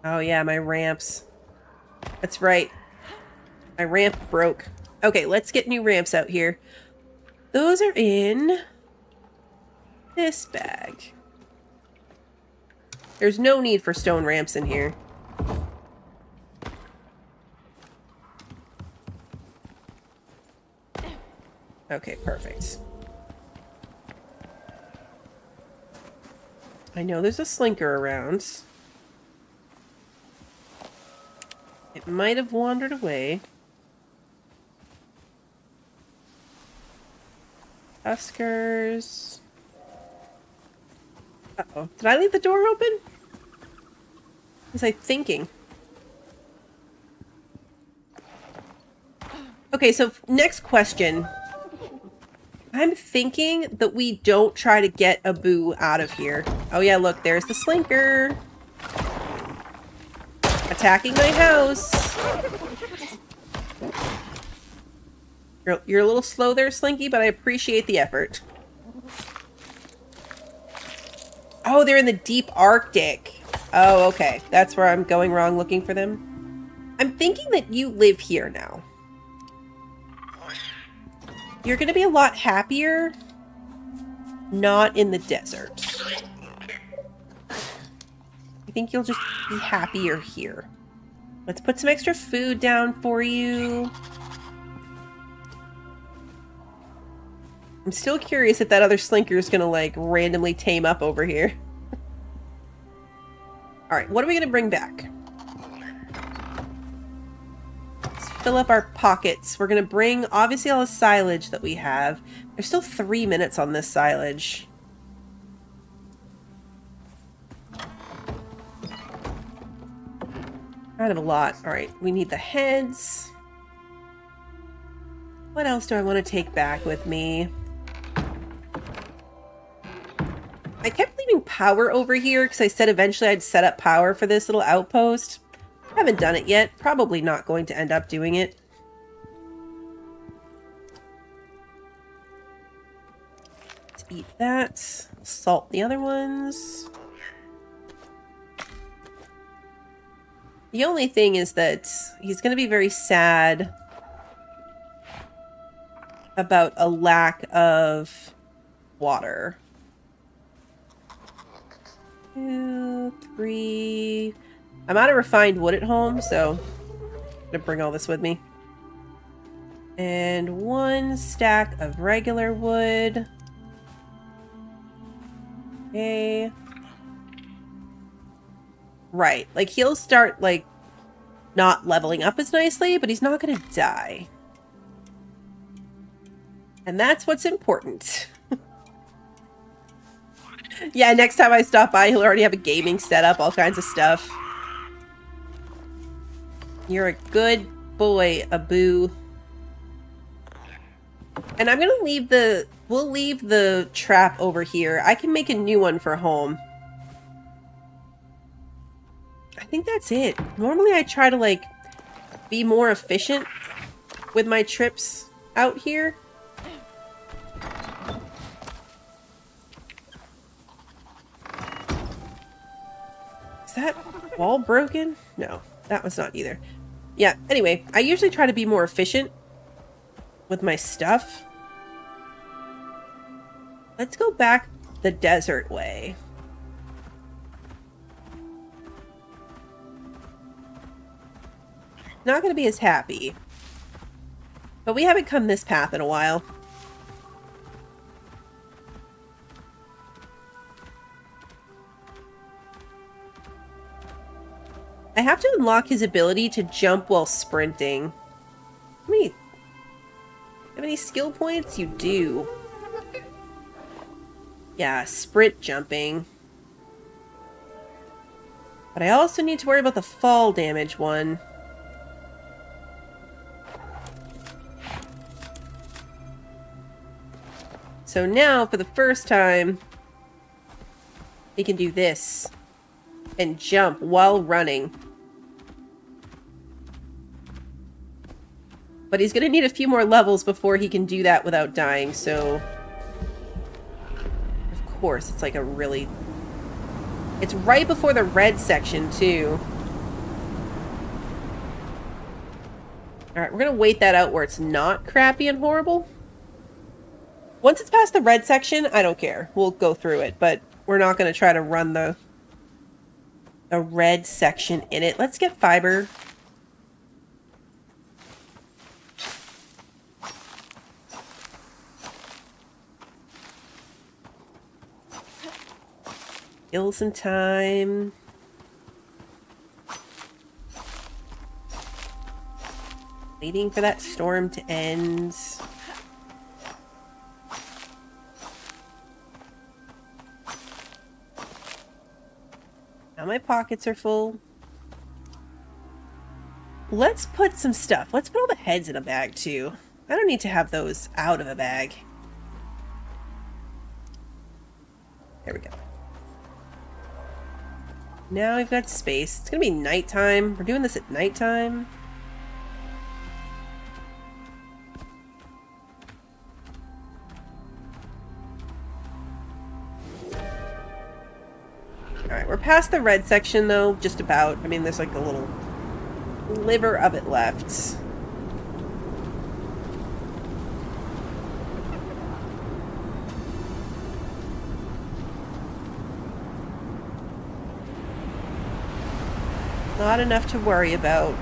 Oh yeah, my ramps. That's right. My ramp broke. Okay, let's get new ramps out here. Those are in this bag. There's no need for stone ramps in here. Okay, perfect. I know there's a slinker around. It might have wandered away. Huskers. Uh-oh. Did I leave the door open? Was I thinking? Okay, so next question. I'm thinking that we don't try to get a boo out of here. Oh yeah, look, there's the slinker. Attacking my house. You're a little slow there, Slinky, but I appreciate the effort. Oh, they're in the deep Arctic. Oh, okay. That's where I'm going wrong looking for them. I'm thinking that you live here now. You're going to be a lot happier not in the desert. I think you'll just be happier here. Let's put some extra food down for you. I'm still curious if that other slinker is going to, like, randomly tame up over here. Alright, what are we going to bring back? Let's fill up our pockets. We're going to bring, obviously, all the silage that we have. There's still 3 minutes on this silage. Kind of a lot. Alright, we need the heads. What else do I want to take back with me? I kept leaving power over here because I said eventually I'd set up power for this little outpost. Haven't done it yet. Probably not going to end up doing it. Let's eat that. Salt the other ones. The only thing is that he's going to be very sad about a lack of water. 2, 3. I'm out of refined wood at home, so I'm going to bring all this with me. And 1 stack of regular wood. Okay. Right. Like, he'll start, like, not leveling up as nicely, but he's not going to die. And that's what's important. Yeah, next time I stop by, he'll already have a gaming setup, all kinds of stuff. You're a good boy, Abu. And I'm gonna leave the... We'll leave the trap over here. I can make a new one for home. I think that's it. Normally I try to, like, be more efficient with my trips out here. that wall broken? No, that was not either. Yeah, anyway, I usually try to be more efficient with my stuff. Let's go back the desert way. Not going to be as happy. But we haven't come this path in a while. I have to unlock his ability to jump while sprinting. Have any skill points? You do. Yeah, sprint jumping. But I also need to worry about the fall damage one. So now, for the first time, he can do this. And jump while running. But he's gonna need a few more levels before he can do that without dying, so... Of course, it's like a really... It's right before the red section, too. Alright, we're gonna wait that out where it's not crappy and horrible. Once it's past the red section, I don't care. We'll go through it, but we're not gonna try to run the red section in it. Let's get fiber. Kill some time. Waiting for that storm to end. Now my pockets are full. Let's put some stuff. Let's put all the heads in a bag too. I don't need to have those out of a bag. There we go. Now we've got space. It's gonna be nighttime. We're doing this at nighttime. Alright, we're past the red section though, just about. I mean, there's like a little sliver of it left. Not enough to worry about.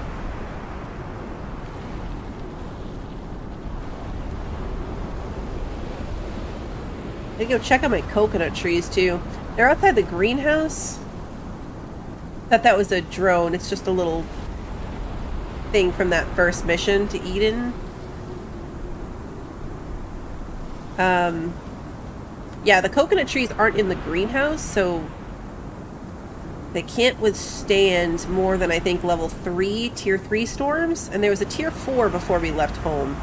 I gotta go check on my coconut trees too. They're outside the greenhouse. Thought that was a drone. It's just a little thing from that first mission to Eden. Yeah, the coconut trees aren't in the greenhouse, so they can't withstand more than, I think, level 3, tier 3 storms. And there was a tier 4 before we left home.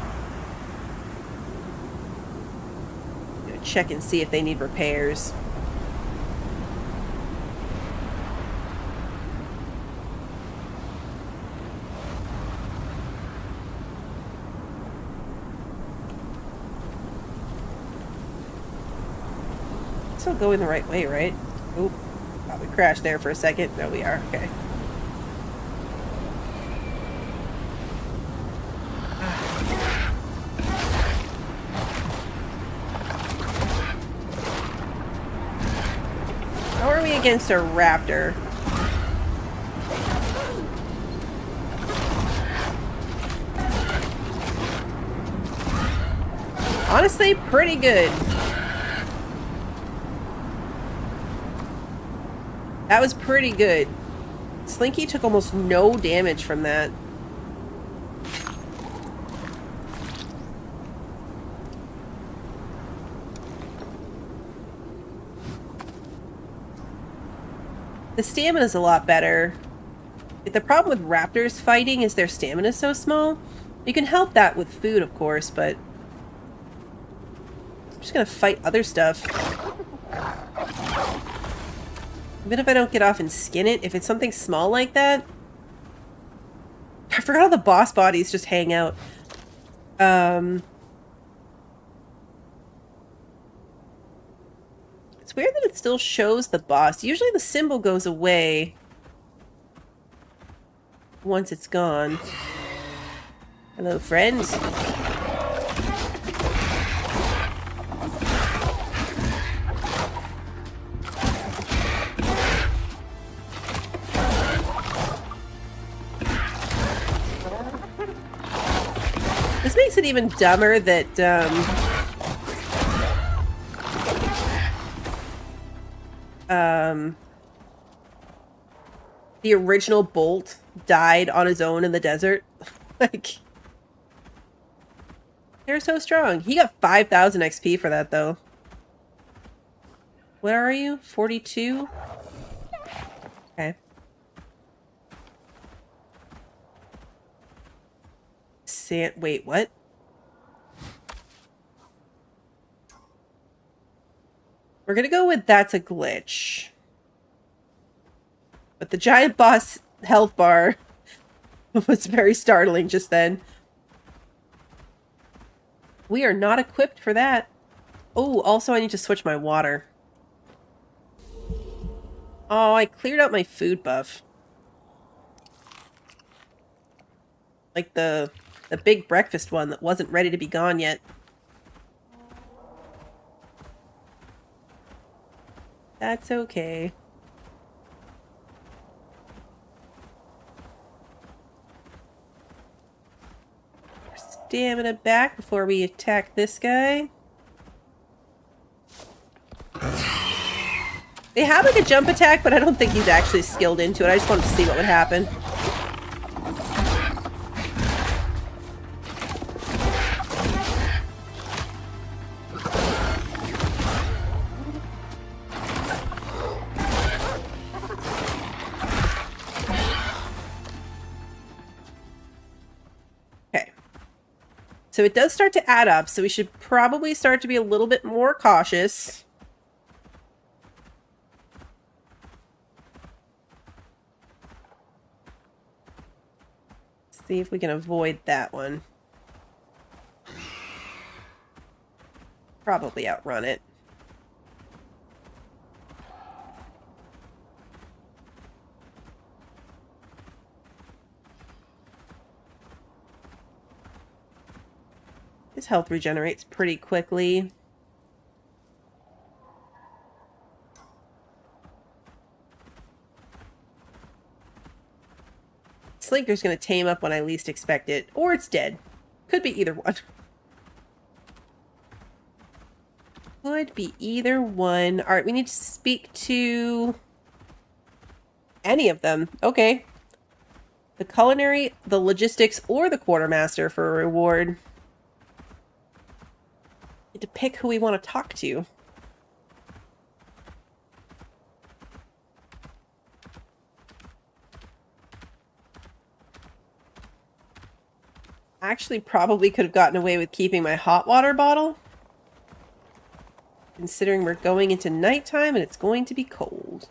Check and see if they need repairs. Still going the right way, right? Oop. Thought we crashed there for a second. No, we are. Okay. How are we against a raptor? Honestly, pretty good. That was pretty good. Slinky took almost no damage from that. The stamina's a lot better. The problem with raptors fighting is their stamina's so small. You can help that with food, of course, but I'm just gonna fight other stuff. Even if I don't get off and skin it, if it's something small like that... I forgot how the boss bodies just hang out. It's weird that it still shows the boss. Usually the symbol goes away once it's gone. Hello, friends. This makes it even dumber that, the original Bolt died on his own in the desert. Like, they're so strong. He got 5,000 XP for that, though. Where are you? 42? Okay. Wait, what? We're gonna go with that's a glitch. But the giant boss health bar was very startling just then. We are not equipped for that. Oh, also I need to switch my water. Oh, I cleared out my food buff. Like the big breakfast one that wasn't ready to be gone yet. That's okay. Stamina back before we attack this guy. They have like a jump attack, but I don't think he's actually skilled into it. I just wanted to see what would happen. So it does start to add up, so we should probably start to be a little bit more cautious. See if we can avoid that one. Probably outrun it. His health regenerates pretty quickly. Slinker's gonna tame up when I least expect it, or it's dead. Could be either one. Could be either one. Alright, we need to speak to any of them. Okay. The culinary, the logistics, or the quartermaster for a reward. Get to pick who we want to talk to. Actually, probably could have gotten away with keeping my hot water bottle. Considering we're going into nighttime and it's going to be cold.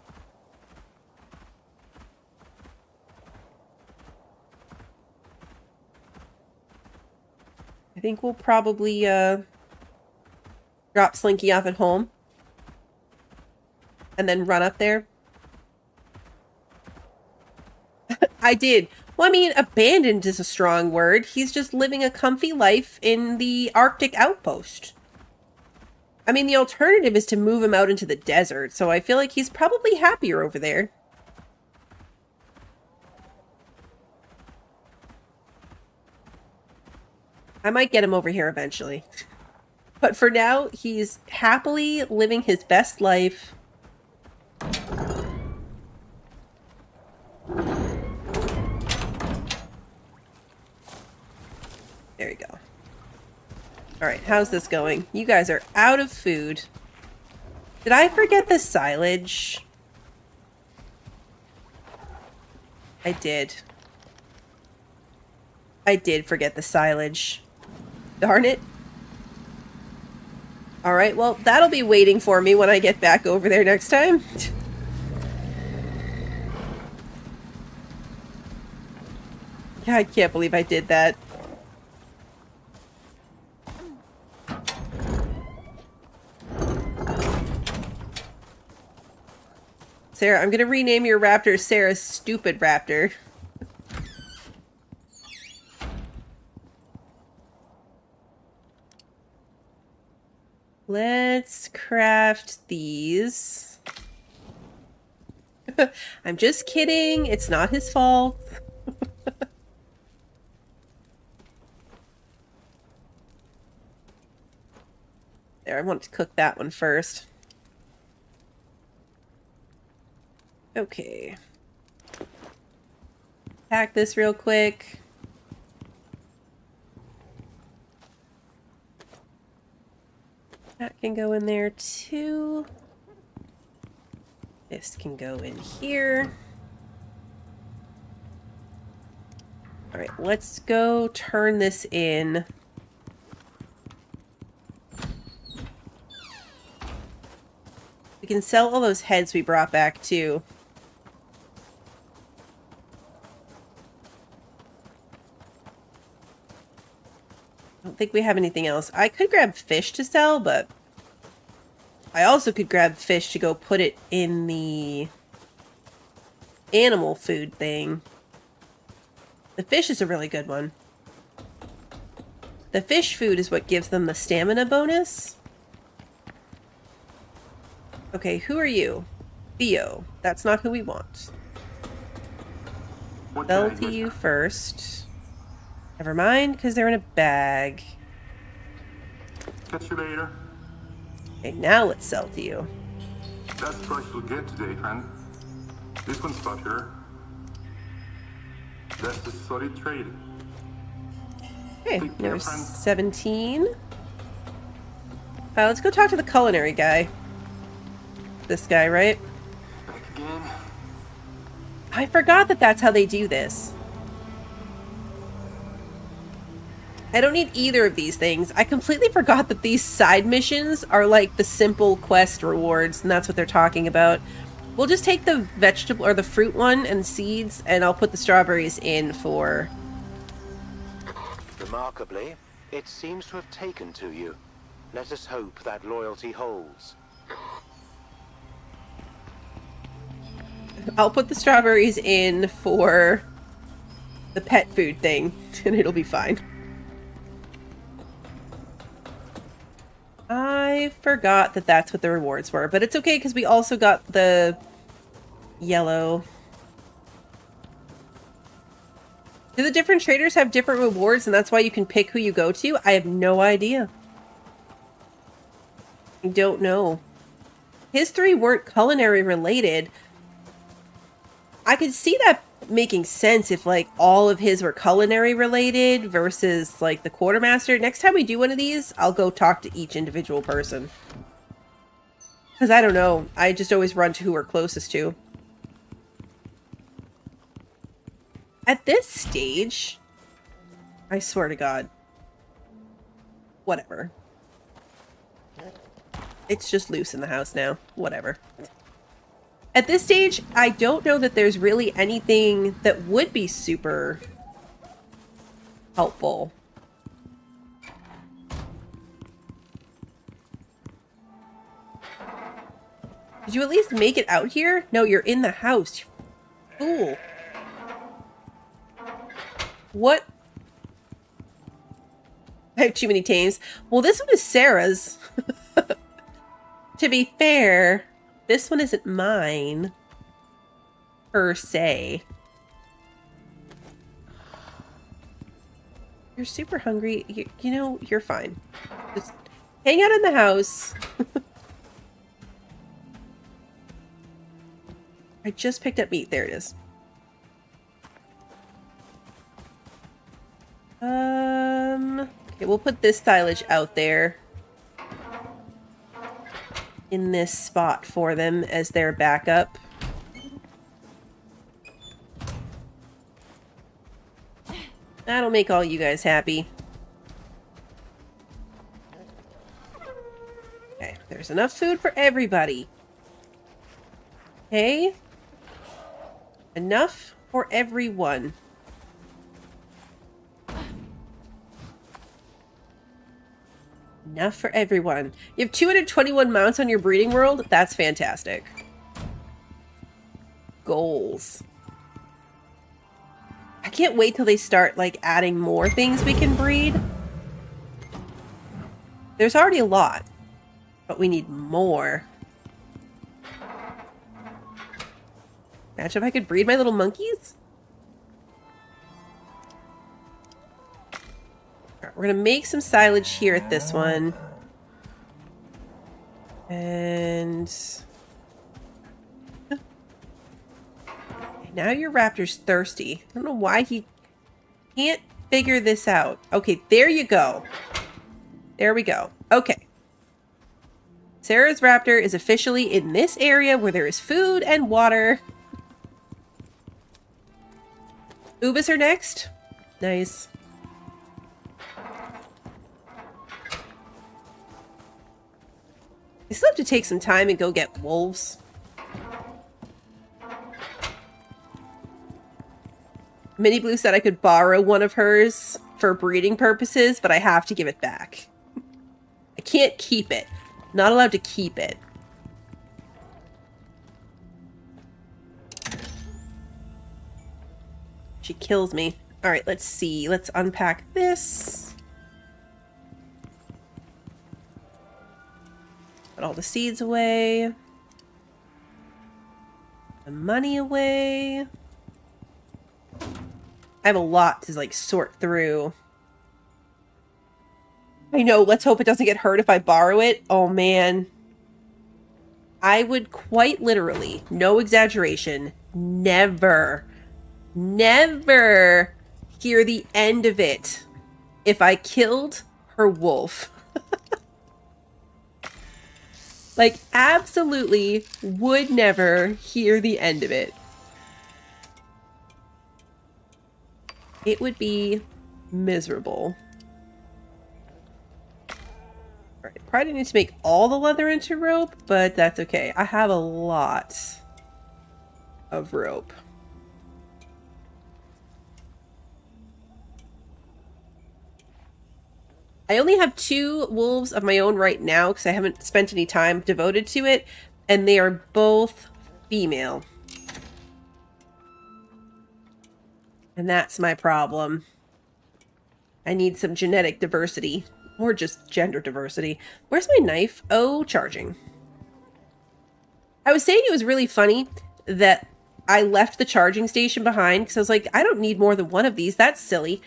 I think we'll probably drop Slinky off at home. And then run up there. I did. Well, I mean, abandoned is a strong word. He's just living a comfy life in the Arctic outpost. I mean, the alternative is to move him out into the desert, so I feel like he's probably happier over there. I might get him over here eventually. But for now, he's happily living his best life. There you go. Alright, how's this going? You guys are out of food. Did I forget the silage? I did. I did forget the silage. Darn it. Alright, well, that'll be waiting for me when I get back over there next time. Yeah, I can't believe I did that. Sarah, I'm gonna rename your raptor Sarah's Stupid Raptor. craft these. I'm just kidding. It's not his fault. There, I want to cook that one first. Okay. Pack this real quick. That can go in there too. This can go in here. All right, let's go turn this in. We can sell all those heads we brought back too. I don't think we have anything else. I could grab fish to sell, but I also could grab fish to go put it in the animal food thing. The fish is a really good one. The fish food is what gives them the stamina bonus. Okay, who are you? Theo. That's not who we want. Sell to you first. Never mind, because they're in a bag. Catch you later. Okay, now let's sell to you. That's the price you'll get today, friend. This one's popular. That's a solid trade. Okay, Take care, there's friend. 17. Let's go talk to the culinary guy. This guy, right? Back again. I forgot that that's how they do this. I don't need either of these things. I completely forgot that these side missions are like the simple quest rewards, and that's what they're talking about. We'll just take the vegetable or the fruit one and seeds, and I'll put the strawberries in for... Remarkably, it seems to have taken to you. Let us hope that loyalty holds. I'll put the strawberries in for the pet food thing, and it'll be fine. I forgot that that's what the rewards were, but it's okay because we also got the yellow. Do the different traders have different rewards and that's why you can pick who you go to? I have no idea. I don't know. His three weren't culinary related. I could see that making sense if like all of his were culinary related versus like the quartermaster. Next time we do one of these, I'll go talk to each individual person. Because I don't know. I just always run to who we're closest to. At this stage, I swear to God. Whatever. It's just loose in the house now. Whatever. At this stage, I don't know that there's really anything that would be super helpful. Did you at least make it out here? No, you're in the house. You fool. What? I have too many tames. Well, this one is Sarah's. To be fair, this one isn't mine, per se. You're super hungry. You know, you're fine. Just hang out in the house. I just picked up meat. There it is. Okay, we'll put this silage out there in this spot for them as their backup. That'll make all you guys happy. Okay, there's enough food for everybody. Okay? Enough for everyone. Enough for everyone. You have 221 mounts on your breeding world? That's fantastic. Goals. I can't wait till they start, like, adding more things we can breed. There's already a lot. But we need more. Imagine if I could breed my little monkeys. Alright, we're gonna make some silage here at this one. And... now your raptor's thirsty. I don't know why he can't figure this out. Okay, there you go. There we go. Okay. Sarah's raptor is officially in this area where there is food and water. Ubis are next. Nice. I still have to take some time and go get wolves. Minnie Blue said I could borrow one of hers for breeding purposes, but I have to give it back. I can't keep it. Not allowed to keep it. She kills me. Alright, let's see. Let's unpack this. Put all the seeds away. The money away. I have a lot to, like, sort through. I know, let's hope it doesn't get hurt if I borrow it. Oh, man. I would quite literally, no exaggeration, never hear the end of it if I killed her wolf. Like, absolutely would never hear the end of it. It would be miserable. Alright, probably need to make all the leather into rope, but that's okay. I have a lot of rope. I only have 2 wolves of my own right now because I haven't spent any time devoted to it, and they are both female. And that's my problem. I need some genetic diversity. Or just gender diversity. Where's my knife? Oh, charging. I was saying it was really funny that I left the charging station behind because I was like, I don't need more than one of these. That's silly.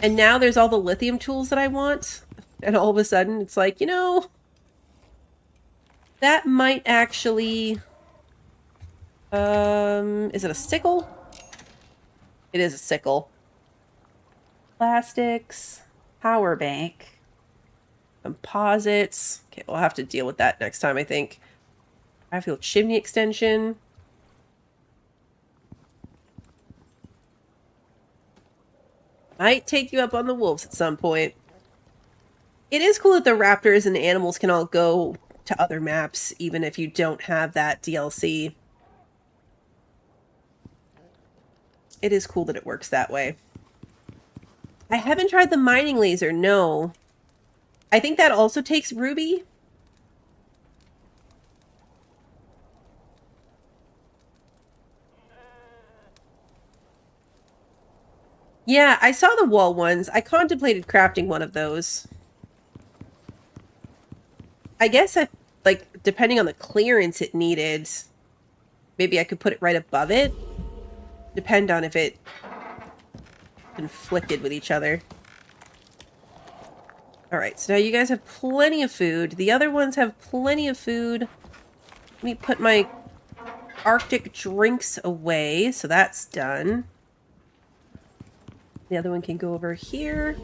And now there's all the lithium tools that I want. And all of a sudden it's like, you know, that might actually... is it a sickle? It is a sickle. Plastics. Power bank. Composites. Okay, we'll have to deal with that next time, I think. I feel chimney extension. Might take you up on the wolves at some point. It is cool that the raptors and the animals can all go to other maps, even if you don't have that DLC. It is cool that it works that way. I haven't tried the mining laser, no. I think that also takes ruby. Yeah, I saw the wall ones. I contemplated crafting one of those. I guess I, like, depending on the clearance it needed, maybe I could put it right above it. Depend on if it conflicted with each other. Alright, so now you guys have plenty of food. The other ones have plenty of food. Let me put my Arctic drinks away, so that's done. The other one can go over here.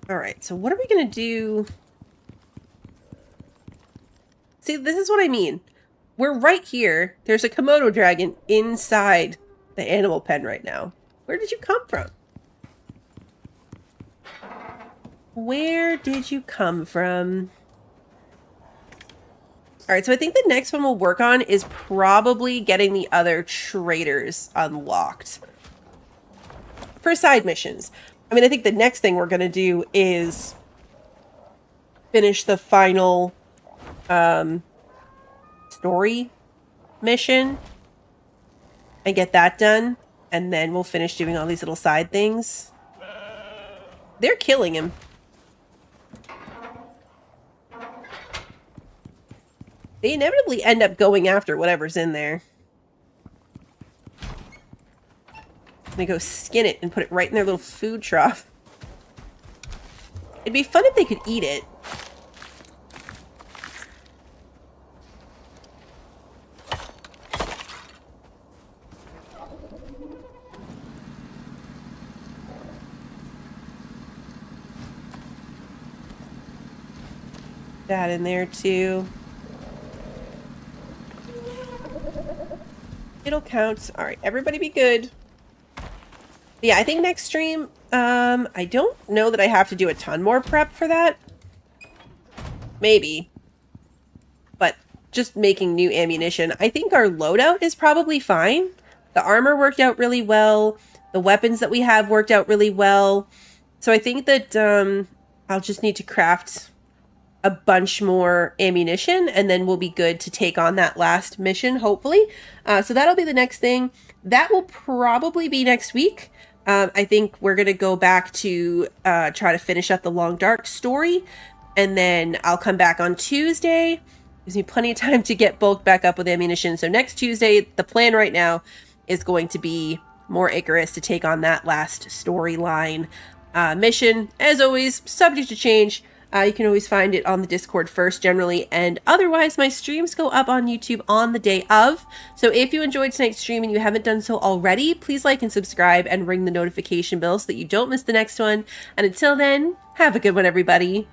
Alright, so what are we gonna do? See, this is what I mean. We're right here. There's a Komodo dragon inside the animal pen right now. Where did you come from? Where did you come from? Alright, so I think the next one we'll work on is probably getting the other traders unlocked. For side missions. I mean, I think the next thing we're going to do is finish the final story mission and get that done. And then we'll finish doing all these little side things. They're killing him. They inevitably end up going after whatever's in there. They go skin it and put it right in their little food trough. It'd be fun if they could eat it. That in there too. It'll count. All right, everybody be good. Yeah, I think next stream, I don't know that I have to do a ton more prep for that. Maybe. But just making new ammunition. I think our loadout is probably fine. The armor worked out really well. The weapons that we have worked out really well. So I think that I'll just need to craft a bunch more ammunition, and then we'll be good to take on that last mission, hopefully. So that'll be the next thing. That will probably be next week. I think we're going to go back to try to finish up the Long Dark story, and then I'll come back on Tuesday. Gives me plenty of time to get bulked back up with ammunition. So next Tuesday, the plan right now is going to be more Icarus to take on that last storyline mission. As always, subject to change. You can always find it on the Discord first generally, and otherwise my streams go up on YouTube on the day of. So if you enjoyed tonight's stream and you haven't done so already, please like and subscribe and ring the notification bell so that you don't miss the next one. And until then, have a good one, everybody.